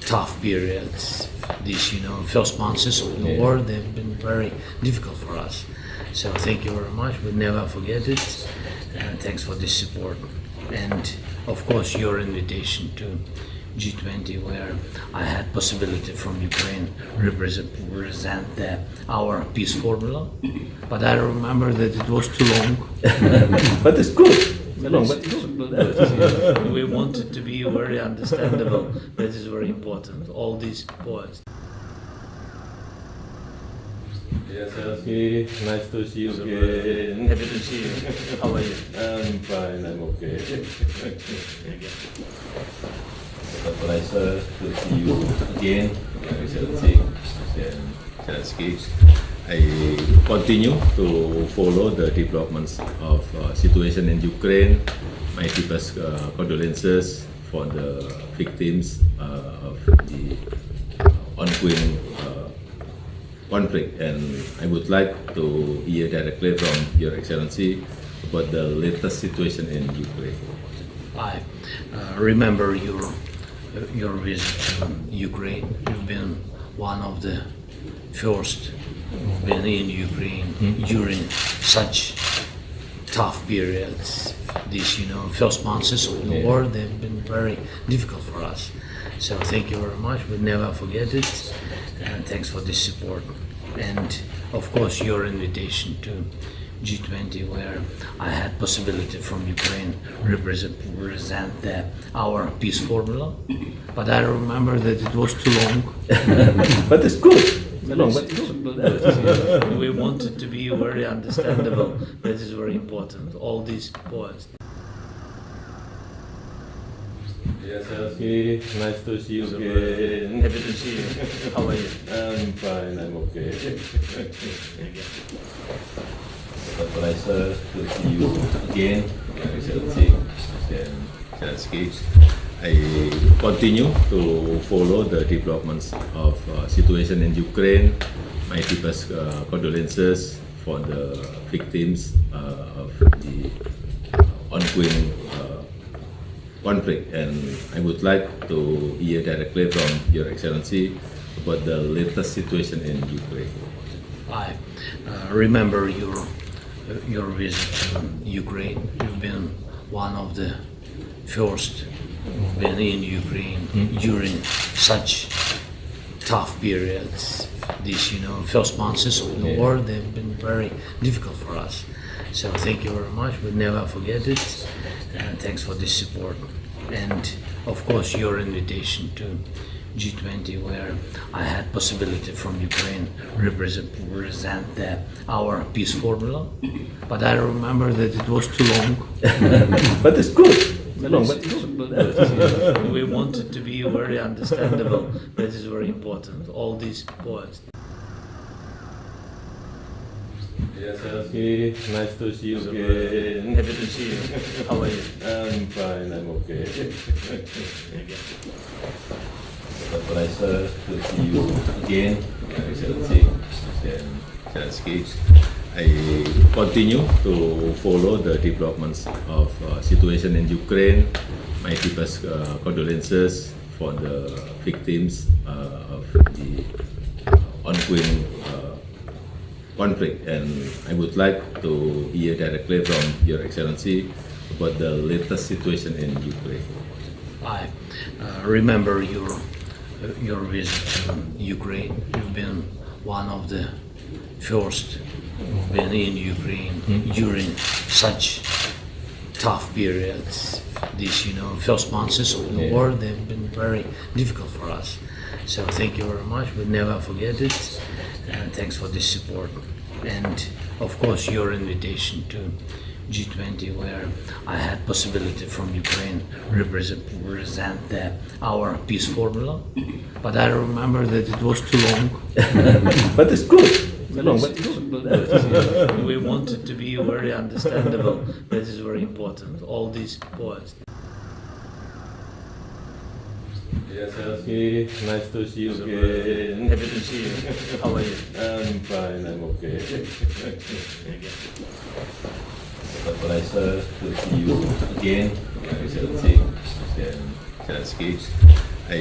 tough periods. These, first months of the war, they've been very difficult for us. So thank you very much. We'll never forget it. Thanks for this support. And of course, your invitation to G20, where I had possibility from Ukraine represent our peace formula. But I remember that it was too long. But it's good. We want it to be very understandable. That is very important. All these points. Yes, Zelensky, nice to see you again. Happy to see you. How are you? I'm fine, I'm okay. It's a pleasure to see you again, Excellency Presiden Zelensky. I continue to follow the developments of situation in Ukraine. My deepest condolences for the victims of the ongoing conflict, and I would like to hear directly from Your Excellency about the latest situation in Ukraine. I remember your visit to Ukraine. You've been one of the first who've been in Ukraine during such tough periods. These, first months of the war, they've been very difficult for us. So thank you very much. We'll never forget it. And thanks for this support. And of course, your invitation to G20, where I had possibility from Ukraine represent our peace formula. But I remember that it was too long. But it's good. We wanted to be very understandable. That is very important. All these points. Yes, Zelensky, nice to see you again. Happy to see you. How are you? I'm fine, I'm okay. It's a pleasure to see you again, Excellency Presiden Zelensky. I continue to follow the developments of situation in Ukraine. My deepest condolences for the victims of the ongoing conflict, and I would like to hear directly from Your Excellency about the latest situation in Ukraine. I remember your visit to Ukraine. You've been one of the first who've been in Ukraine during such tough periods. These, first months of the war, they've been very difficult for us. So thank you very much. We'll never forget it. And thanks for this support. And of course, your invitation to G20, where I had possibility from Ukraine represent our peace formula. But I remember that it was too long. But it's good. We wanted to be very understandable. That is very important. All these points. Yes, Zelensky, nice to see you again. Happy to see you. How are you? I'm fine, I'm okay. It's a pleasure to see you again, Excellency Presiden Zelensky. I continue to follow the developments of situation in Ukraine. My deepest condolences for the victims of the ongoing conflict, and I would like to hear directly from Your Excellency about the latest situation in Ukraine. I remember your visit to Ukraine. You've been one of the first who've been in Ukraine during such tough periods. These, first months of the war, they've been very difficult for us. So thank you very much. We'll never forget it. And thanks for this support. And of course, your invitation to G20, where I had possibility from Ukraine represent our peace formula. But I remember that it was too long. But it's good. We wanted to be very understandable. That is very important. All these points. Yes, Zelensky, nice to see you again. Happy to see you. How are you? I'm fine, I'm okay. It's a pleasure to see you again, Excellency Presiden Zelensky. I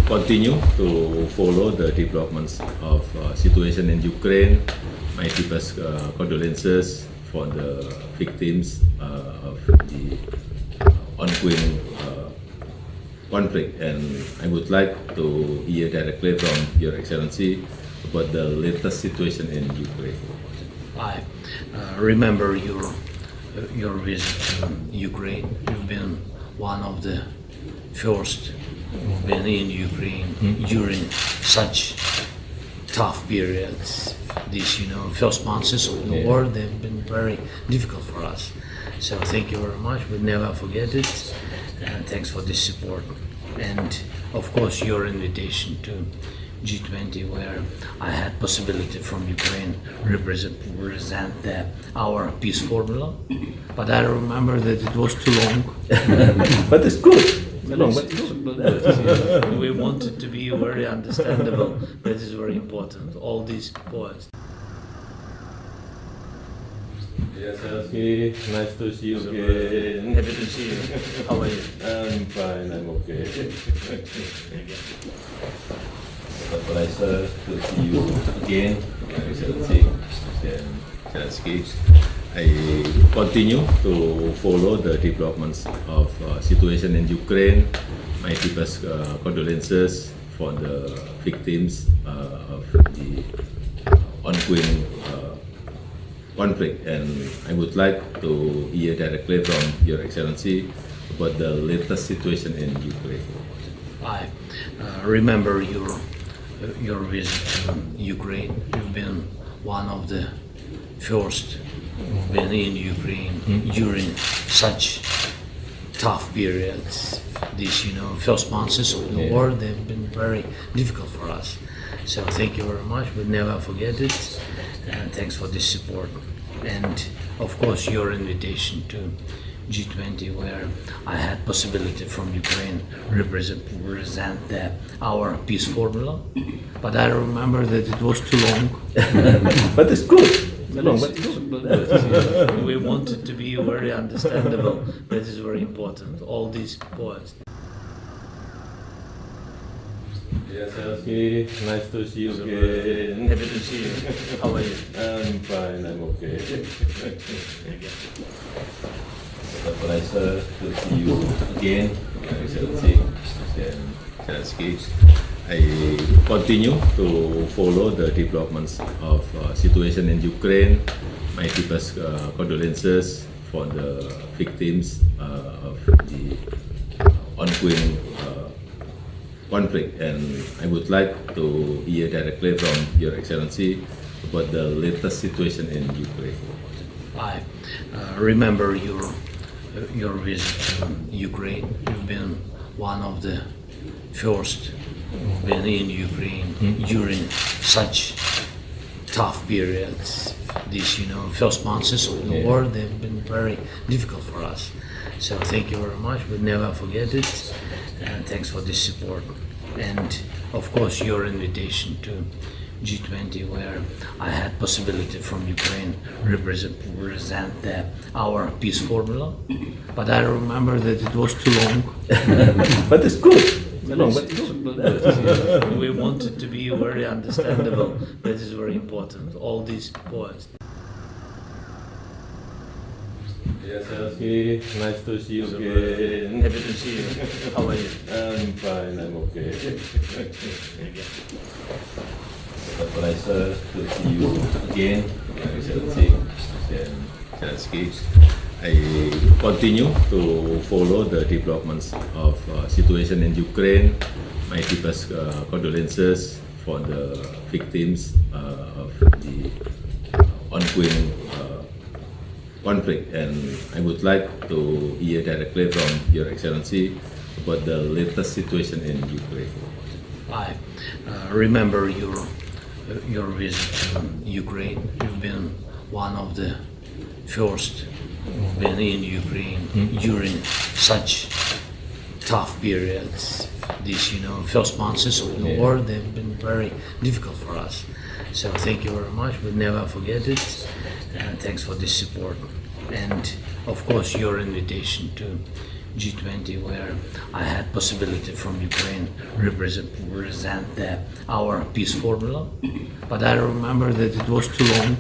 continue to follow the developments of situation in Ukraine. My deepest condolences for the victims of the ongoing conflict, and I would like to hear directly from Your Excellency about the latest situation in Ukraine. I remember your visit to Ukraine. You've been one of the first who've been in Ukraine during such tough periods. these, first months of the war, they've been very difficult for us. So thank you very much. We never forget it. And thanks for this support. And of course, your invitation to G20, where I had possibility from Ukraine represent our peace formula. But I remember that it was too long. But it's good. We wanted to be very understandable. That is very important. All these points. Yes, Zelensky, nice to see you again. Happy to see you. How are you? I'm fine, I'm okay. It's a pleasure to see you again, Zelensky. I continue to follow the developments of situation in Ukraine. My deepest condolences for the victims of the ongoing conflict, and I would like to hear directly from Your Excellency about the latest situation in Ukraine. I remember your visit to Ukraine. You've been one of the first who've been in Ukraine during such tough periods. These, first months of the war, they've been very difficult for us. So thank you very much. We never forget it. And thanks for this support. And of course, your invitation to G20, where I had possibility from Ukraine represent our peace formula. But I remember that it was too long. But it's good. We wanted to be very understandable. That is very important. All these points. Yes, Zelensky, nice to see you again. Happy to see you. How are you? I'm fine, I'm okay. It's a pleasure to see you again, Zelensky. I continue to follow the developments of situation in Ukraine. My deepest condolences for the victims of the ongoing conflict, and I would like to hear directly from Your Excellency about the latest situation in Ukraine. I remember your visit to Ukraine. You've been one of the first who've been in Ukraine during such tough periods. These, first months of the war, they've been very difficult for us. So thank you very much. We never forget it. And thanks for this support. And of course, your invitation to G20, where I had possibility from Ukraine represent our peace formula. But I remember that it was too long. But it's good. We wanted to be very understandable. That is very important. All these points. Yes, Zelensky, nice to see you again. Happy to see you. How are you? I'm fine, I'm okay. It's a pleasure to see you again, Zelensky. I continue to follow the developments of situation in Ukraine. My deepest condolences for the victims of the ongoing conflict, and I would like to hear directly from Your Excellency about the latest situation in Ukraine. I remember your visit to Ukraine. You've been one of the first who've been in Ukraine during such tough periods. These, first months of the war, they've been very difficult for us. So thank you very much. We never forget it. And thanks for this support. And of course, your invitation to G20, where I had possibility from Ukraine represent our peace formula. But I remember that it was too long.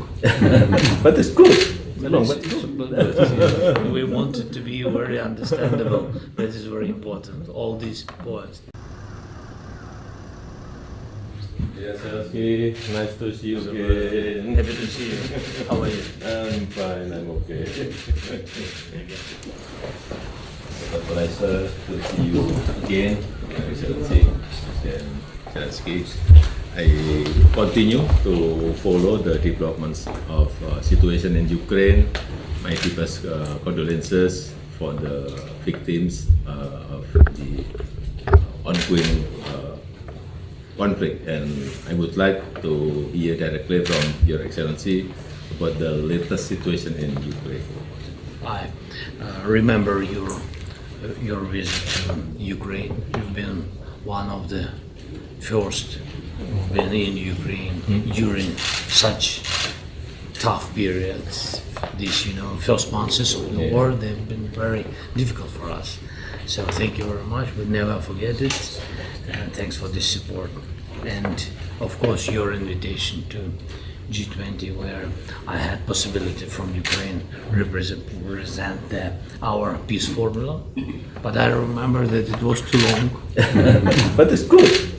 But it's good. We wanted to be very understandable. That is very important. All these points. Yes, Zelensky, nice to see you again. Happy to see you. How are you? I'm fine, I'm okay. It's a pleasure to see you again, Zelensky. I continue to follow the developments of situation in Ukraine. My deepest condolences for the victims of the ongoing conflict, and I would like to hear directly from Your Excellency about the latest situation in Ukraine. I remember your visit to Ukraine. You've been one of the first who've been in Ukraine during such tough periods. These, first months of the war, they've been very difficult for us. So thank you very much. We'll never forget it. And thanks for this support. And of course, your invitation to G20, where I had possibility from Ukraine represent our peace formula. But I remember that it was too long. But it's good.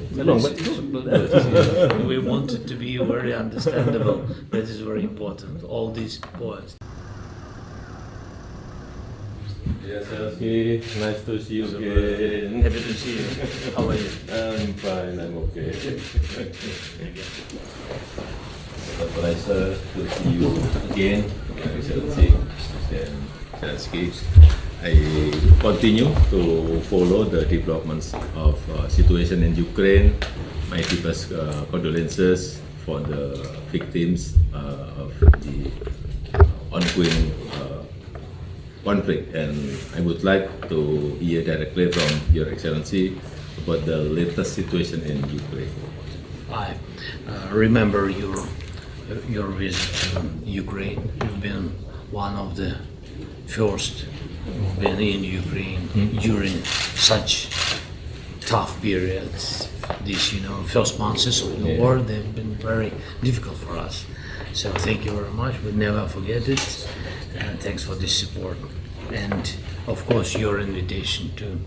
We wanted to be very understandable. That is very important. All these points. Yes, Zelensky, nice to see you again. Happy to see you. How are you? I'm fine, I'm okay. It's a pleasure to see you again, Excellency Presiden Zelensky. I continue to follow the developments of situation in Ukraine. My deepest condolences for the victims of the ongoing conflict, and I would like to hear directly from Your Excellency about the latest situation in Ukraine. I remember your visit to Ukraine. You've been one of the first who've been in Ukraine during such tough periods. These, first months of the war, they've been very difficult for us. So thank you very much. We'll never forget it. And thanks for this support. And of course, your invitation to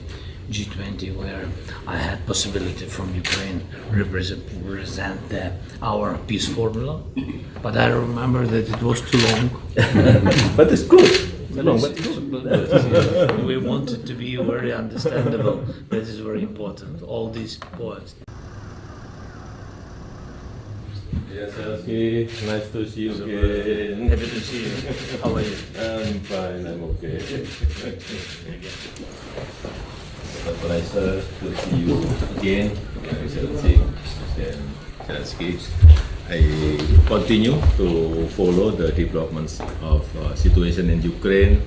G20, where I had possibility from Ukraine represent our peace formula. But I remember that it was too long. But it's good. We wanted to be very understandable. That is very important. All these points. Yes, Zelensky, nice to see you again. Happy to see you. How are you? I'm fine, I'm okay. It's a pleasure to see you again, Excellency Presiden Zelensky. I continue to follow the developments of situation in Ukraine.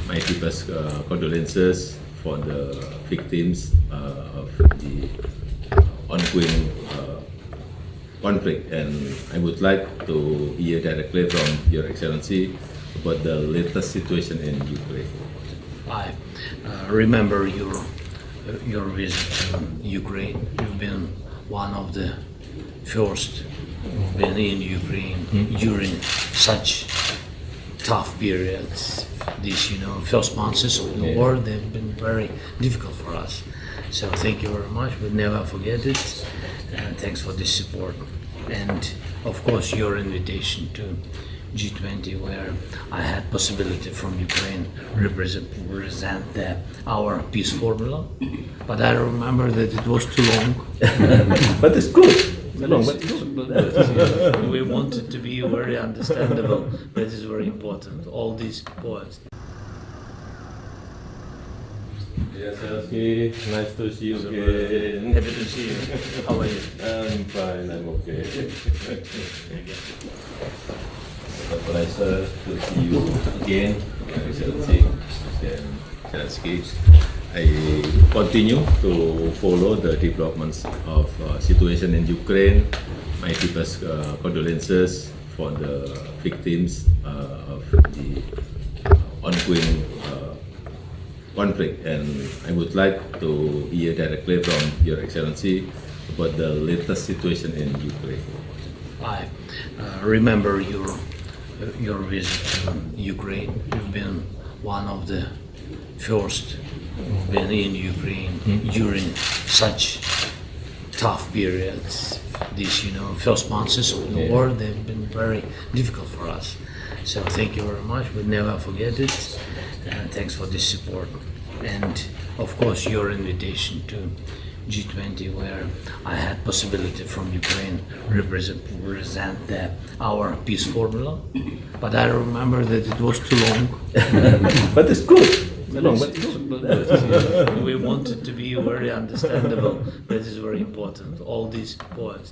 My deepest condolences for the victims of the ongoing conflict, and I would like to hear directly from Your Excellency about the latest situation in Ukraine. I remember your visit to Ukraine. You've been one of the first who've been in Ukraine during such tough periods. These, first months of the war, they've been very difficult for us. So thank you very much. We'll never forget it. And thanks for this support. And of course, your invitation to G20, where I had possibility from Ukraine represent our peace formula. But I remember that it was too long. But it's good. We wanted to be very understandable. That is very important. All these points. Yes, Zelensky, nice to see you again. Happy to see you. How are you? I'm fine, I'm okay. It's a pleasure to see you again, Excellency Presiden Zelensky. I continue to follow the developments of situation in Ukraine. My deepest condolences for the victims of the ongoing conflict, and I would like to hear directly from Your Excellency about the latest situation in Ukraine. I remember your visit to Ukraine. You've been one of the first who've been in Ukraine during such tough periods. These, first months of the war, they've been very difficult for us. So thank you very much. We'll never forget it. And thanks for this support. And of course, your invitation to G20, where I had possibility from Ukraine represent our peace formula, but I remember that it was too long. But it's good. We wanted to be very understandable. That is very important. All these points.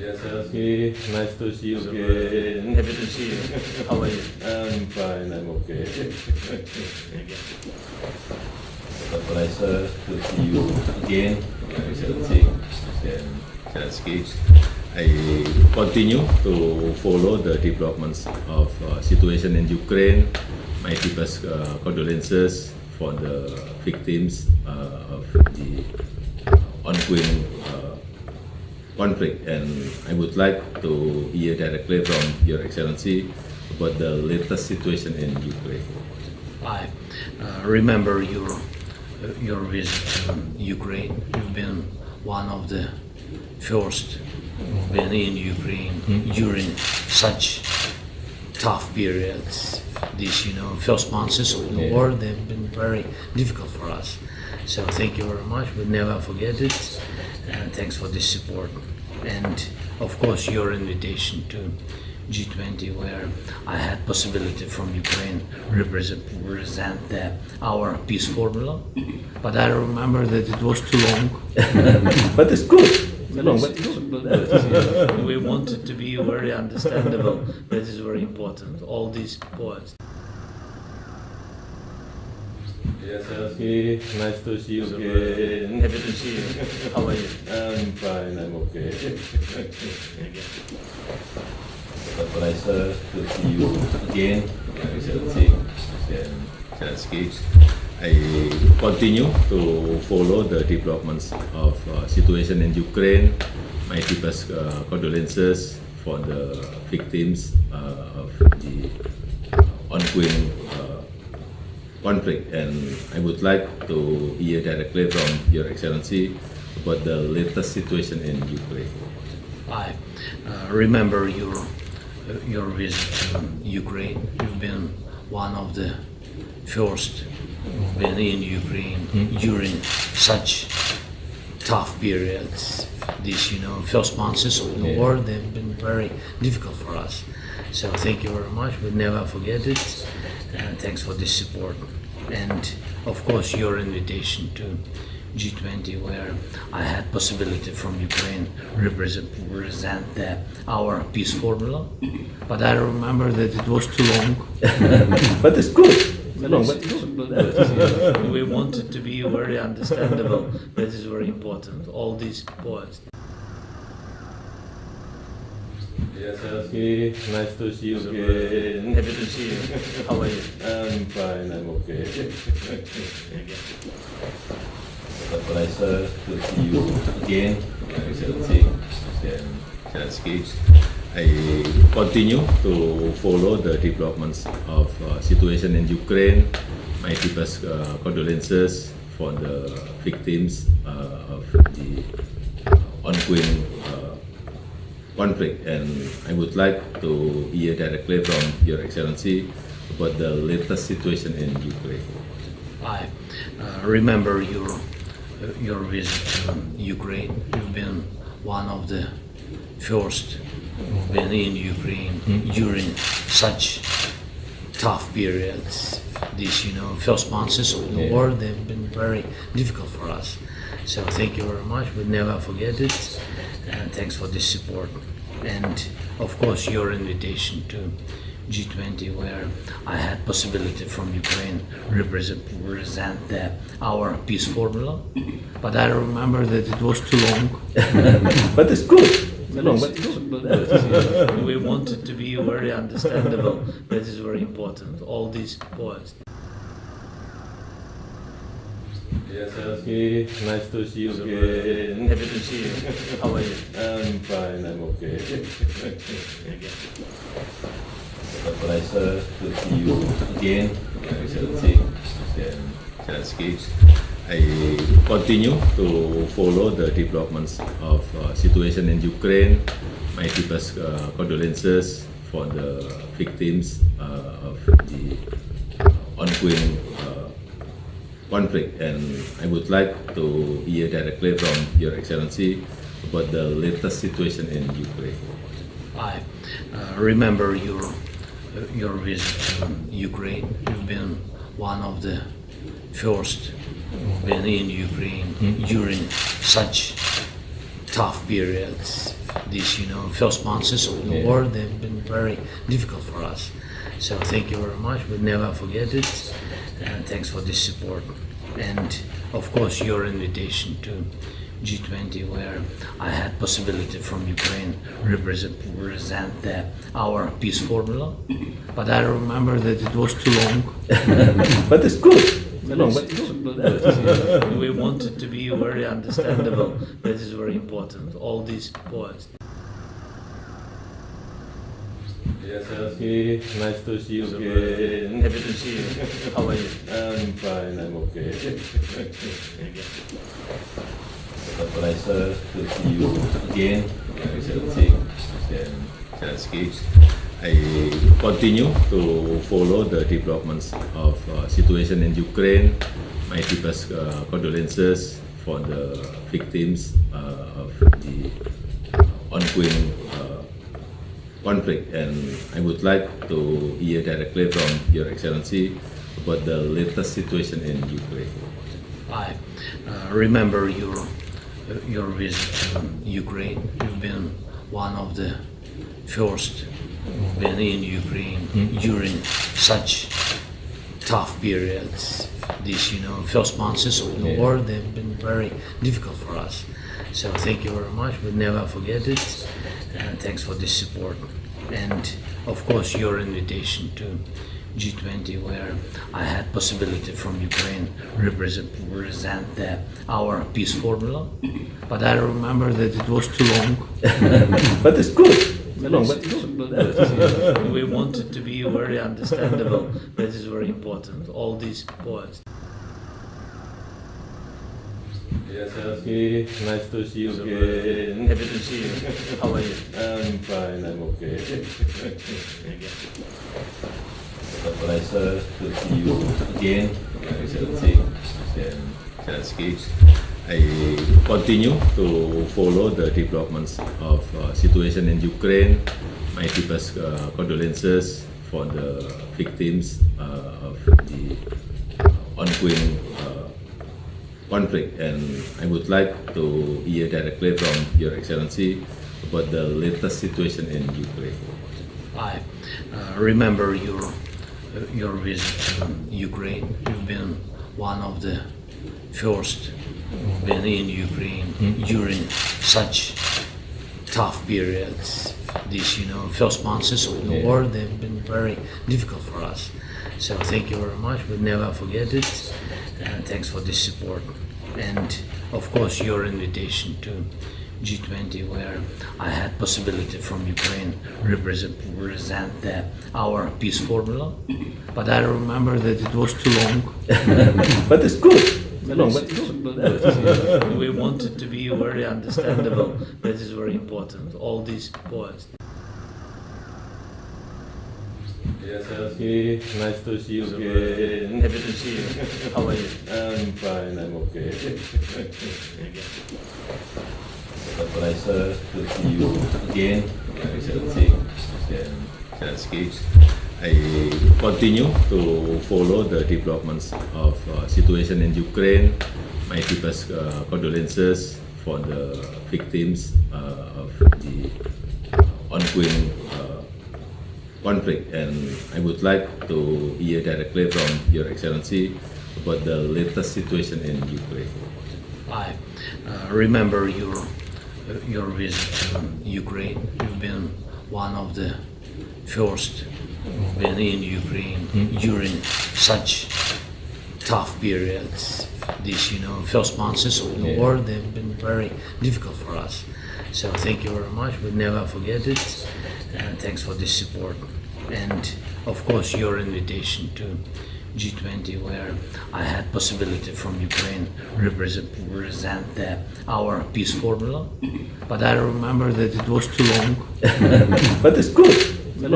Yes, Zelensky, nice to see you again. Happy to see you. How are you? I'm fine, I'm okay. It's a pleasure to see you again, Excellency President Zelensky. I continue to follow the developments of situation in Ukraine. My deepest condolences for the victims of the ongoing conflict, and I would like to hear directly from Your Excellency about the latest situation in Ukraine. I remember your visit to Ukraine. You've been one of the first who've been in Ukraine during such tough periods. These, first months of the war, they've been very difficult for us. So thank you very much. We'll never forget it. And thanks for this support. And of course, your invitation to G20, where I had possibility from Ukraine represent our peace formula, but I remember that it was too long. But it's good. We wanted to be very understandable. That is very important. All these points. Yes, Zelensky, nice to see you again. Happy to see you. How are you? I'm fine, I'm okay. It's a pleasure to see you again, Excellency President Zelensky. I continue to follow the developments of situation in Ukraine. My deepest condolences for the victims of the ongoing conflict, and I would like to hear directly from Your Excellency about the latest situation in Ukraine. I remember your visit to Ukraine. You've been one of the first who've been in Ukraine during such tough periods. These, first months of the war, they've been very difficult for us. So thank you very much. We'll never forget it. And thanks for this support. And of course, your invitation to G20, where I had possibility from Ukraine represent our peace formula, but I remember that it was too long. But it's good. We wanted to be very understandable. That is very important. All these points. Yes, Zelensky, nice to see you again. Happy to see you. How are you? I'm fine, I'm okay. It's a pleasure to see you again, Excellency President Zelensky. I continue to follow the developments of situation in Ukraine. My deepest condolences for the victims of the ongoing conflict, and I would like to hear directly from Your Excellency about the latest situation in Ukraine. I remember your visit to Ukraine. You've been one of the first who've been in Ukraine during such tough periods. These, first months of the war, they've been very difficult for us. So thank you very much. We'll never forget it. And thanks for this support. And of course, your invitation to G20, where I had possibility from Ukraine represent our peace formula, but I remember that it was too long. But it's good. We wanted to be very understandable. That is very important. All these points. Yes, Zelensky, nice to see you again. Happy to see you. How are you? I'm fine, I'm okay. It's a pleasure to see you again, Excellency President Zelensky. I continue to follow the developments of situation in Ukraine. My deepest condolences for the victims of the ongoing conflict, and I would like to hear directly from Your Excellency about the latest situation in Ukraine. I remember your visit to Ukraine. You've been one of the first who've been in Ukraine during such tough periods. These, first months of the war, they've been very difficult for us. So thank you very much. We'll never forget it. And thanks for this support. And of course, your invitation to G20, where I had possibility from Ukraine represent our peace formula. But I remember that it was too long. But it's good. We wanted to be very understandable. That is very important. All these points. Yes, Zelensky, nice to see you again. Happy to see you. How are you? I'm fine, I'm okay. It's a pleasure to see you again, Excellency Presiden Zelensky. I continue to follow the developments of situation in Ukraine. My deepest condolences for the victims of the ongoing conflict, and I would like to hear directly from Your Excellency about the latest situation in Ukraine. I remember your visit to Ukraine. You've been one of the first who've been in Ukraine during such tough periods. These, first months of the war, they've been very difficult for us. So thank you very much. We'll never forget it. And thanks for this support. And of course, your invitation to G20, where I had possibility from Ukraine represent our peace formula. But I remember that it was too long. But it's good. We wanted to be very understandable. That is very important. All these points. Yes, Zelensky, nice to see you again. Happy to see you. How are you? I'm fine, I'm okay. It's a pleasure to see you again, Excellency Presiden Zelensky. I continue to follow the developments of situation in Ukraine. My deepest condolences for the victims of the ongoing conflict, and I would like to hear directly from Your Excellency about the latest situation in Ukraine. I remember your visit to Ukraine. You've been one of the first who've been in Ukraine during such tough periods. These, first months of the war, they've been very difficult for us. So thank you very much. We'll never forget it. And thanks for this support. And of course, your invitation to G20, where I had possibility from Ukraine represent our peace formula. But I remember that it was too long. But it's good. We wanted to be very understandable. That is very important. All these points. Yes, Zelensky, nice to see you again. Happy to see you. How are you? I'm fine, I'm okay. It's a pleasure to see you again, Excellency Presiden Zelensky. I continue to follow the developments of situation in Ukraine. My deepest condolences for the victims of the ongoing conflict, and I would like to hear directly from Your Excellency about the latest situation in Ukraine. I remember your visit to Ukraine. You've been one of the first who've been in Ukraine during such tough periods. These, first months of the war, they've been very difficult for us. So thank you very much. We'll never forget it. And thanks for this support. And of course, your invitation to G20, where I had possibility from Ukraine represent our peace formula. But I remember that it was too long. But it's good. We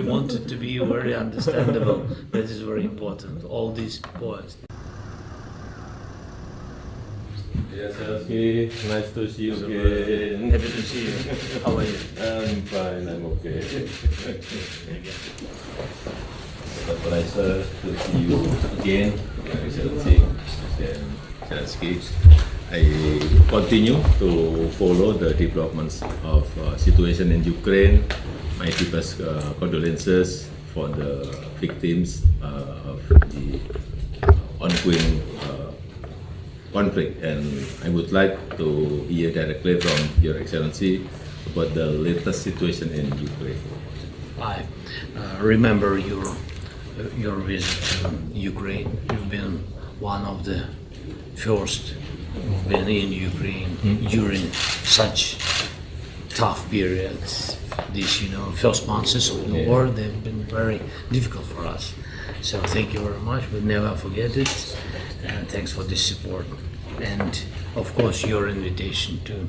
want it to be very understandable. That is very important. All these points. Yes, Zelensky, nice to see you again. Happy to see you. How are you? I'm fine, I'm okay. It's a pleasure to see you again, Excellency President Zelensky. I continue to follow the developments of situation in Ukraine. My deepest condolences for the victims of the ongoing conflict, and I would like to hear directly from Your Excellency about the latest situation in Ukraine. I remember your visit to Ukraine. You've been one of the first who've been in Ukraine during such tough periods. These, first months of the war, they've been very difficult for us. So thank you very much. We'll never forget it. Thanks for this support. And of course, your invitation to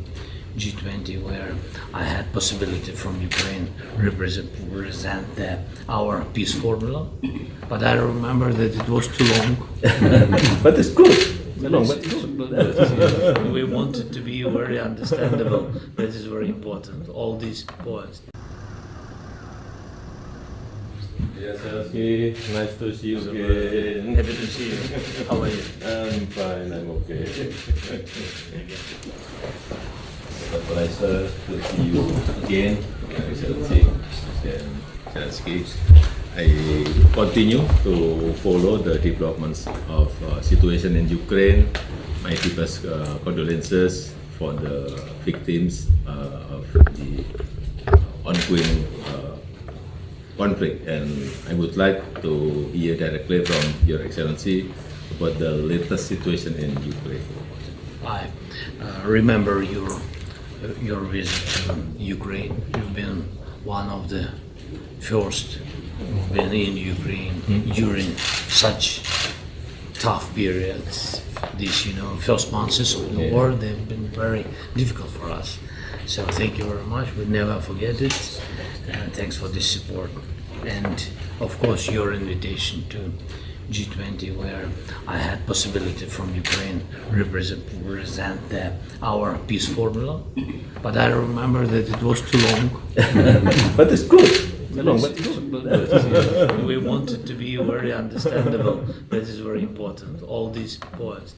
G20, where I had possibility from Ukraine represent our peace formula. But I remember that it was too long. But it's good. We want it to be very understandable. That is very important. All these points. Yes, Zelensky, nice to see you again. Happy to see you. How are you? I'm fine, I'm okay. It's a pleasure to see you again, Excellency President Zelensky. I continue to follow the developments of situation in Ukraine. My deepest condolences for the victims of the ongoing conflict, and I would like to hear directly from Your Excellency about the latest situation in Ukraine. I remember your visit to Ukraine. You've been one of the first who've been in Ukraine during such tough periods. These, first months of the war, they've been very difficult for us. So thank you very much. We'll never forget it. Thanks for this support. And of course, your invitation to G20, where I had possibility from Ukraine represent our peace formula. But I remember that it was too long. But it's good. We want it to be very understandable. That is very important. All these points.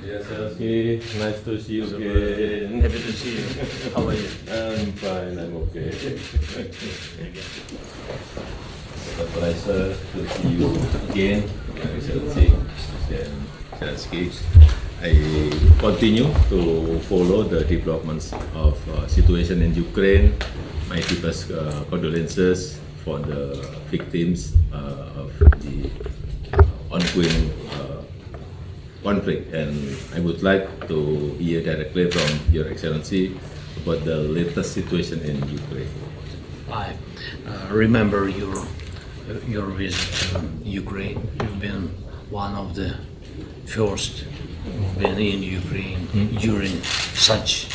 Yes, Zelensky, nice to see you again. Happy to see you. How are you? I'm fine, I'm okay. It's a pleasure to see you again, Excellency President Zelensky. I continue to follow the developments of situation in Ukraine. My deepest condolences for the victims of the ongoing conflict, and I would like to hear directly from Your Excellency about the latest situation in Ukraine. I remember your visit to Ukraine. You've been one of the first who've been in Ukraine during such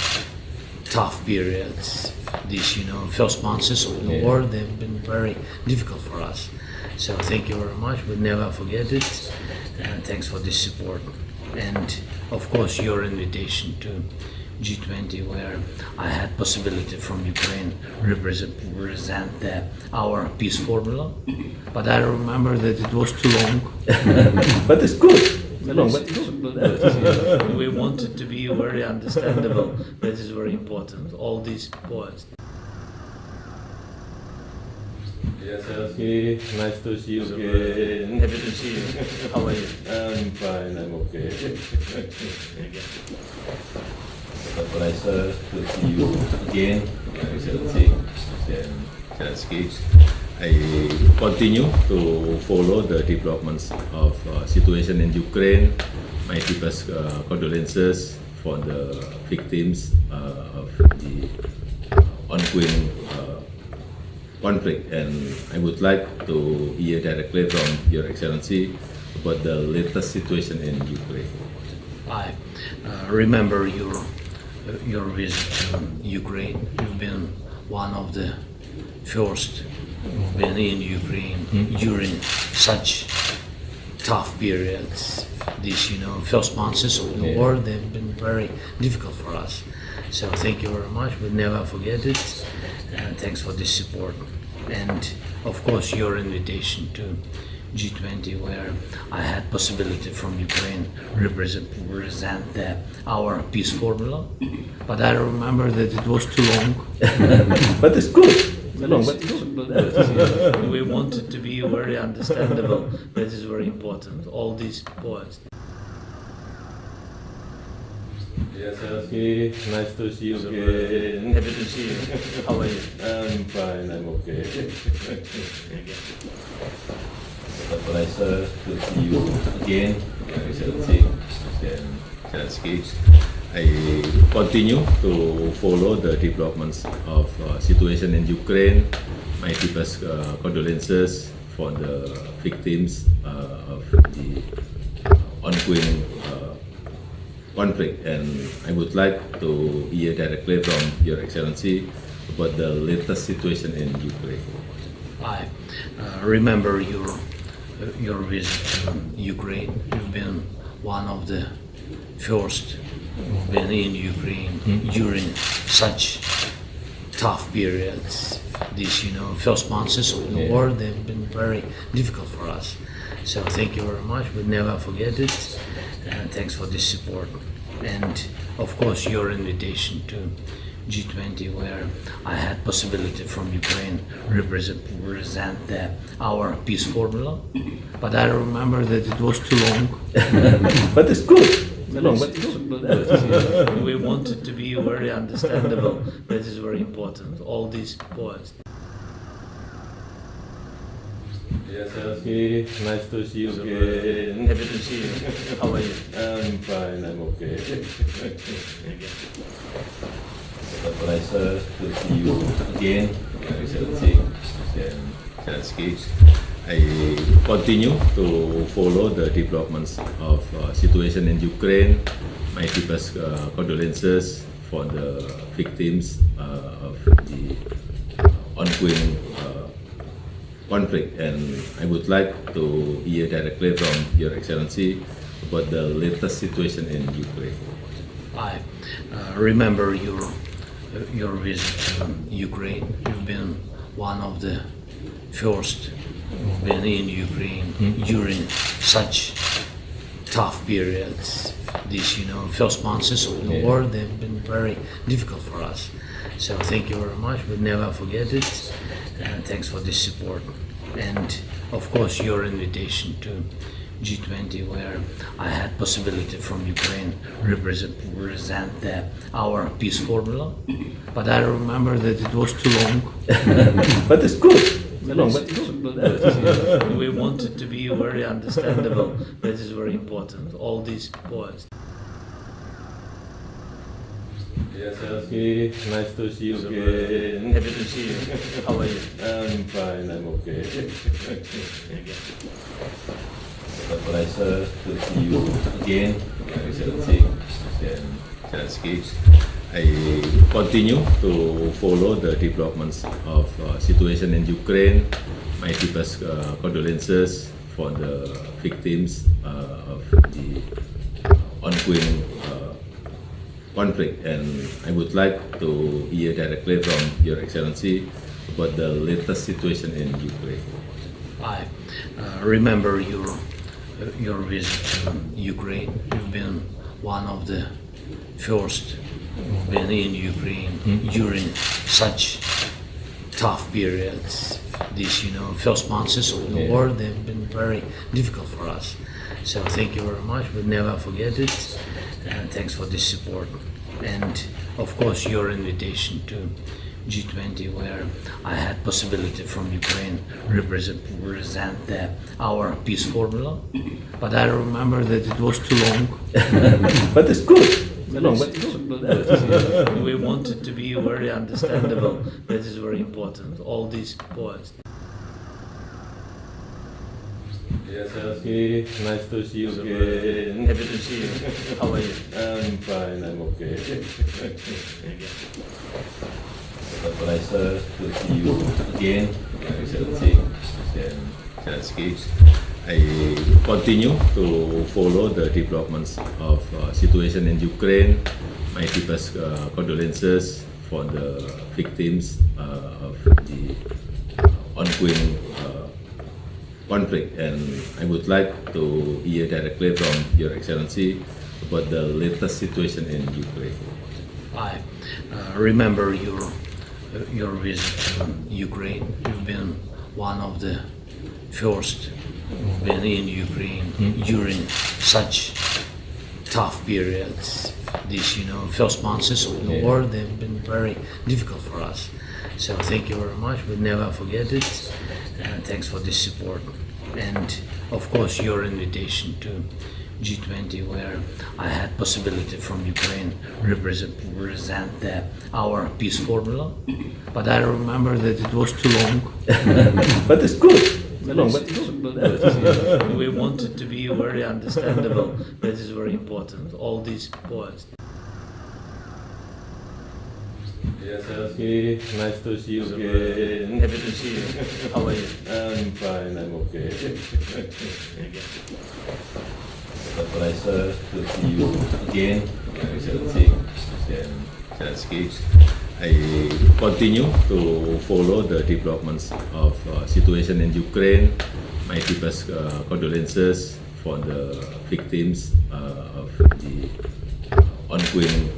tough periods. These, first months of the war, they've been very difficult for us. So thank you very much. We'll never forget it. Thanks for this support. And of course, your invitation to G20, where I had possibility from Ukraine represent our peace formula. But I remember that it was too long. But it's good. We want it to be very understandable. That is very important. All these points. Yes, Zelensky, nice to see you again. Happy to see you. How are you? I'm fine, I'm okay. It's a pleasure to see you again, Excellency President Zelensky. I continue to follow the developments of situation in Ukraine. My deepest condolences for the victims of the ongoing conflict, and I would like to hear directly from Your Excellency about the latest situation in Ukraine. I remember your visit to Ukraine. You've been one of the first who've been in Ukraine during such tough periods. These, first months of the war, they've been very difficult for us. So thank you very much. We'll never forget it. And thanks for the support. And of course, your invitation to G20, where I had possibility from Ukraine represent our peace formula. But I remember that it was too long. But it's good. We wanted to be very understandable. That is very important. All these points. Yes, Zelensky, nice to see you again. Happy to see you. How are you? I'm fine, I'm okay. It's a pleasure to see you again, President Zelensky. I continue to follow the developments of situation in Ukraine. My deepest condolences for the victims of the ongoing conflict, and I would like to hear directly from Your Excellency about the latest situation in Ukraine. I remember your visit to Ukraine. You've been one of the first who've been in Ukraine during such tough periods. These, first months of the war, they've been very difficult for us. So thank you very much. We'll never forget it. And thanks for the support. And of course, your invitation to G20, where I had possibility from Ukraine represent our peace formula. But I remember that it was too long. But it's good. We wanted to be very understandable. That is very important. All these points. Yes, Zelensky, nice to see you again. Happy to see you. How are you? I'm fine, I'm okay. It's a pleasure to see you again, President Zelensky. I continue to follow the developments of situation in Ukraine. My deepest condolences for the victims of the ongoing conflict, and I would like to hear directly from Your Excellency about the latest situation in Ukraine. I remember your visit to Ukraine. You've been one of the first who've been in Ukraine during such tough periods. These, first months of the war, they've been very difficult for us. So thank you very much. We'll never forget it. And thanks for the support. And of course, your invitation to G20, where I had possibility from Ukraine represent our peace formula. But I remember that it was too long. But it's good. We wanted to be very understandable. That is very important. All these points. Yes, Zelensky, nice to see you again. Happy to see you. How are you? I'm fine, I'm okay. It's a pleasure to see you again, President Zelensky. I continue to follow the developments of situation in Ukraine. My deepest condolences for the victims of the ongoing conflict, and I would like to hear directly from Your Excellency about the latest situation in Ukraine. I remember your visit to Ukraine. You've been one of the first who've been in Ukraine during such tough periods. These, first months of the war, they've been very difficult for us. So thank you very much. We'll never forget it. And thanks for the support. And of course, your invitation to G20, where I had possibility from Ukraine represent our peace formula. But I remember that it was too long. But it's good. We wanted to be very understandable. That is very important. All these points. Zelensky, nice to see you again. Happy to see you. How are you? I'm fine, I'm okay. It's a pleasure to see you again, Excellency Presiden Zelensky. I continue to follow the developments of situation in Ukraine. My deepest condolences for the victims of the ongoing conflict, and I would like to hear directly from Your Excellency about the latest situation in Ukraine. I remember your visit to Ukraine. You've been one of the first who've been in Ukraine during such tough periods. These, first months of the war, they've been very difficult for us. So thank you very much. We'll never forget it. Thanks for this support. And of course, your invitation to G20, where I had possibility from Ukraine represent our peace formula. But I remember that it was too long. But it's good. We want it to be very understandable. That is very important. All these points. Zelensky, nice to see you again. Happy to see you. How are you? I'm fine, I'm okay. It's a pleasure to see you again, Excellency Presiden Zelensky. I continue to follow the developments of situation in Ukraine. My deepest condolences for the victims of the ongoing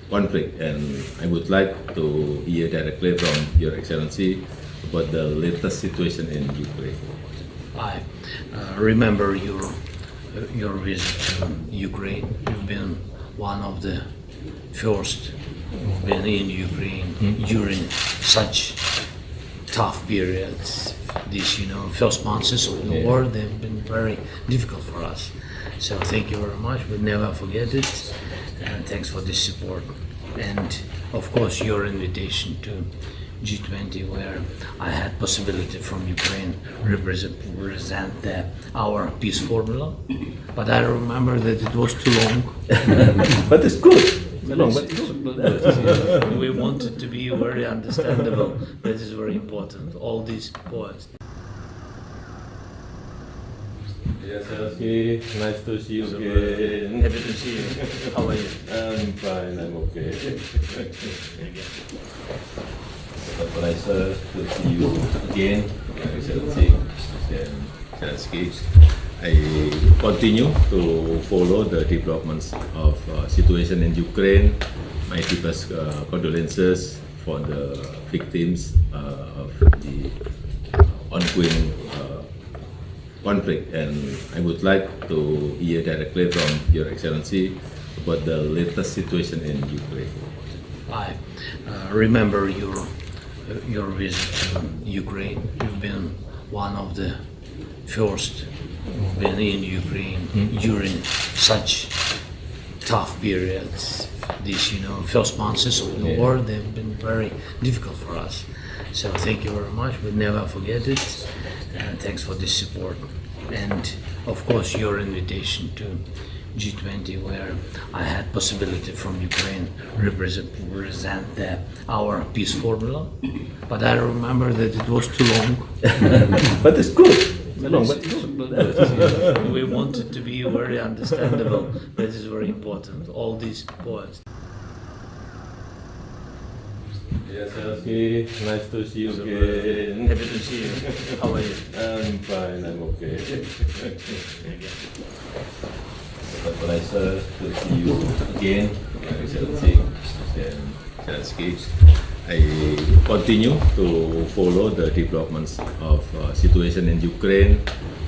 conflict, and I would like to hear directly from Your Excellency about the latest situation in Ukraine. I remember your visit to Ukraine. You've been one of the first who've been in Ukraine during such tough periods. These, first months of the war, they've been very difficult for us. So thank you very much. We'll never forget it. And thanks for this support. And of course, your invitation to G20, where I had possibility from Ukraine represent our peace formula. But I remember that it was too long. But it's good. We want it to be very understandable. That is very important. All these points. Zelensky, nice to see you again. Happy to see you. How are you? I'm fine, I'm okay. It's a pleasure to see you again, Excellency Presiden Zelensky. I continue to follow the developments of situation in Ukraine. My deepest condolences for the victims of the ongoing conflict, and I would like to hear directly from Your Excellency about the latest situation in Ukraine. I remember your visit to Ukraine. You've been one of the first who've been in Ukraine during such tough periods. These, first months of the war, they've been very difficult for us. So thank you very much. We'll never forget it. And thanks for this support. And of course, your invitation to G20, where I had possibility from Ukraine represent our peace formula. But I remember that it was too long. But it's good. We want it to be very understandable. That is very important. All these points. Zelensky, nice to see you again. Happy to see you. How are you? I'm fine, I'm okay. It's a pleasure to see you again, Excellency Presiden Zelensky. I continue to follow the developments of situation in Ukraine.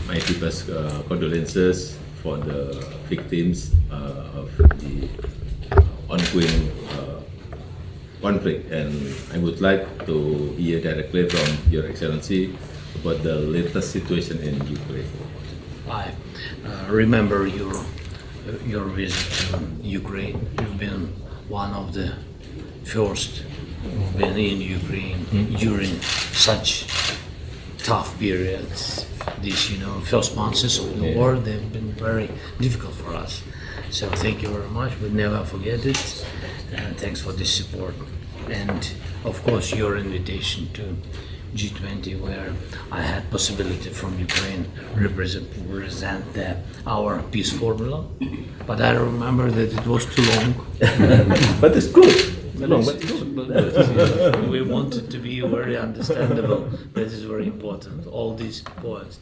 My deepest condolences for the victims of the ongoing conflict, and I would like to hear directly from Your Excellency about the latest situation in Ukraine. I remember your visit to Ukraine. You've been one of the first who've been in Ukraine during such tough periods. These, first months of the war, they've been very difficult for us. So thank you very much. We'll never forget it. And thanks for this support. And of course, your invitation to G20, where I had possibility from Ukraine represent our peace formula. But I remember that it was too long. But it's good. We wanted to be very understandable. That is very important. All these points.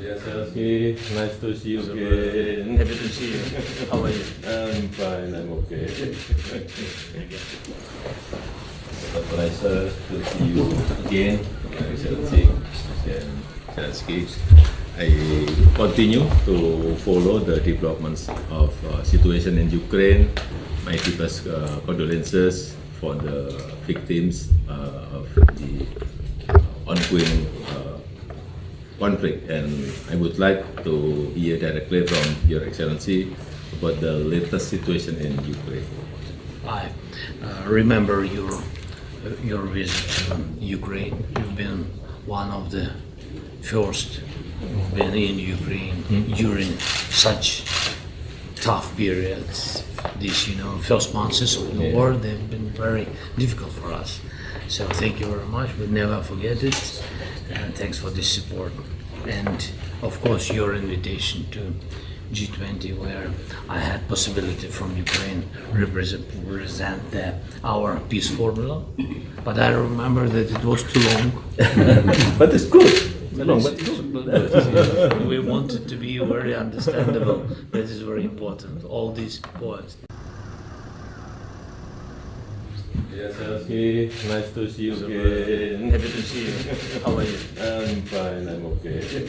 Yes, Zelensky, nice to see you again. Happy to see you. How are you? I'm fine, I'm okay. It's a pleasure to see you again. Zelensky. I continue to follow the developments of situation in Ukraine. My deepest condolences for the victims of the ongoing conflict, and I would like to hear directly from Your Excellency about the latest situation in Ukraine. I remember your visit to Ukraine. You've been one of the first who've been in Ukraine during such tough periods. These, first months of the war, they've been very difficult for us. So thank you very much. We'll never forget it. And thanks for this support. And of course, your invitation to G20, where I had possibility from Ukraine represent our peace formula. But I remember that it was too long. But it's good. We wanted to be very understandable. That is very important. All these points. Yes, Zelensky, nice to see you again. Happy to see you. How are you? I'm fine, I'm okay. It's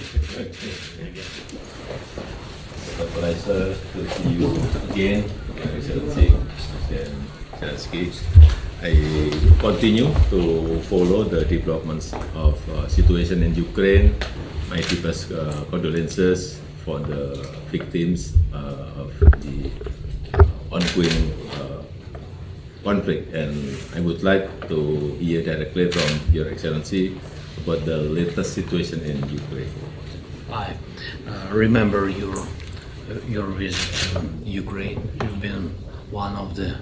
a pleasure to see you again. Zelensky. I continue to follow the developments of situation in Ukraine. My deepest condolences for the victims of the ongoing conflict, and I would like to hear directly from Your Excellency about the latest situation in Ukraine. I remember your visit to Ukraine. You've been one of the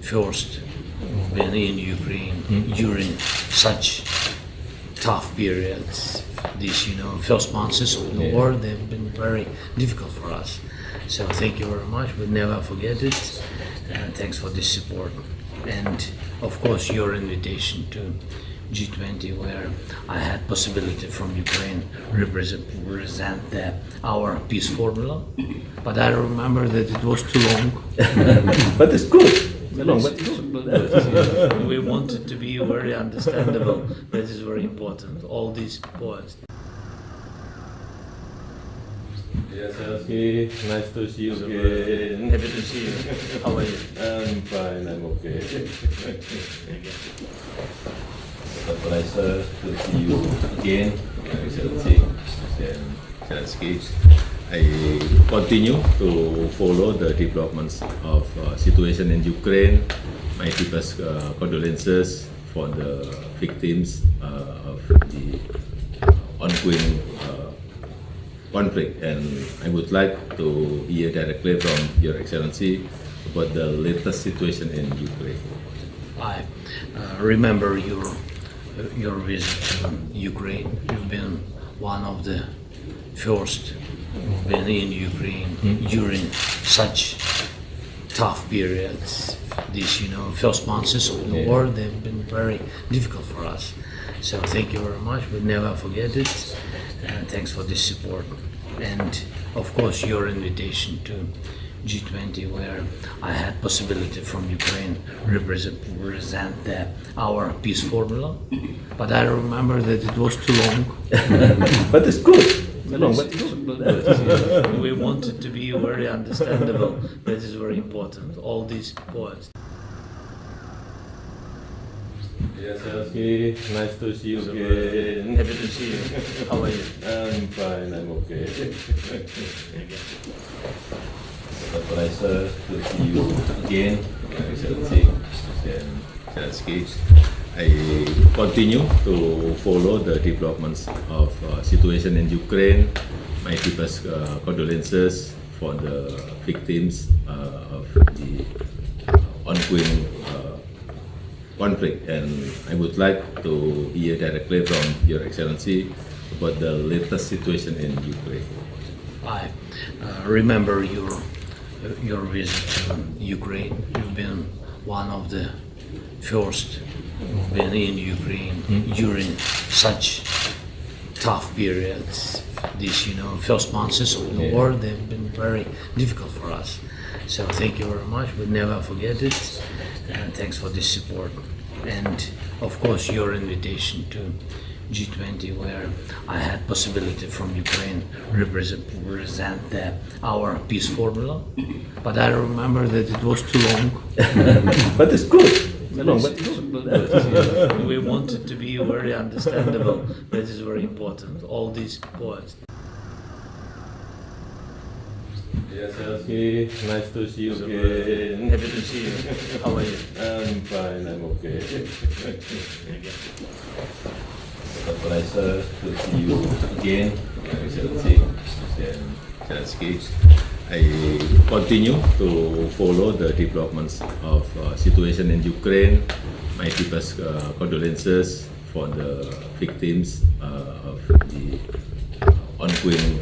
first who've been in Ukraine during such tough periods. These, first months of the war, they've been very difficult for us. So thank you very much. We'll never forget it. And thanks for this support. And of course, your invitation to G20, where I had possibility from Ukraine represent our peace formula. But I remember that it was too long. But it's good. We wanted to be very understandable. That is very important. All these points. Yes, Zelensky, nice to see you again. Happy to see you. How are you? I'm fine, I'm okay. It's a pleasure to see you again. Zelensky. I continue to follow the developments of situation in Ukraine. My deepest condolences for the victims of the ongoing conflict, and I would like to hear directly from Your Excellency about the latest situation in Ukraine. I remember your visit to Ukraine. You've been one of the first who've been in Ukraine during such tough periods. These, first months of the war, they've been very difficult for us. So thank you very much. We'll never forget it. And thanks for this support. And of course, your invitation to G20, where I had possibility from Ukraine represent our peace formula. But I remember that it was too long. But it's good. We wanted to be very understandable. That is very important. All these points. Yes, Zelensky, nice to see you again. Happy to see you. How are you? I'm fine, I'm okay. It's a pleasure to see you again. Zelensky. I I continue to follow the developments of situation in Ukraine. My deepest condolences for the victims of the ongoing conflict, and I would like to hear directly from Your Excellency about the latest situation in Ukraine. I remember your visit to Ukraine. You've been one of the first who've been in Ukraine during such tough periods. These, first months of the war, they've been very difficult for us. So thank you very much. We'll never forget it. And thanks for this support. And of course, your invitation to G20, where I had possibility from Ukraine represent our peace formula. But I remember that it was too long. But it's good. We want it to be very understandable. That is very important. All these points. Yes, Zelensky, nice to see you again. Happy to see you. How are you? I'm fine, I'm okay. It's a pleasure to see you again, Your Excellency, Presiden Zelensky. I continue to follow the developments of situation in Ukraine. My deepest condolences for the victims of the ongoing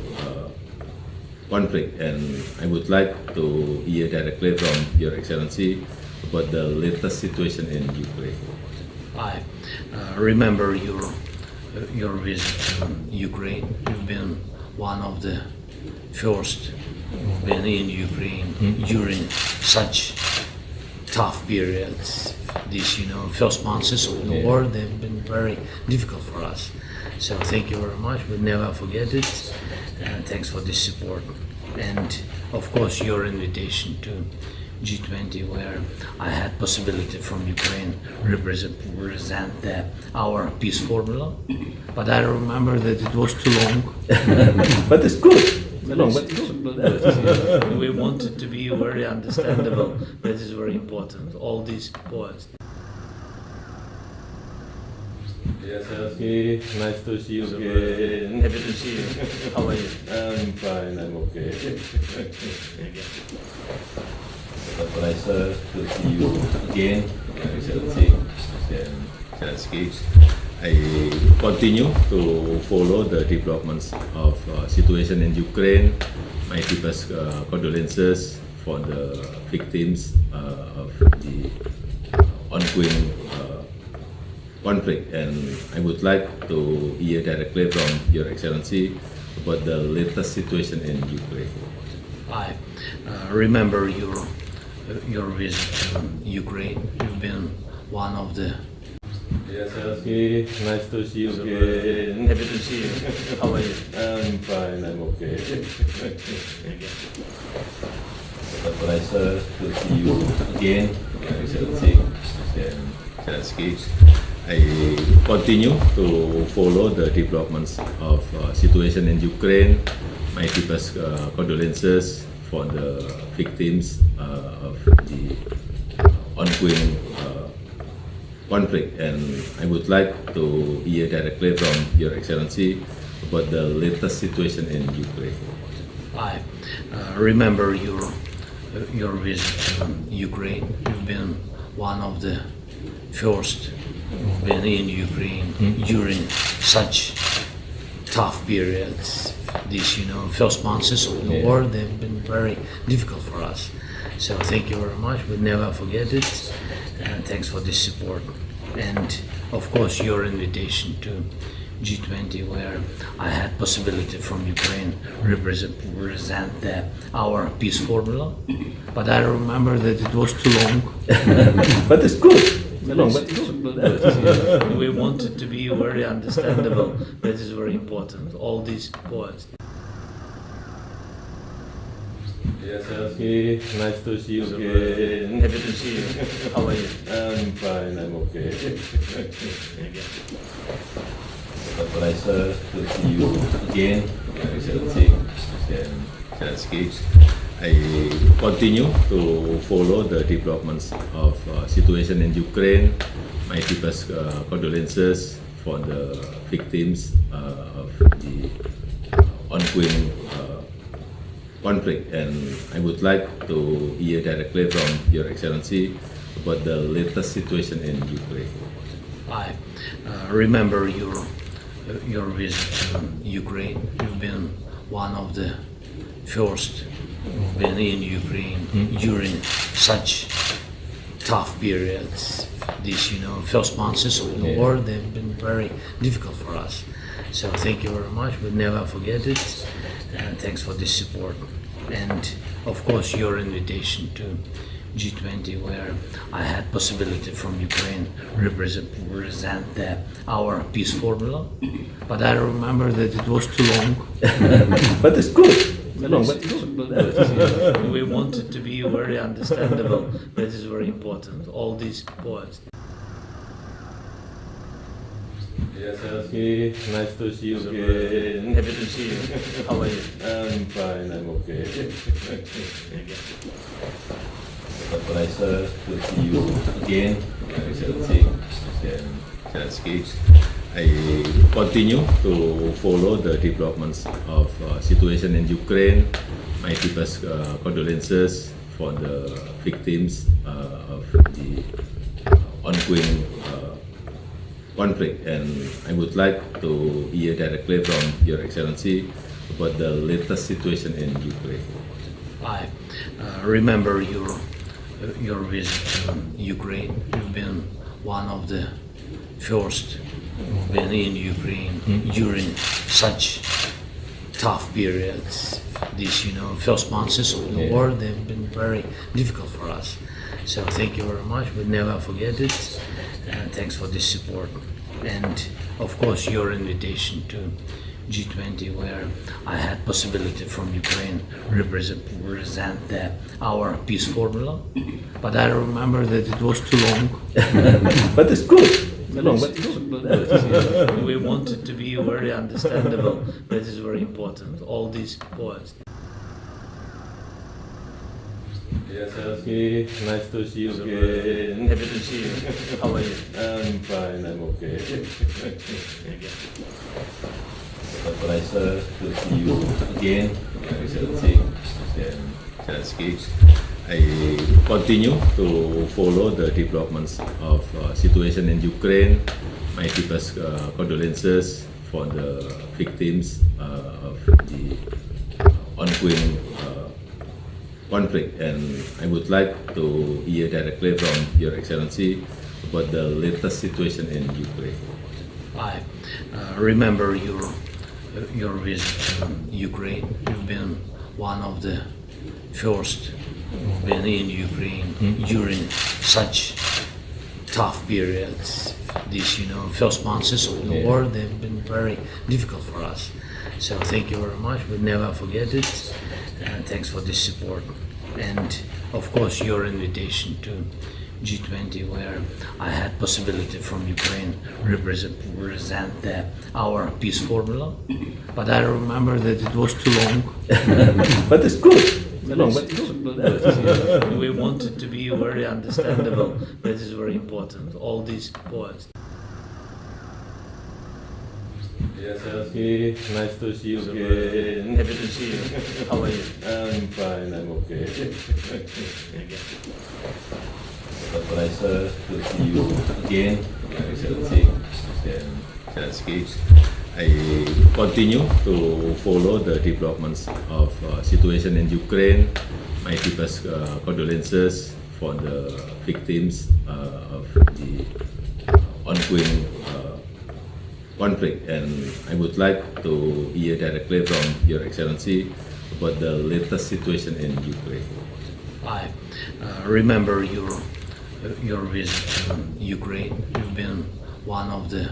conflict, and I would like to hear directly from Your Excellency about the latest situation in Ukraine. I remember your visit to Ukraine. You've been one of the first who've been in Ukraine during such tough periods. These, first months of the war, they've been very difficult for us. So thank you very much. We'll never forget it. And thanks for this support. And of course, your invitation to G20, where I had possibility from Ukraine represent our peace formula. But I remember that it was too long. But it's good. We want it to be very understandable. That is very important. All these points. Yes, Zelensky, nice to see you again. Happy to see you. How are you? I'm fine, I'm okay. It's a pleasure to see you again, Your Excellency, Presiden Zelensky. I continue to follow the developments of situation in Ukraine. My deepest condolences for the victims of the ongoing conflict, and I would like to hear directly from Your Excellency about the latest situation in Ukraine. I remember your visit to Ukraine. You've been one of the. Yes, Zelensky, nice to see you again. Happy to see you. How are you? I'm fine, I'm okay. It's a pleasure to see you again, Your Excellency, Presiden Zelensky. I continue to follow the developments of situation in Ukraine. My deepest condolences for the victims of the ongoing conflict, and I would like to hear directly from Your Excellency about the latest situation in Ukraine. I remember your visit to Ukraine. You've been one of the first who've been in Ukraine during such tough periods. These, first months of the war, they've been very difficult for us. So thank you very much. We'll never forget it. And thanks for this support. And of course, your invitation to G20, where I had possibility from Ukraine represent our peace formula. But I remember that it was too long. But it's good. We want it to be very understandable. That is very important. All these points. Yes, Zelensky, nice to see you again. Happy to see you. How are you? I'm fine, I'm okay. It's a pleasure to see you again, Your Excellency, Presiden Zelensky. I continue to follow the developments of situation in Ukraine. My deepest condolences for the victims of the ongoing conflict, and I would like to hear directly from Your Excellency about the latest situation in Ukraine. I remember your visit to Ukraine. You've been one of the first who've been in Ukraine during such tough periods. These, first months of the war, they've been very difficult for us. So thank you very much. We'll never forget it. And thanks for the support. And of course, your invitation to G20, where I had possibility from Ukraine represent our peace formula. But I remember that it was too long. But it's good. We want it to be very understandable. That is very important. All these points. Yes, Zelensky, nice to see you again. Happy to see you. How are you? I'm fine, I'm okay. It's a pleasure to see you again, Excellency Presiden Zelensky. I continue to follow the developments of situation in Ukraine. My deepest condolences for the victims of the ongoing conflict, and I would like to hear directly from Your Excellency about the latest situation in Ukraine. I remember your visit to Ukraine. You've been one of the first who've been in Ukraine during such tough periods. These, first months of the war, they've been very difficult for us. So thank you very much. We'll never forget it. And thanks for the support. And of course, your invitation to G20, where I had possibility from Ukraine represent our peace formula. But I remember that it was too long. But it's good. We want it to be very understandable. That is very important. All these points. Yes, Zelensky, nice to see you again. Happy to see you. How are you? I'm fine, I'm okay. It's a pleasure to see you again, Excellency Presiden Zelensky. I continue to follow the developments of situation in Ukraine. My deepest condolences for the victims of the ongoing conflict, and I would like to hear directly from Your Excellency about the latest situation in Ukraine. I remember your visit to Ukraine. You've been one of the first who've been in Ukraine during such tough periods. These, first months of the war, they've been very difficult for us. So thank you very much. We'll never forget it. And thanks for the support. And of course, your invitation to G20, where I had possibility from Ukraine represent our peace formula. But I remember that it was too long. But it's good. We want it to be very understandable. That is very important. All these points. Yes, Zelensky, nice to see you again. Happy to see you. How are you? I'm fine, I'm okay. It's a pleasure to see you again, Excellency Presiden Zelensky. I continue to follow the developments of situation in Ukraine. My deepest condolences for the victims of the ongoing conflict, and I would like to hear directly from Your Excellency about the latest situation in Ukraine. I remember your visit to Ukraine. You've been one of the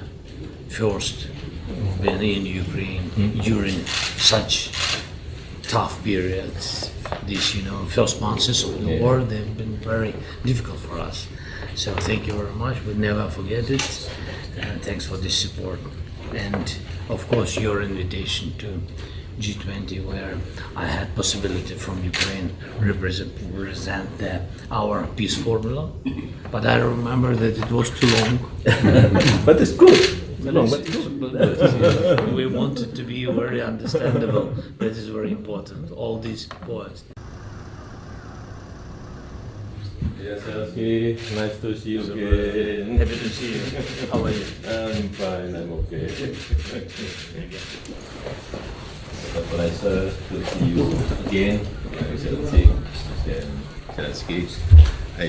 first who've been in Ukraine during such tough periods. These, first months of the war, they've been very difficult for us. So thank you very much. We'll never forget it. And thanks for the support. And of course, your invitation to G20 where I had possibility from Ukraine represent our peace formula, but I remember that it was too long. But it's good. We wanted to be very understandable. That is very important. All these points. Yes, Zelensky, nice to see you again. Happy to see you. How are you? I'm fine, I'm okay. It's a pleasure to see you again, Excellency President Zelensky. I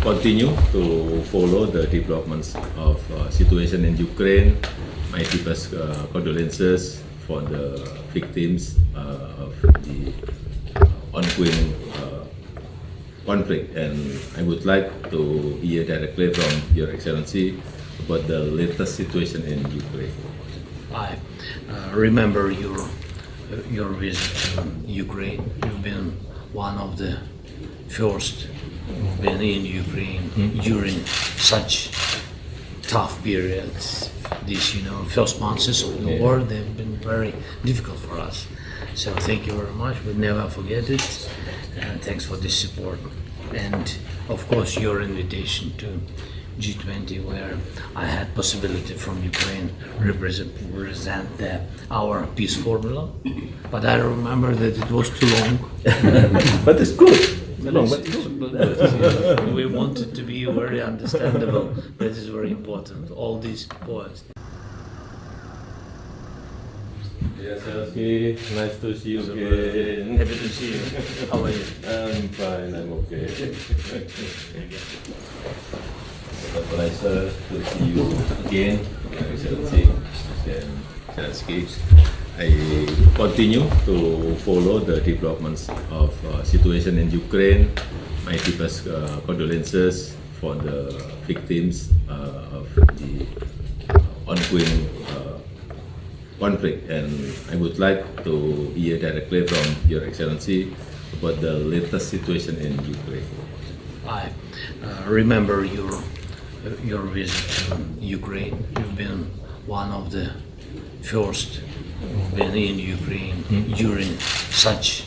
continue to follow the developments of situation in Ukraine. My deepest condolences for the victims of the ongoing conflict, and I would like to hear directly from Your Excellency about the latest situation in Ukraine. I remember your visit to Ukraine. You've been one of the first who've been in Ukraine during such tough periods. These, first months of the war, they've been very difficult for us. So thank you very much. We'll never forget it. And thanks for this support. And of course, your invitation to G20 where I had possibility from Ukraine represent our peace formula, but I remember that it was too long. But it's good. We wanted to be very understandable. That is very important. All these points. Yes, Zelensky, nice to see you again. Happy to see you. How are you? I'm fine, I'm okay. It's a pleasure to see you again, Excellency President Zelensky. I continue to follow the developments of situation in Ukraine. My deepest condolences for the victims of the ongoing conflict, and I would like to hear directly from Your Excellency about the latest situation in Ukraine. I remember your visit to Ukraine. You've been one of the first who've been in Ukraine during such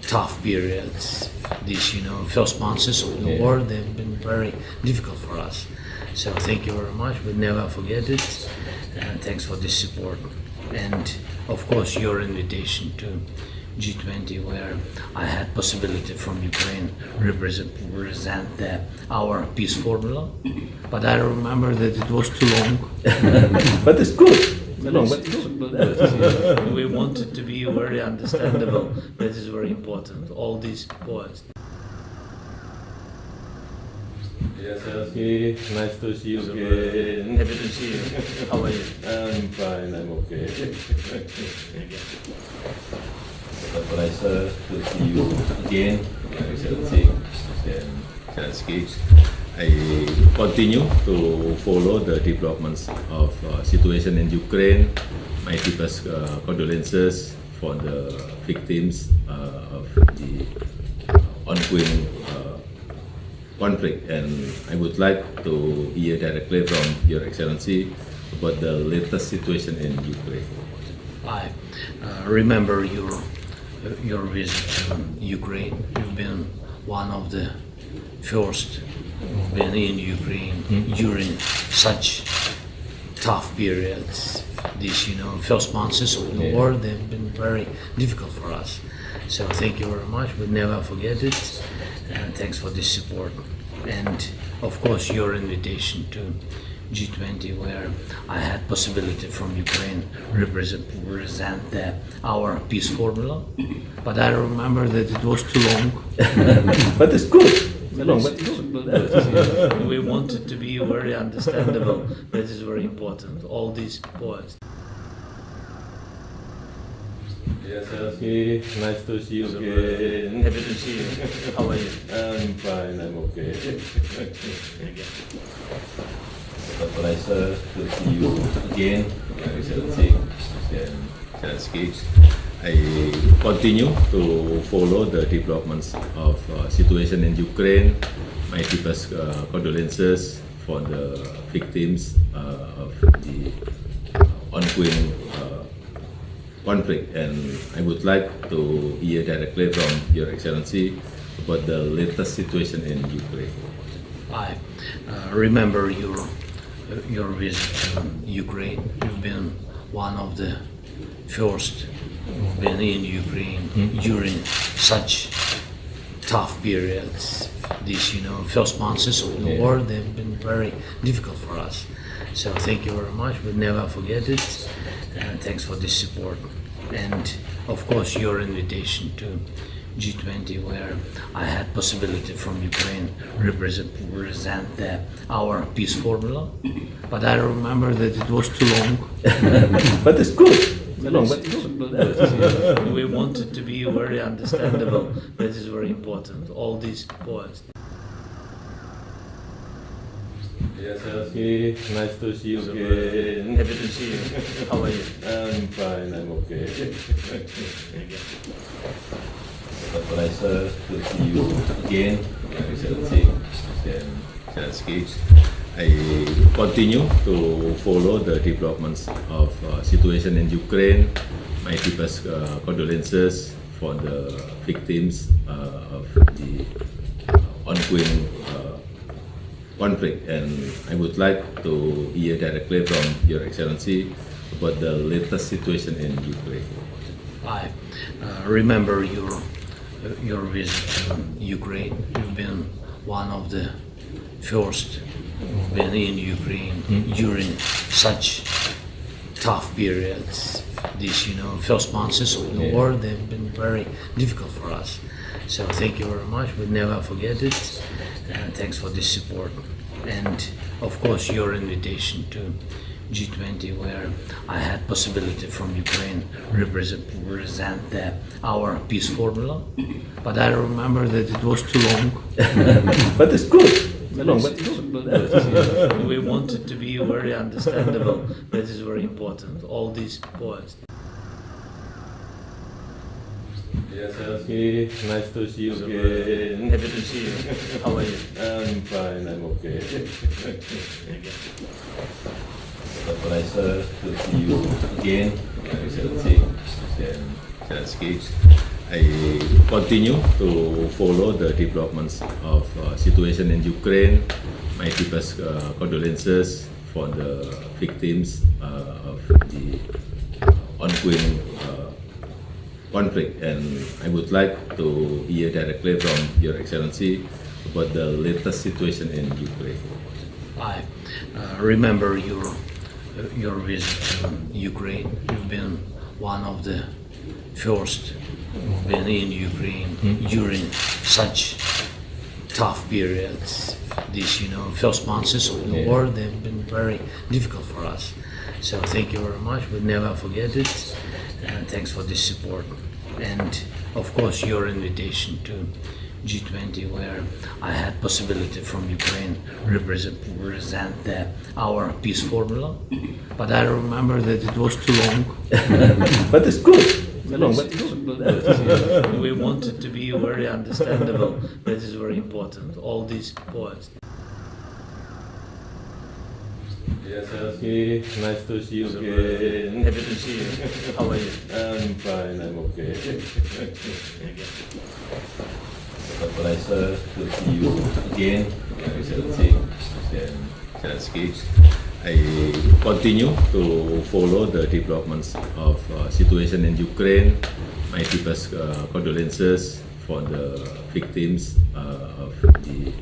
tough periods. These, first months of the war, they've been very difficult for us. So thank you very much. We'll never forget it. And thanks for this support. And of course, your invitation to G20 where I had possibility from Ukraine represent our peace formula, but I remember that it was too long. But it's good. We wanted to be very understandable. That is very important. All these points. Yes, Zelensky, nice to see you again. Happy to see you. How are you? I'm fine, I'm okay. It's a pleasure to see you again, Excellency President Zelensky. I continue to follow the developments of situation in Ukraine. My deepest condolences for the victims of the ongoing conflict, and I would like to hear directly from Your Excellency about the latest situation in Ukraine. I remember your visit to Ukraine. You've been one of the first who've been in Ukraine during such tough periods. These, first months of the war, they've been very difficult for us. So thank you very much. We'll never forget it. And thanks for this support. And of course, your invitation to G20 where I had possibility from Ukraine represent our peace formula, but I remember that it was too long. But it's good. We wanted to be very understandable. That is very important. All these points. Yes, Zelensky, nice to see you again. Happy to see you. How are you? I'm fine, I'm okay. It's a pleasure to see you again, Excellency President Zelensky. I continue to follow the developments of situation in Ukraine. My deepest condolences for the victims of the ongoing conflict, and I would like to hear directly from Your Excellency about the latest situation in Ukraine. I remember your visit to Ukraine. You've been one of the first who've been in Ukraine during such tough periods. These, first months of the war, they've been very difficult for us. So thank you very much. We'll never forget it. And thanks for this support. And of course, your invitation to G20, where I had possibility from Ukraine represent our peace formula. But I remember that it was too long. But it's good. We want it to be very understandable. That is very important. All these points. Yes, Zelensky, nice to see you again. Happy to see you. How are you? I'm fine, I'm okay. It's a pleasure to see you again, Your Excellency, Presiden Zelensky. I continue to follow the developments of situation in Ukraine. My deepest condolences for the victims of the ongoing conflict, and I would like to hear directly from Your Excellency about the latest situation in Ukraine. I remember your visit to Ukraine. You've been one of the first who've been in Ukraine during such tough periods. These, first months of the war, they've been very difficult for us. So thank you very much. We'll never forget it. And thanks for this support. And of course, your invitation to G20, where I had possibility from Ukraine represent our peace formula. But I remember that it was too long. But it's good. We want it to be very understandable. That is very important. All these points. Yes, Zelensky, nice to see you again. Happy to see you. How are you? I'm fine, I'm okay. It's a pleasure to see you again, Your Excellency, Presiden Zelensky. I continue to follow the developments of situation in Ukraine. My deepest condolences for the victims of the ongoing conflict, and I would like to hear directly from Your Excellency about the latest situation in Ukraine. I remember your visit to Ukraine. You've been one of the first who've been in Ukraine during such tough periods. These, first months of the war, they've been very difficult for us. So thank you very much. We'll never forget it. And thanks for this support. And of course, your invitation to G20, where I had possibility from Ukraine represent our peace formula. But I remember that it was too long. But it's good. We want it to be very understandable. That is very important. All these points. Yes, Zelensky, nice to see you again. Happy to see you. How are you? I'm fine, I'm okay. It's a pleasure to see you again, Your Excellency, Presiden Zelensky. I continue to follow the developments of situation in Ukraine. My deepest condolences for the victims of the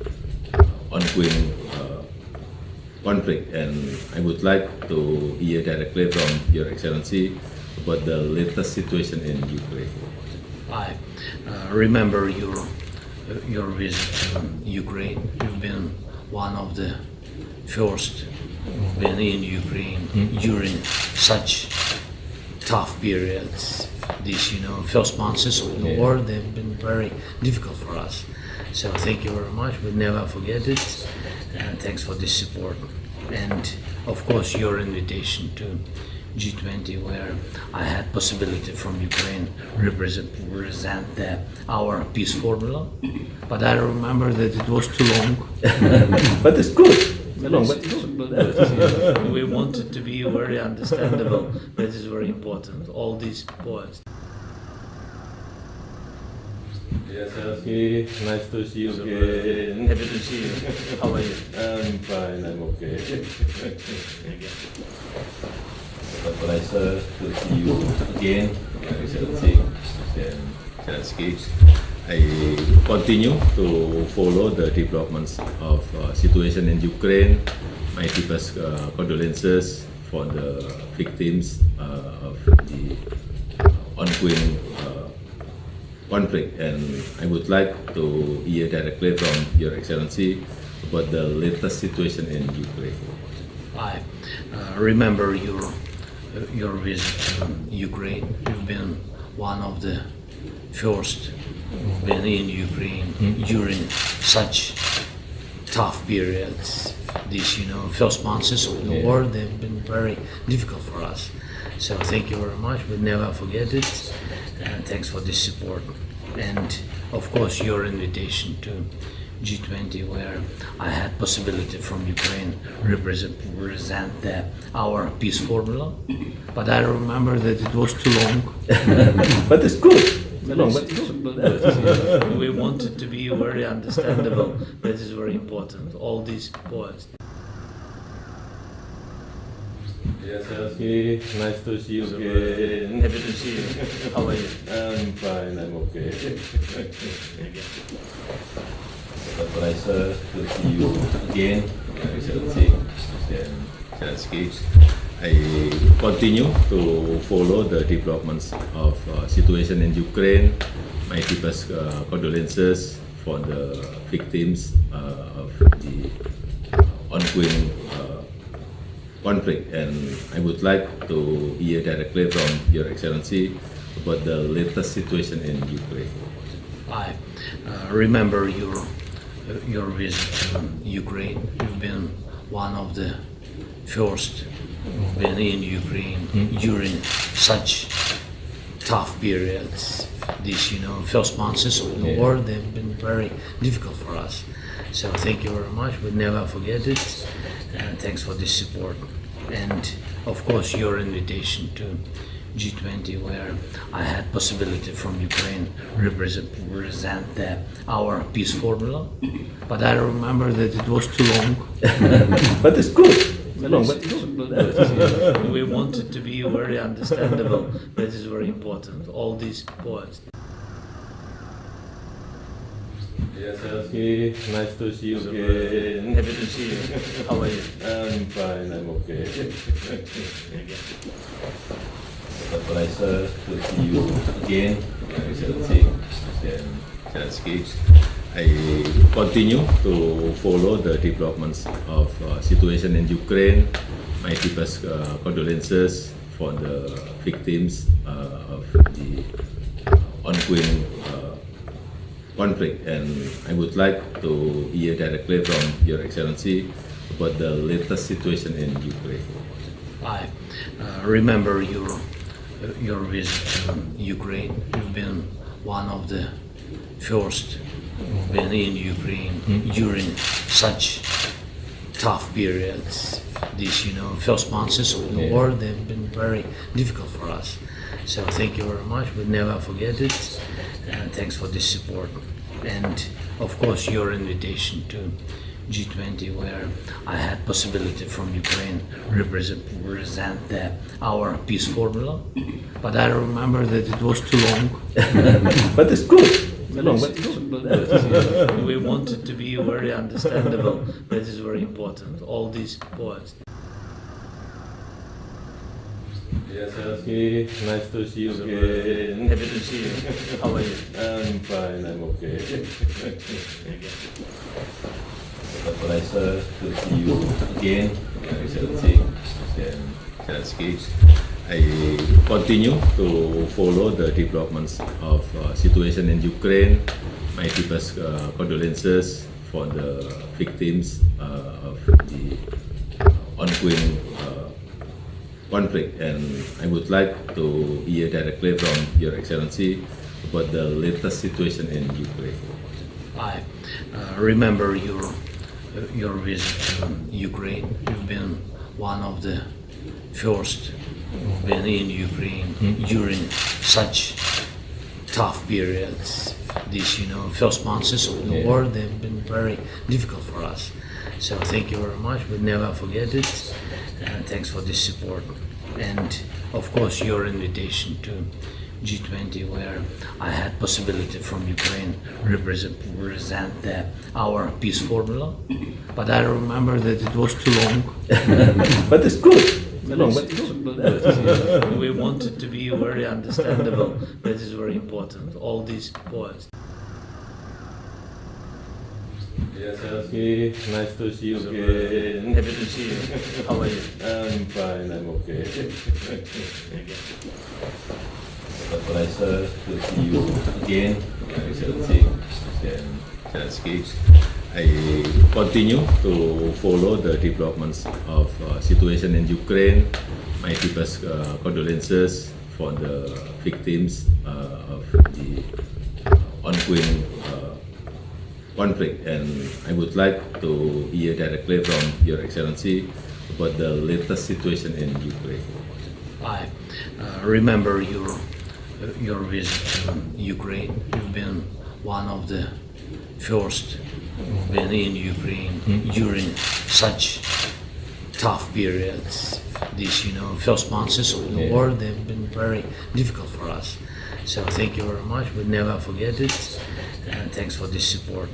ongoing conflict, and I would like to hear directly from Your Excellency about the latest situation in Ukraine. I remember your visit to Ukraine. You've been one of the first who've been in Ukraine during such tough periods. These, first months of the war, they've been very difficult for us. So thank you very much. We'll never forget it. And thanks for this support. And of course, your invitation to G20, where I had possibility from Ukraine represent our peace formula. But I remember that it was too long. But it's good. But we want it to be very understandable. That is very important. All these points. Yes, Zelensky, nice to see you again. Happy to see you. How are you? I'm fine, I'm okay. It's a pleasure to see you again, Excellency Presiden Zelensky. I continue to follow the developments of situation in Ukraine. My deepest condolences for the victims of the ongoing conflict, and I would like to hear directly from Your Excellency about the latest situation in Ukraine. I remember your visit to Ukraine. You've been one of the first who've been in Ukraine during such tough periods. These, first months of the war, they've been very difficult for us. So thank you very much. We never forget it. And thanks for this support. And of course, your invitation to G20, where I had possibility from Ukraine represent our peace formula. But I remember that it was too long. But it's good. We want it to be very understandable. That is very important. All these points. Yes, Zelensky, nice to see you again. Happy to see you. How are you? I'm fine, I'm okay. It's a pleasure to see you again, Excellency Presiden Zelensky. I continue to follow the developments of situation in Ukraine. My deepest condolences for the victims of the ongoing conflict, and I would like to hear directly from Your Excellency about the latest situation in Ukraine. I remember your visit to Ukraine. You've been one of the first who've been in Ukraine during such tough periods. These, first months of the war, they've been very difficult for us. So thank you very much. We never forget it. And thanks for this support. And of course, your invitation to G20, where I had possibility from Ukraine represent our peace formula. But I remember that it was too long. But it's good. We want it to be very understandable. That is very important. All these points. Yes, Zelensky, nice to see you again. Happy to see you. How are you? I'm fine, I'm okay. It's a pleasure to see you again, Excellency Presiden Zelensky. I continue to follow the developments of situation in Ukraine. My deepest condolences for the victims of the ongoing conflict, and I would like to hear directly from Your Excellency about the latest situation in Ukraine. I remember your visit to Ukraine. You've been one of the first who've been in Ukraine during such tough periods. These, first months of the war, they've been very difficult for us. So thank you very much. We never forget it. And thanks for this support. And of course, your invitation to G20, where I had possibility from Ukraine represent our peace formula. But I remember that it was too long. But it's good. We want it to be very understandable. That is very important. All these points. Yes, Zelensky, nice to see you again. Happy to see you. How are you? I'm fine, I'm okay. It's a pleasure to see you again, Excellency Presiden Zelensky. I continue to follow the developments of situation in Ukraine. My deepest condolences for the victims of the ongoing conflict, and I would like to hear directly from Your Excellency about the latest situation in Ukraine. I remember your visit to Ukraine. You've been one of the first who've been in Ukraine during such tough periods. These, first months of the war, they've been very difficult for us. So thank you very much. We never forget it. Thanks for this support. And of course, your invitation to G20, where I had possibility from Ukraine represent our peace formula. But I remember that it was too long. But it's good. We wanted to be very understandable. That is very important. All these points. Yes, Zelensky, nice to see you again. Happy to see you. How are you? I'm fine, I'm okay. It's a pleasure to see you again, Zelensky. I continue to follow the developments of situation in Ukraine. My deepest condolences for the victims of the ongoing conflict, and I would like to hear directly from Your Excellency about the latest situation in Ukraine. I remember your visit to Ukraine. You've been one of the first who've been in Ukraine during such tough periods. These, first months of the war, they've been very difficult for us. So thank you very much. We never forget it. Thanks for this support.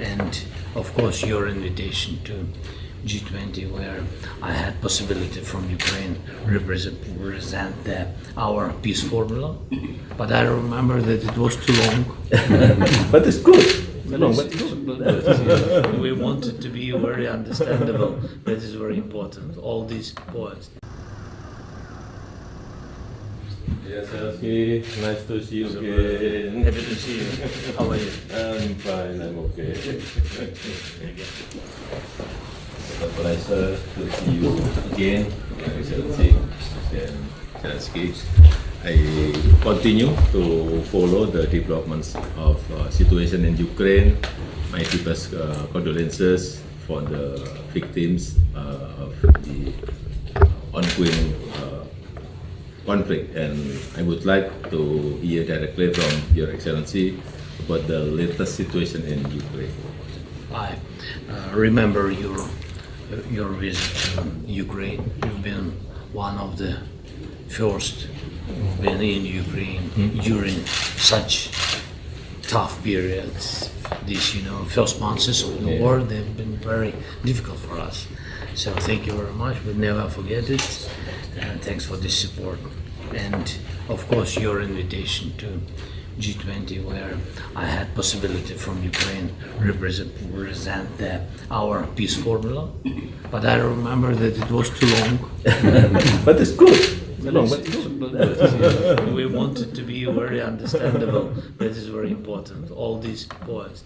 And of course, your invitation to G20, where I had possibility from Ukraine represent our peace formula. But I remember that it was too long. But it's good. We wanted to be very understandable. That is very important. All these points. Yes, Zelensky, nice to see you again. Happy to see you. How are you? I'm fine, I'm okay. It's a pleasure to see you again, Zelensky. I continue to follow the developments of situation in Ukraine. My deepest condolences for the victims of the ongoing conflict, and I would like to hear directly from Your Excellency about the latest situation in Ukraine. I remember your visit to Ukraine. You've been one of the first who've been in Ukraine during such tough periods. These, first months of the war, they've been very difficult for us. So thank you very much. We never forget it. Thanks for this support. And of course, your invitation to G20, where I had possibility from Ukraine represent our peace formula. But I remember that it was too long. But it's good. We wanted to be very understandable. That is very important. All these points.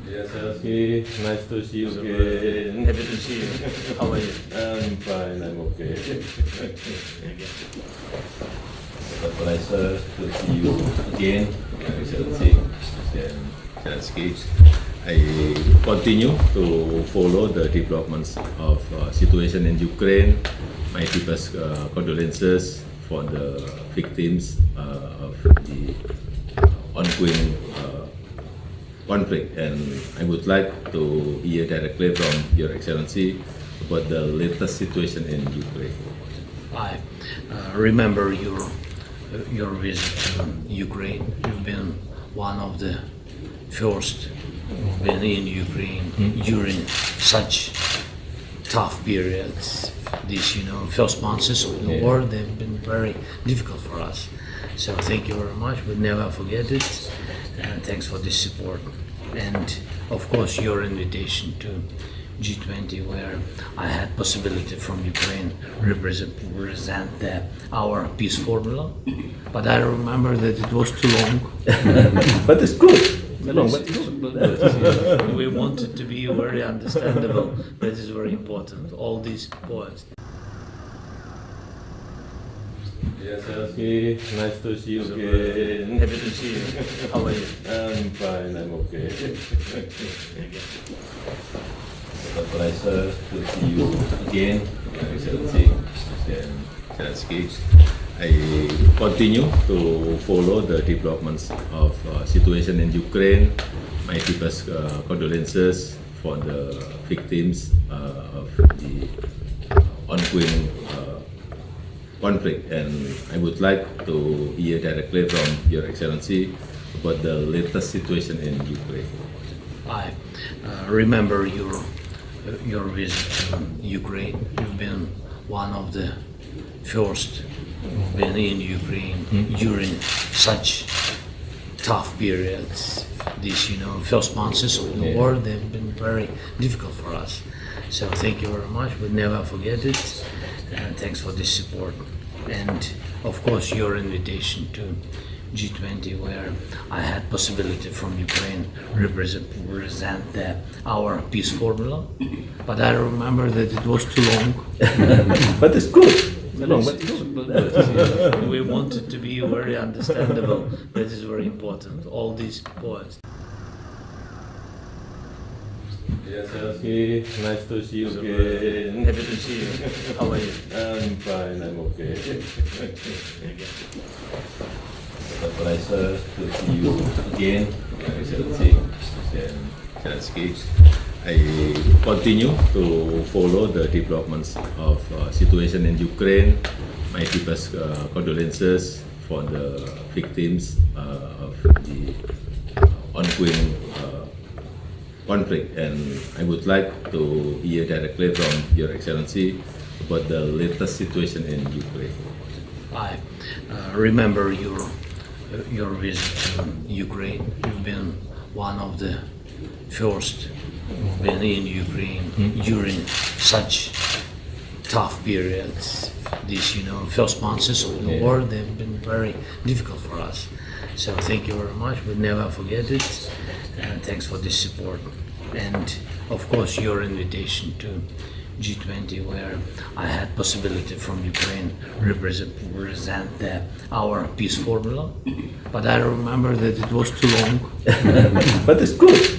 Yes, Zelensky, nice to see you again. Happy to see you. How are you? I'm fine, I'm okay. It's a pleasure to see you again, Zelensky. I continue to follow the developments of situation in Ukraine. My deepest condolences for the victims of the ongoing conflict, and I would like to hear directly from Your Excellency about the latest situation in Ukraine. I remember your visit to Ukraine. You've been one of the first who've been in Ukraine during such tough periods. These, first months of the war, they've been very difficult for us. So thank you very much. We never forget it. Thanks for this support. And of course, your invitation to G20, where I had possibility from Ukraine represent our peace formula. But I remember that it was too long. But it's good. We wanted to be very understandable. That is very important. All these points. Yes, Zelensky, nice to see you again. Happy to see you. How are you? I'm fine, I'm okay. It's a pleasure to see you again, Excellency Presiden Zelensky. I continue to follow the developments of situation in Ukraine. My deepest condolences for the victims of the ongoing conflict, and I would like to hear directly from Your Excellency about the latest situation in Ukraine. I remember your visit to Ukraine. You've been one of the first who've been in Ukraine during such tough periods. These, first months of the war, they've been very difficult for us. So thank you very much. We'll never forget it. And thanks for this support. And of course, your invitation to G20, where I had possibility from Ukraine represent our peace formula. But I remember that it was too long. But it's good. We wanted to be very understandable. That is very important. All these points. Yes, Zelensky, nice to see you again. Happy to see you. How are you? I'm fine, I'm okay. It's a pleasure to see you again, Excellency Presiden Zelensky. I continue to follow the developments of situation in Ukraine. My deepest condolences for the victims of the ongoing conflict, and I would like to hear directly from Your Excellency about the latest situation in Ukraine. I remember your visit to Ukraine. You've been one of the first who've been in Ukraine during such tough periods. These, first months of the war, they've been very difficult for us. So thank you very much. We'll never forget it. And thanks for this support. And of course, your invitation to G20, where I had possibility from Ukraine represent our peace formula. But I remember that it was too long. But it's good.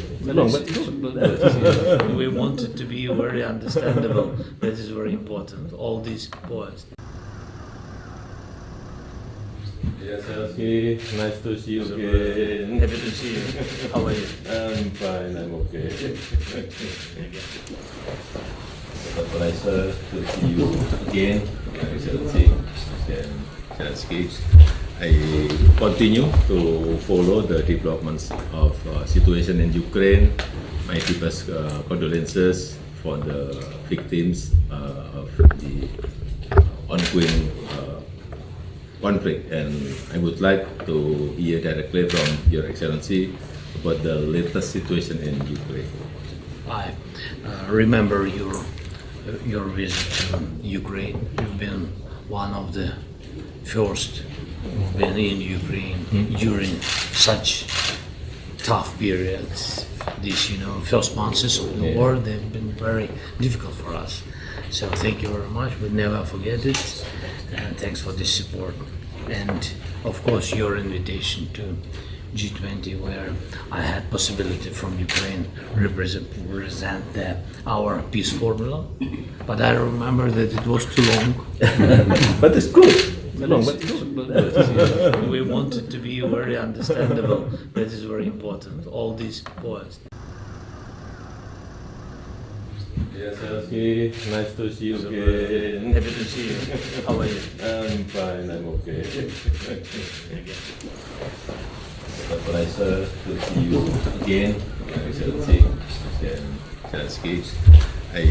We wanted to be very understandable. That is very important. All these points. Yes, Zelensky, nice to see you again. Happy to see you. How are you? I'm fine, I'm okay. It's a pleasure to see you again, Excellency Presiden Zelensky. I continue to follow the developments of situation in Ukraine. My deepest condolences for the victims of the ongoing conflict, and I would like to hear directly from Your Excellency about the latest situation in Ukraine. I remember your visit to Ukraine. You've been one of the first who've been in Ukraine during such tough periods. These, first months of the war, they've been very difficult for us. So thank you very much. We'll never forget it. And thanks for this support. And of course, your invitation to G20, where I had possibility from Ukraine represent our peace formula. But I remember that it was too long. But it's good. We wanted to be very understandable. That is very important. All these points. Yes, Zelensky, nice to see you again. Happy to see you. How are you? I'm fine, I'm okay. It's a pleasure to see you again, Excellency Presiden Zelensky. I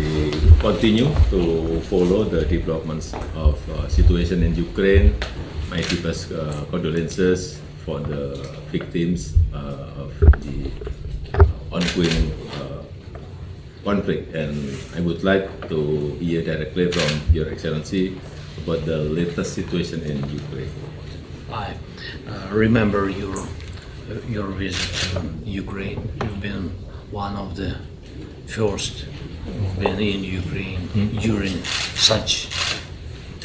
continue to follow the developments of situation in Ukraine. My deepest condolences for the victims of the ongoing conflict, and I would like to hear directly from Your Excellency about the latest situation in Ukraine. I remember your visit to Ukraine. You've been one of the first who've been in Ukraine during such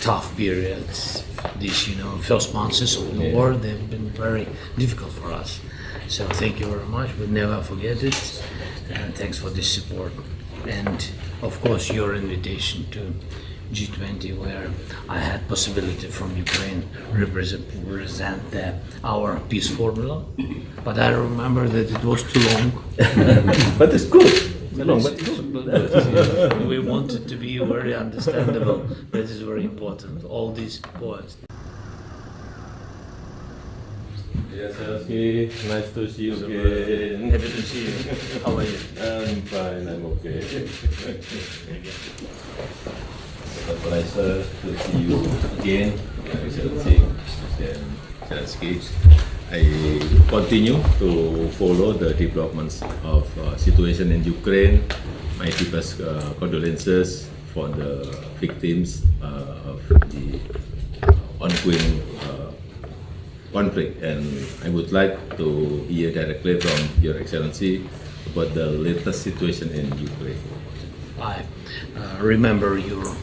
tough periods. These, first months of the war, they've been very difficult for us. So thank you very much. We'll never forget it. And thanks for the support. And of course, your invitation to G20, where I had possibility from Ukraine represent our peace formula. But I remember that it was too long. But it's good. We wanted to be very understandable. That is very important. All these points. Yes, Zelensky, nice to see you again. Happy to see you. How are you? I'm fine, I'm okay. It's a pleasure to see you again, Excellency President Zelensky. I continue to follow the developments of situation in Ukraine. My deepest condolences for the victims of the ongoing conflict, and I would like to hear directly from Your Excellency about the latest situation in Ukraine. I remember your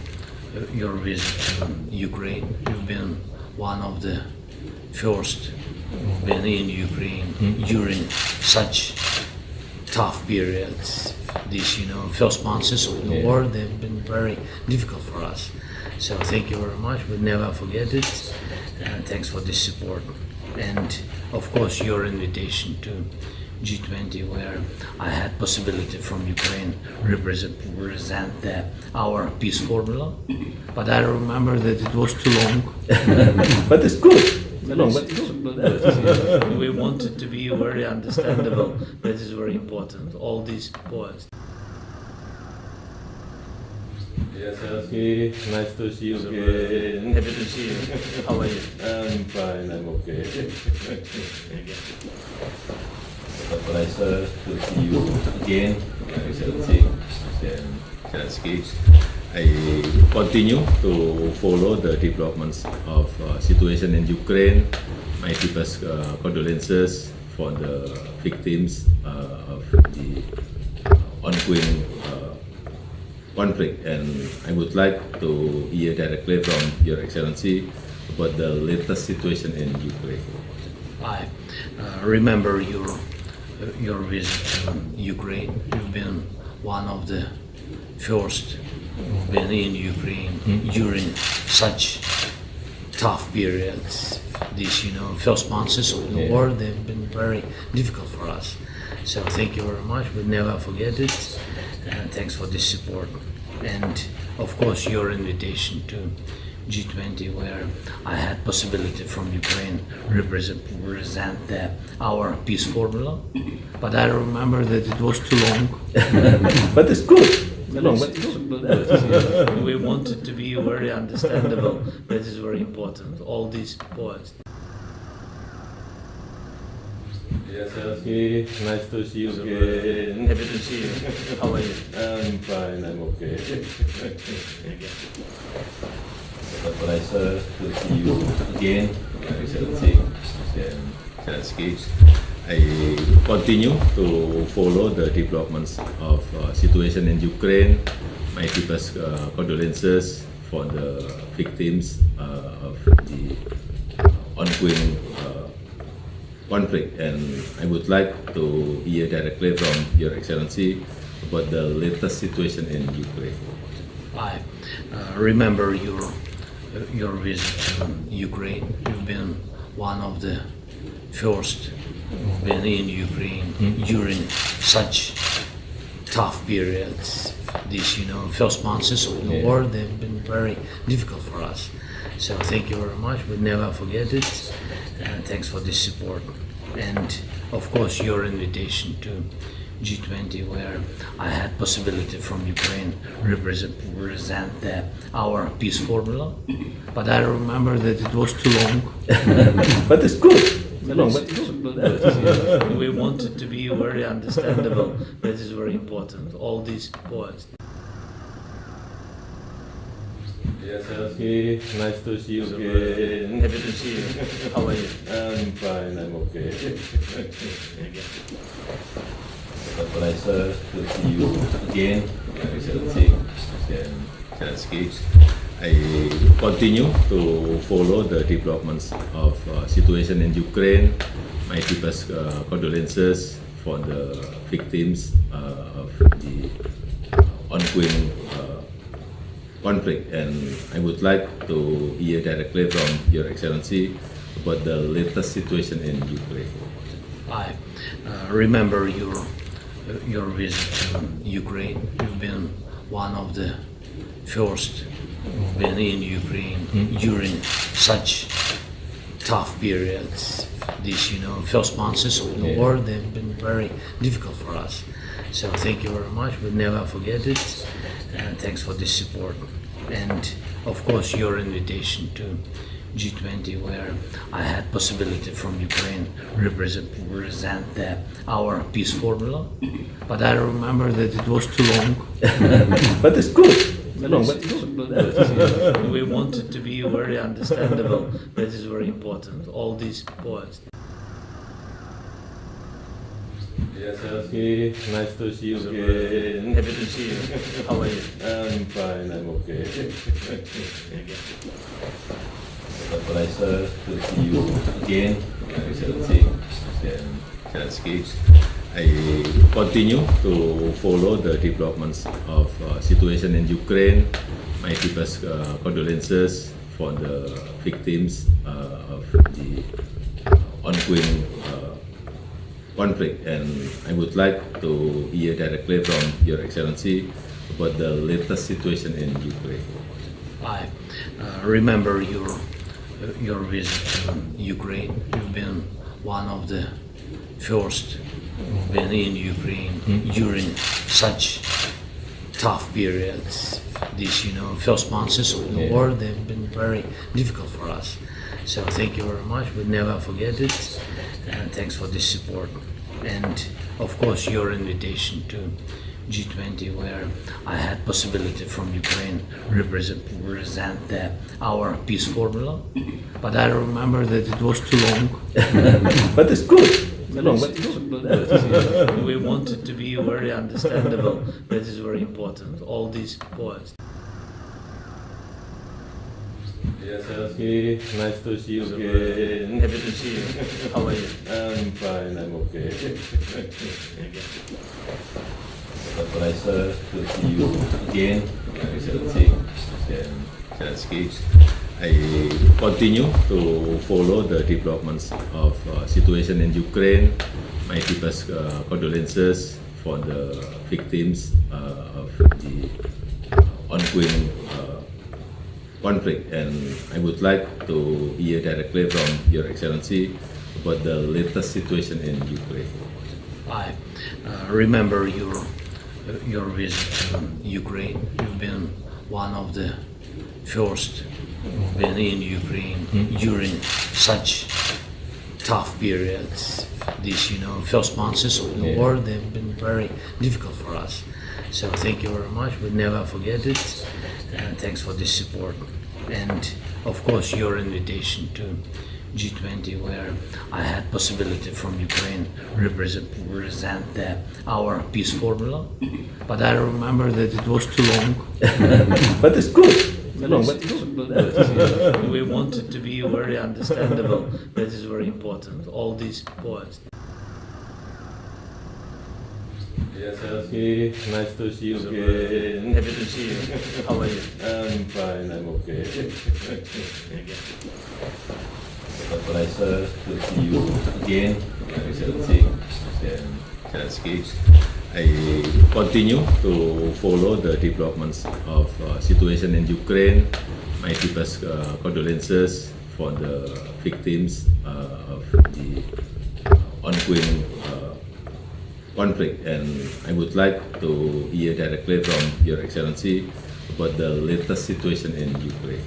visit to Ukraine. You've been one of the first who've been in Ukraine during such tough periods. These, first months of the war, they've been very difficult for us. So thank you very much. We'll never forget it. And thanks for the support. And of course, your invitation to G20, where I had possibility from Ukraine represent our peace formula. But I remember that it was too long. But it's good. We wanted to be very understandable. That is very important. All these points. Yes, Zelensky, nice to see you again. Happy to see you. How are you? I'm fine, I'm okay. It's a pleasure to see you again, Excellency President Zelensky. I continue to follow the developments of situation in Ukraine. My deepest condolences for the victims of the ongoing conflict, and I would like to hear directly from Your Excellency about the latest situation in Ukraine. I remember your visit to Ukraine. You've been one of the first who've been in Ukraine during such tough periods. These, first months of the war, they've been very difficult for us. So thank you very much. We'll never forget it. And thanks for the support. And of course, your invitation to G20, where I had possibility from Ukraine represent our peace formula. But I remember that it was too long. But it's good. We wanted to be very understandable. That is very important. All these points. Yes, Zelensky, nice to see you again. Happy to see you. How are you? I'm fine, I'm okay. It's a pleasure to see you again, Excellency President Zelensky. I continue to follow the developments of situation in Ukraine. My deepest condolences for the victims of the ongoing conflict, and I would like to hear directly from Your Excellency about the latest situation in Ukraine. I remember your visit to Ukraine. You've been one of the first who've been in Ukraine during such tough periods. These, first months of the war, they've been very difficult for us. So thank you very much. We'll never forget it. And thanks for the support. And of course, your invitation to G20, where I had possibility from Ukraine represent our peace formula. But I remember that it was too long. But it's good. We wanted to be very understandable. That is very important. All these points. Yes, Zelensky, nice to see you again. Happy to see you. How are you? I'm fine, I'm okay. It's a pleasure to see you again, Excellency President Zelensky. I continue to follow the developments of situation in Ukraine. My deepest condolences for the victims of the ongoing conflict, and I would like to hear directly from Your Excellency about the latest situation in Ukraine. I remember your visit to Ukraine. You've been one of the first who've been in Ukraine during such tough periods. These, first months of the war, they've been very difficult for us. So thank you very much. We'll never forget it. And thanks for this support. And of course, your invitation to G20, where I had possibility from Ukraine represent our peace formula. But I remember that it was too long. But it's good. We want it to be very understandable. That is very important. All these points. Yes, Zelensky, nice to see you again. Happy to see you. How are you? I'm fine, I'm okay. It's a pleasure to see you again, Excellency Presiden Zelensky. I continue to follow the developments of situation in Ukraine. My deepest condolences for the victims of the ongoing conflict, and I would like to hear directly from Your Excellency about the latest situation in Ukraine. I remember your visit to Ukraine. You've been one of the first who've been in Ukraine during such tough periods. These, first months of the war, they've been very difficult for us. So thank you very much. We'll never forget it. And thanks for this support. And of course, your invitation to G20, where I had possibility from Ukraine represent our peace formula. But I remember that it was too long. But it's good. We want it to be very understandable. That is very important. All these points. Yes, Zelensky, nice to see you again. Happy to see you. How are you? I'm fine, I'm okay. It's a pleasure to see you again, Excellency Presiden Zelensky. I continue to follow the developments of situation in Ukraine. My deepest condolences for the victims of the ongoing conflict, and I would like to hear directly from Your Excellency about the latest situation in Ukraine. I remember your visit to Ukraine. You've been one of the first who've been in Ukraine during such tough periods. These, first months of the war, they've been very difficult for us. So thank you very much. We'll never forget it. And thanks for this support. And of course, your invitation to G20, where I had possibility from Ukraine represent our peace formula. But I remember that it was too long. But it's good. We want it to be very understandable. That is very important. All these points. Yes, Zelensky, nice to see you again. Happy to see you. How are you? I'm fine, I'm okay. It's a pleasure to see you again, Excellency Presiden Zelensky. I continue to follow the developments of situation in Ukraine. My deepest condolences for the victims of the ongoing conflict, and I would like to hear directly from Your Excellency about the latest situation in Ukraine.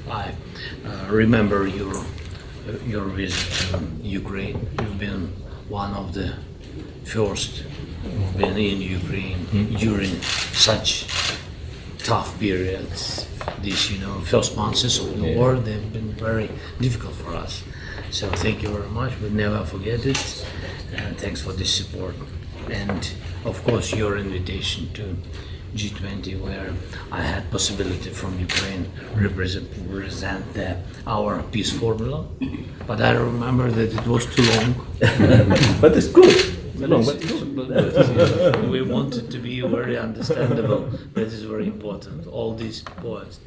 I remember your visit to Ukraine. You've been one of the first who've been in Ukraine during such tough periods. These, first months of the war, they've been very difficult for us. So thank you very much. We'll never forget it. And thanks for this support. And of course, your invitation to G20 where I had possibility from Ukraine represent our peace formula, but I remember that it was too long. But it's good. We wanted to be very understandable. That is very important. All these points.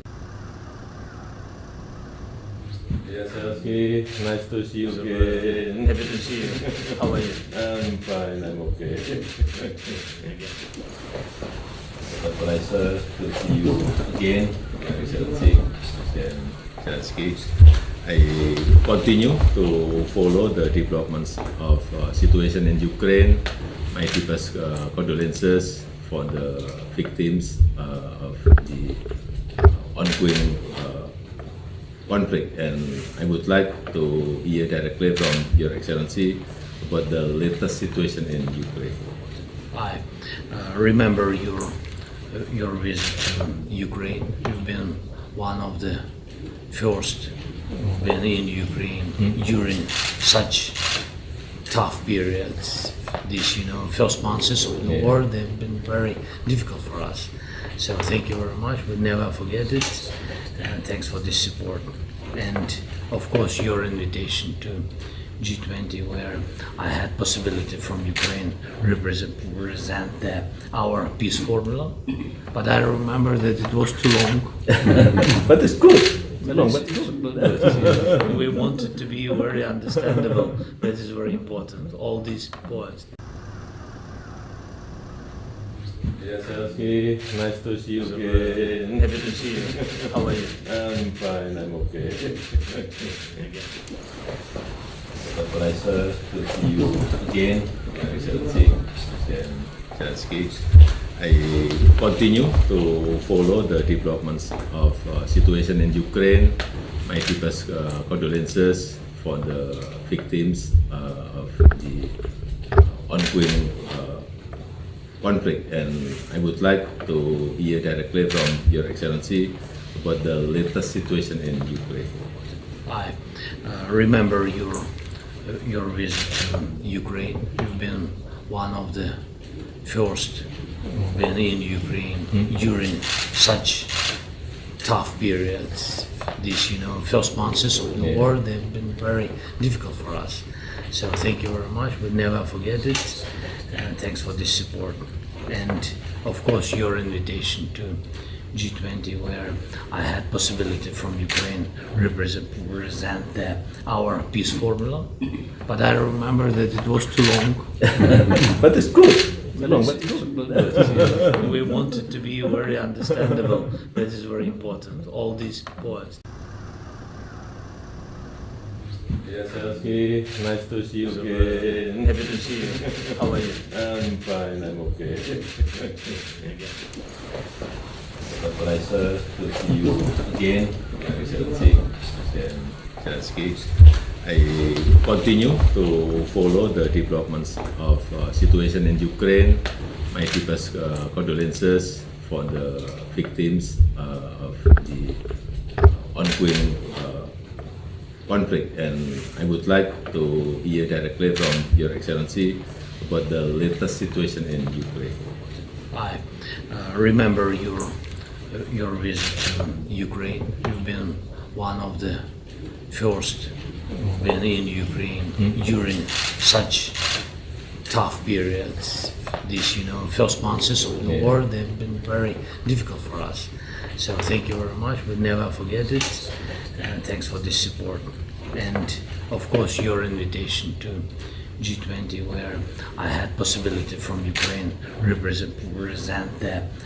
Yes, Zelensky, nice to see you again. Happy to see you. How are you? I'm fine, I'm okay. It's a pleasure to see you again, Excellency Zelensky. I continue to follow the developments of situation in Ukraine. My deepest condolences for the victims of the ongoing conflict, and I would like to hear directly from Your Excellency about the latest situation in Ukraine. I remember your visit to Ukraine. You've been one of the first who've been in Ukraine during such tough periods. These, first months of the war, they've been very difficult for us. So thank you very much. We'll never forget it. And thanks for this support. And of course, your invitation to G20 where I had possibility from Ukraine represent our peace formula, but I remember that it was too long. But it's good. We wanted to be very understandable. That is very important. All these points. Yes, Zelensky, nice to see you again. Happy to see you. How are you? I'm fine, I'm okay. It's a pleasure to see you again, Excellency Zelensky. I continue to follow the developments of situation in Ukraine. My deepest condolences for the victims of the ongoing conflict, and I would like to hear directly from Your Excellency about the latest situation in Ukraine. I remember your visit to Ukraine. You've been one of the first who've been in Ukraine during such tough periods. These, first months of the war, they've been very difficult for us. So thank you very much. We'll never forget it. And thanks for this support. And of course, your invitation to G20 where I had possibility from Ukraine represent our peace formula, but I remember that it was too long. But it's good. We wanted to be very understandable. That is very important. All these points. Yes, Zelensky, nice to see you again. Happy to see you. How are you? I'm fine, I'm okay. It's a pleasure to see you again, Excellency Zelensky. I continue to follow the developments of situation in Ukraine. My deepest condolences for the victims of the ongoing conflict, and I would like to hear directly from Your Excellency about the latest situation in Ukraine. I remember your visit to Ukraine. You've been one of the first who've been in Ukraine during such tough periods. These, first months of the war, they've been very difficult for us. So thank you very much. We'll never forget it. And thanks for this support. And of course, your invitation to G20 where I had possibility from Ukraine represent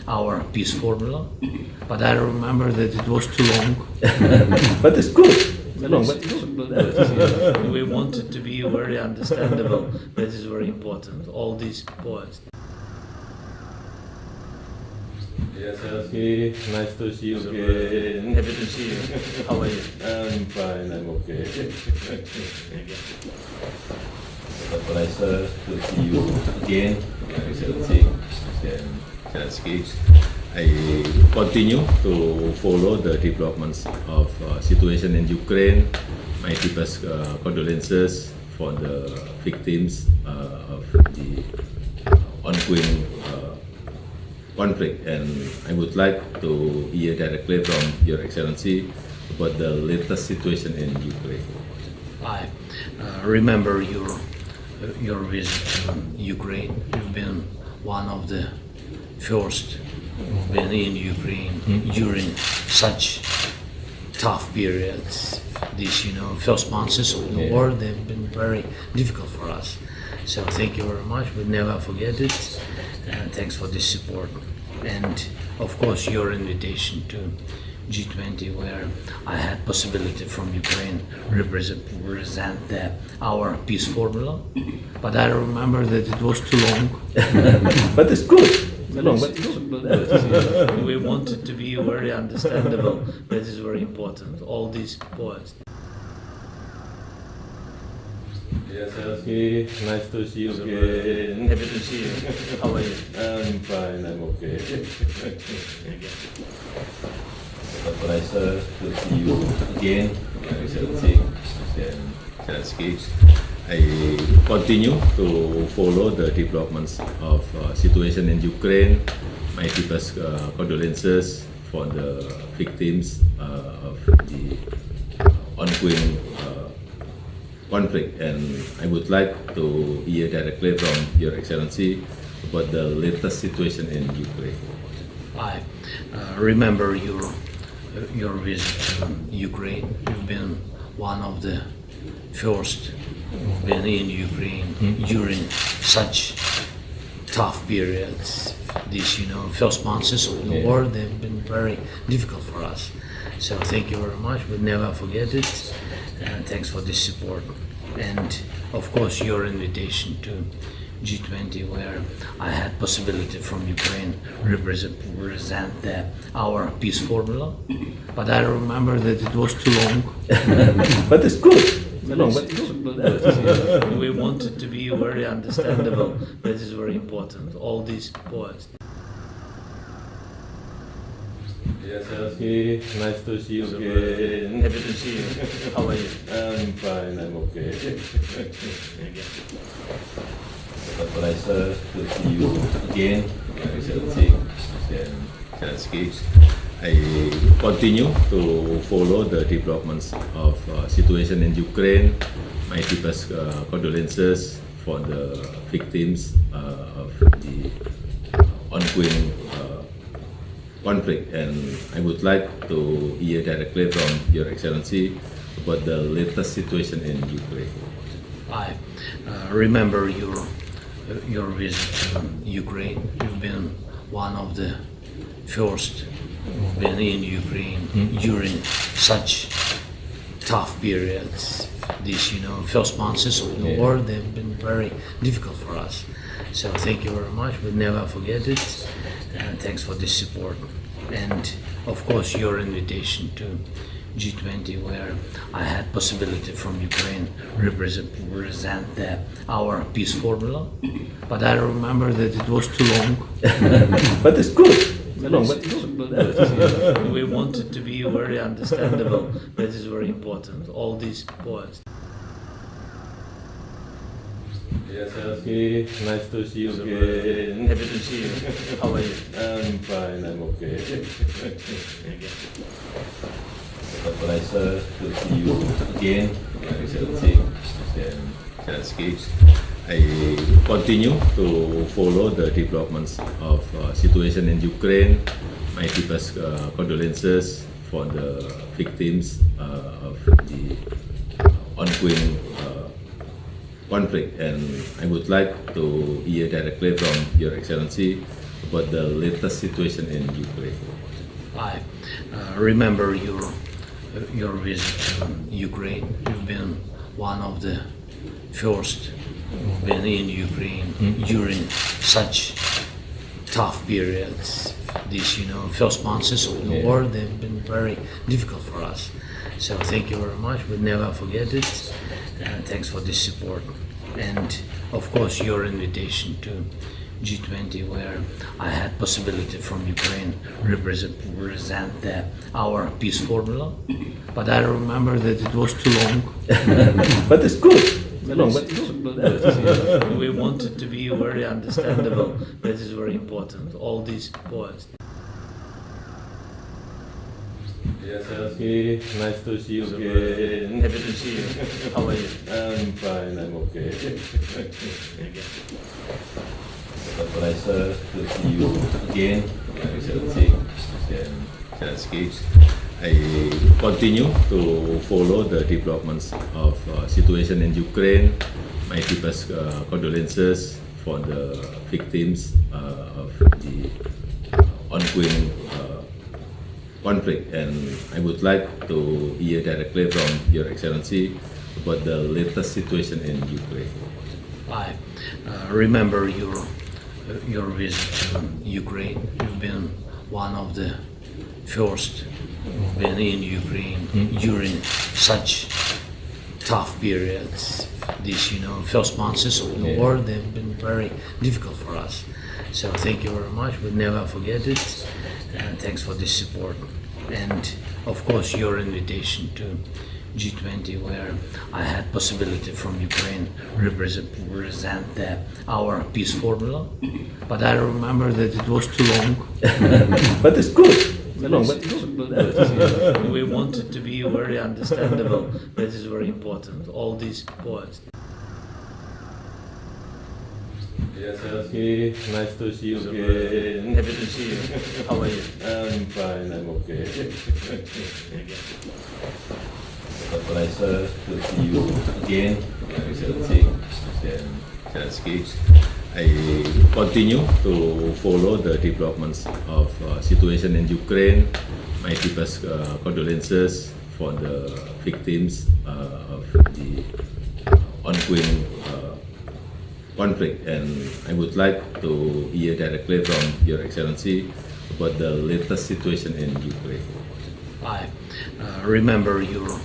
our peace formula, but I remember that it was too long. But it's good. We wanted to be very understandable. That is very important. All these points. Yes, Zelensky, nice to see you again. Happy to see you. How are you? I'm fine, I'm okay. It's a pleasure to see you again, Excellency Zelensky. I continue to follow the developments of situation in Ukraine. My deepest condolences for the victims of the ongoing conflict, and I would like to hear directly from Your Excellency about the latest situation in Ukraine. I remember your visit to Ukraine. You've been one of the first who've been in Ukraine during such tough periods. These, first months of the war, they've been very difficult for us. So thank you very much. We'll never forget it. And thanks for this support. And of course, your invitation to G20, where I had possibility from Ukraine represent our peace formula. But I remember that it was too long. But it's good. We want it to be very understandable. That is very important. All these points. Yes, Zelensky, nice to see you again. Happy to see you. How are you? I'm fine, I'm okay. It's a pleasure to see you again, Your Excellency Presiden Zelensky. I continue to follow the developments of situation in Ukraine. My deepest condolences for the victims of the ongoing conflict, and I would like to hear directly from Your Excellency about the latest situation in Ukraine. I remember your visit to Ukraine. You've been one of the first who've been in Ukraine during such tough periods. These, first months of the war, they've been very difficult for us. So thank you very much. We'll never forget it. And thanks for this support. And of course, your invitation to G20, where I had possibility from Ukraine represent our peace formula. But I remember that it was too long. But it's good. We want it to be very understandable. That is very important. All these points. Yes, Zelensky, nice to see you again. Happy to see you. How are you? I'm fine, I'm okay. It's a pleasure to see you again, Your Excellency Presiden Zelensky. I continue to follow the developments of situation in Ukraine. My deepest condolences for the victims of the ongoing conflict, and I would like to hear directly from Your Excellency about the latest situation in Ukraine. I remember your visit to Ukraine. You've been one of the first who've been in Ukraine during such tough periods. These, first months of the war, they've been very difficult for us. So thank you very much. We'll never forget it. And thanks for this support. And of course, your invitation to G20, where I had possibility from Ukraine represent our peace formula. But I remember that it was too long. But it's good. We want it to be very understandable. That is very important. All these points. Yes, Zelensky, nice to see you again. Happy to see you. How are you? I'm fine, I'm okay. It's a pleasure to see you again, Your Excellency Presiden Zelensky. I continue to follow the developments of situation in Ukraine. My deepest condolences for the victims of the ongoing conflict, and I would like to hear directly from Your Excellency about the latest situation in Ukraine. I remember your visit to Ukraine. You've been one of the first who've been in Ukraine during such tough periods. These, first months of the war, they've been very difficult for us. So thank you very much. We'll never forget it. And thanks for this support. And of course, your invitation to G20, where I had possibility from Ukraine represent our peace formula. But I remember that it was too long. But it's good. long, but we want it to be very understandable. That is very important. All these points. Yes, Zelensky, nice to see you again. Happy to see you. How are you? I'm fine, I'm okay. It's a pleasure to see you again. Zelensky. I continue to follow the developments of situation in Ukraine. My deepest condolences for the victims of the ongoing conflict, and I would like to hear directly from Your Excellency about the latest situation in Ukraine. I remember your visit to Ukraine. You've been one of the first who've been in Ukraine during such tough periods. These, first months of the war, they've been very difficult for us. So thank you very much. We'll never forget it. And thanks for this support. And of course, your invitation to G20, where I had possibility from Ukraine represent our peace formula. But I remember that it was too long. But it's good. We want it to be very understandable. That is very important. All these points. Yes, Zelensky, nice to see you again. Happy to see you. How are you? I'm fine, I'm okay. It's a pleasure to see you again. Zelensky. I continue to follow the developments of situation in Ukraine. My deepest condolences for the victims of the ongoing conflict, and I would like to hear directly from Your Excellency about the latest situation in Ukraine. I remember your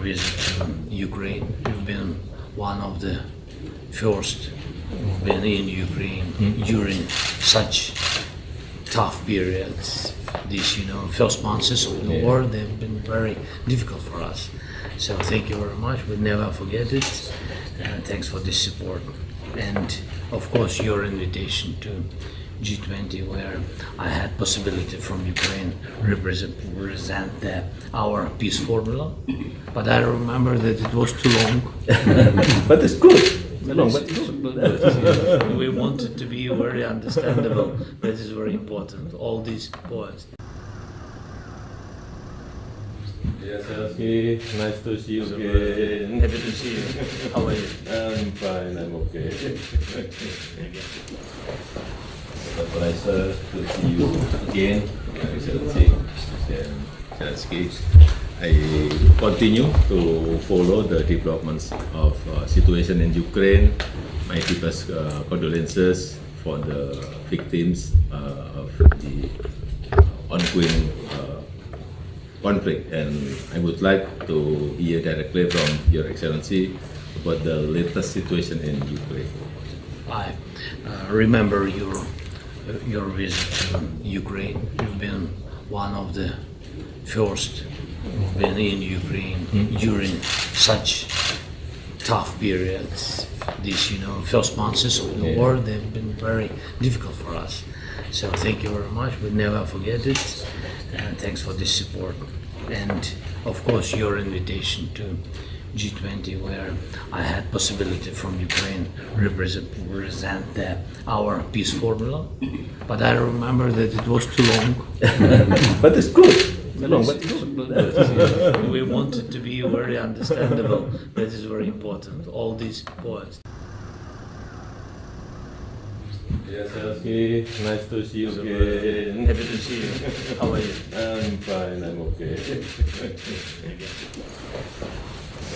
visit to Ukraine. You've been one of the first who've been in Ukraine during such tough periods. These, first months of the war, they've been very difficult for us. So thank you very much. We'll never forget it. And thanks for this support. And of course, your invitation to G20, where I had possibility from Ukraine represent our peace formula. But I remember that it was too long. But it's good. We want it to be very understandable. That is very important. All these points. Yes, Zelensky, nice to see you again. Happy to see you. How are you? I'm fine, I'm okay. It's a pleasure to see you again. Zelensky. I continue to follow the developments of situation in Ukraine. My deepest condolences for the victims of the ongoing conflict, and I would like to hear directly from Your Excellency about the latest situation in Ukraine. I remember your visit to Ukraine. You've been one of the first who've been in Ukraine during such tough periods. These, first months of the war, they've been very difficult for us. So thank you very much. We'll never forget it. And thanks for this support. And of course, your invitation to G20, where I had possibility from Ukraine represent our peace formula. But I remember that it was too long. But it's good. We want it to be very understandable. That is very important. All these points. Yes, Zelensky, nice to see you again. Happy to see you. How are you? I'm fine, I'm okay. It's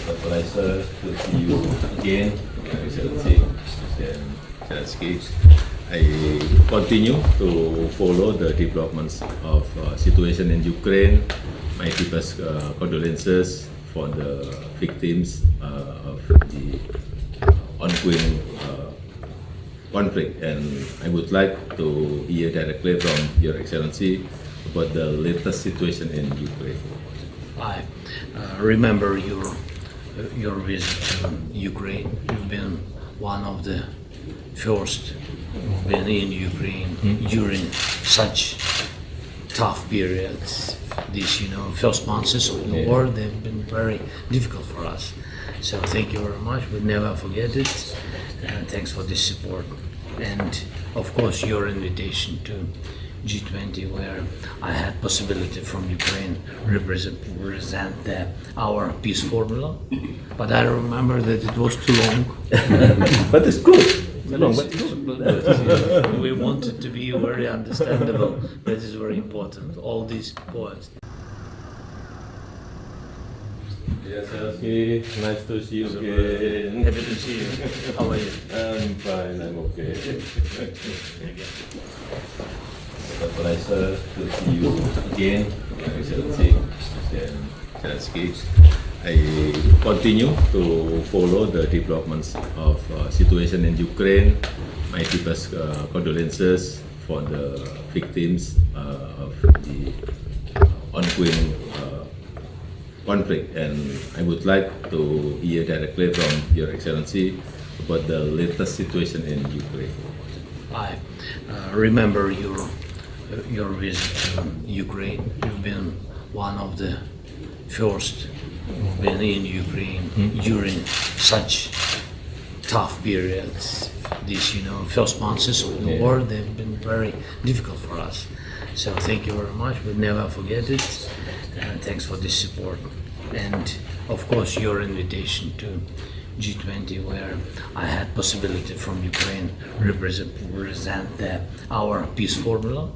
a pleasure to see you again. Zelensky. I continue to follow the developments of situation in Ukraine. My deepest condolences for the victims of the ongoing conflict, and I would like to hear directly from Your Excellency about the latest situation in Ukraine. I remember your visit to Ukraine. You've been one of the first who've been in Ukraine during such tough periods. These, first months of the war, they've been very difficult for us. So thank you very much. We'll never forget it. And thanks for this support. And of course, your invitation to G20, where I had possibility from Ukraine represent our peace formula. But I remember that it was too long. But it's good. We wanted to be very understandable. That is very important. All these points. Yes, Zelensky, nice to see you again. Happy to see you. How are you? I'm fine, I'm okay. It's a pleasure to see you again, Excellency Presiden Zelensky. I continue to follow the developments of situation in Ukraine. My deepest condolences for the victims of the ongoing conflict, and I would like to hear directly from Your Excellency about the latest situation in Ukraine. I remember your visit to Ukraine. You've been one of the first who've been in Ukraine during such tough periods. These, first months of the war, they've been very difficult for us. So thank you very much. We'll never forget it. And thanks for this support. And of course, your invitation to G20, where I had possibility from Ukraine represent our peace formula.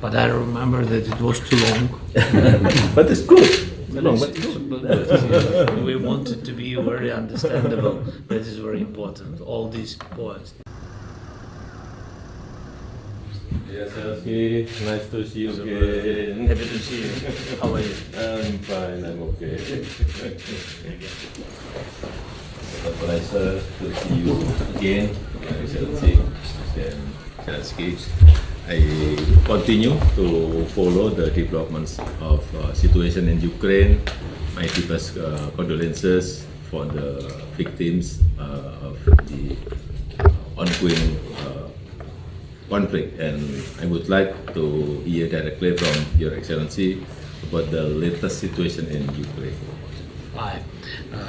But I remember that it was too long. But it's good. We wanted to be very understandable. That is very important. All these points. Yes, Zelensky, nice to see you again. Happy to see you. How are you? I'm fine, I'm okay. It's a pleasure to see you again, Excellency Presiden Zelensky. I continue to follow the developments of situation in Ukraine. My deepest condolences for the victims of the ongoing conflict, and I would like to hear directly from Your Excellency about the latest situation in Ukraine. I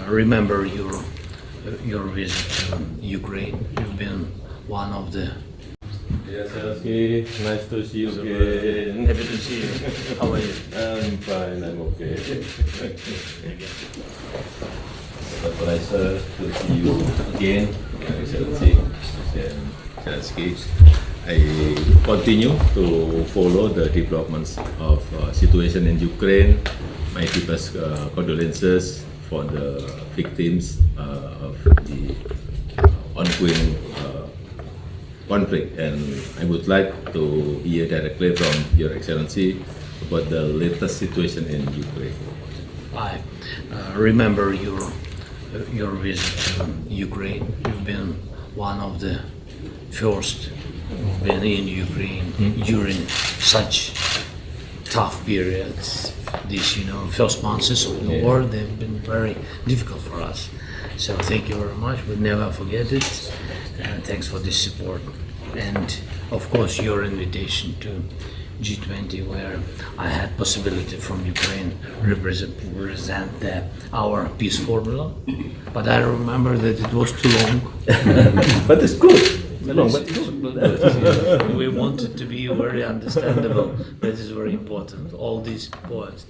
remember your visit to Ukraine. You've been one of the. Yes, Zelensky, nice to see you again. Happy to see you. How are you? I'm fine, I'm okay. It's a pleasure to see you again, Excellency Presiden Zelensky. I continue to follow the developments of situation in Ukraine. My deepest condolences for the victims of the ongoing conflict, and I would like to hear directly from Your Excellency about the latest situation in Ukraine. I remember your visit to Ukraine. You've been one of the first who've been in Ukraine during such tough periods. These, first months of the war, they've been very difficult for us. So thank you very much. We'll never forget it. And thanks for this support. And of course, your invitation to G20, where I had possibility from Ukraine represent our peace formula. But I remember that it was too long. But it's good. We wanted to be very understandable. That is very important. All these points.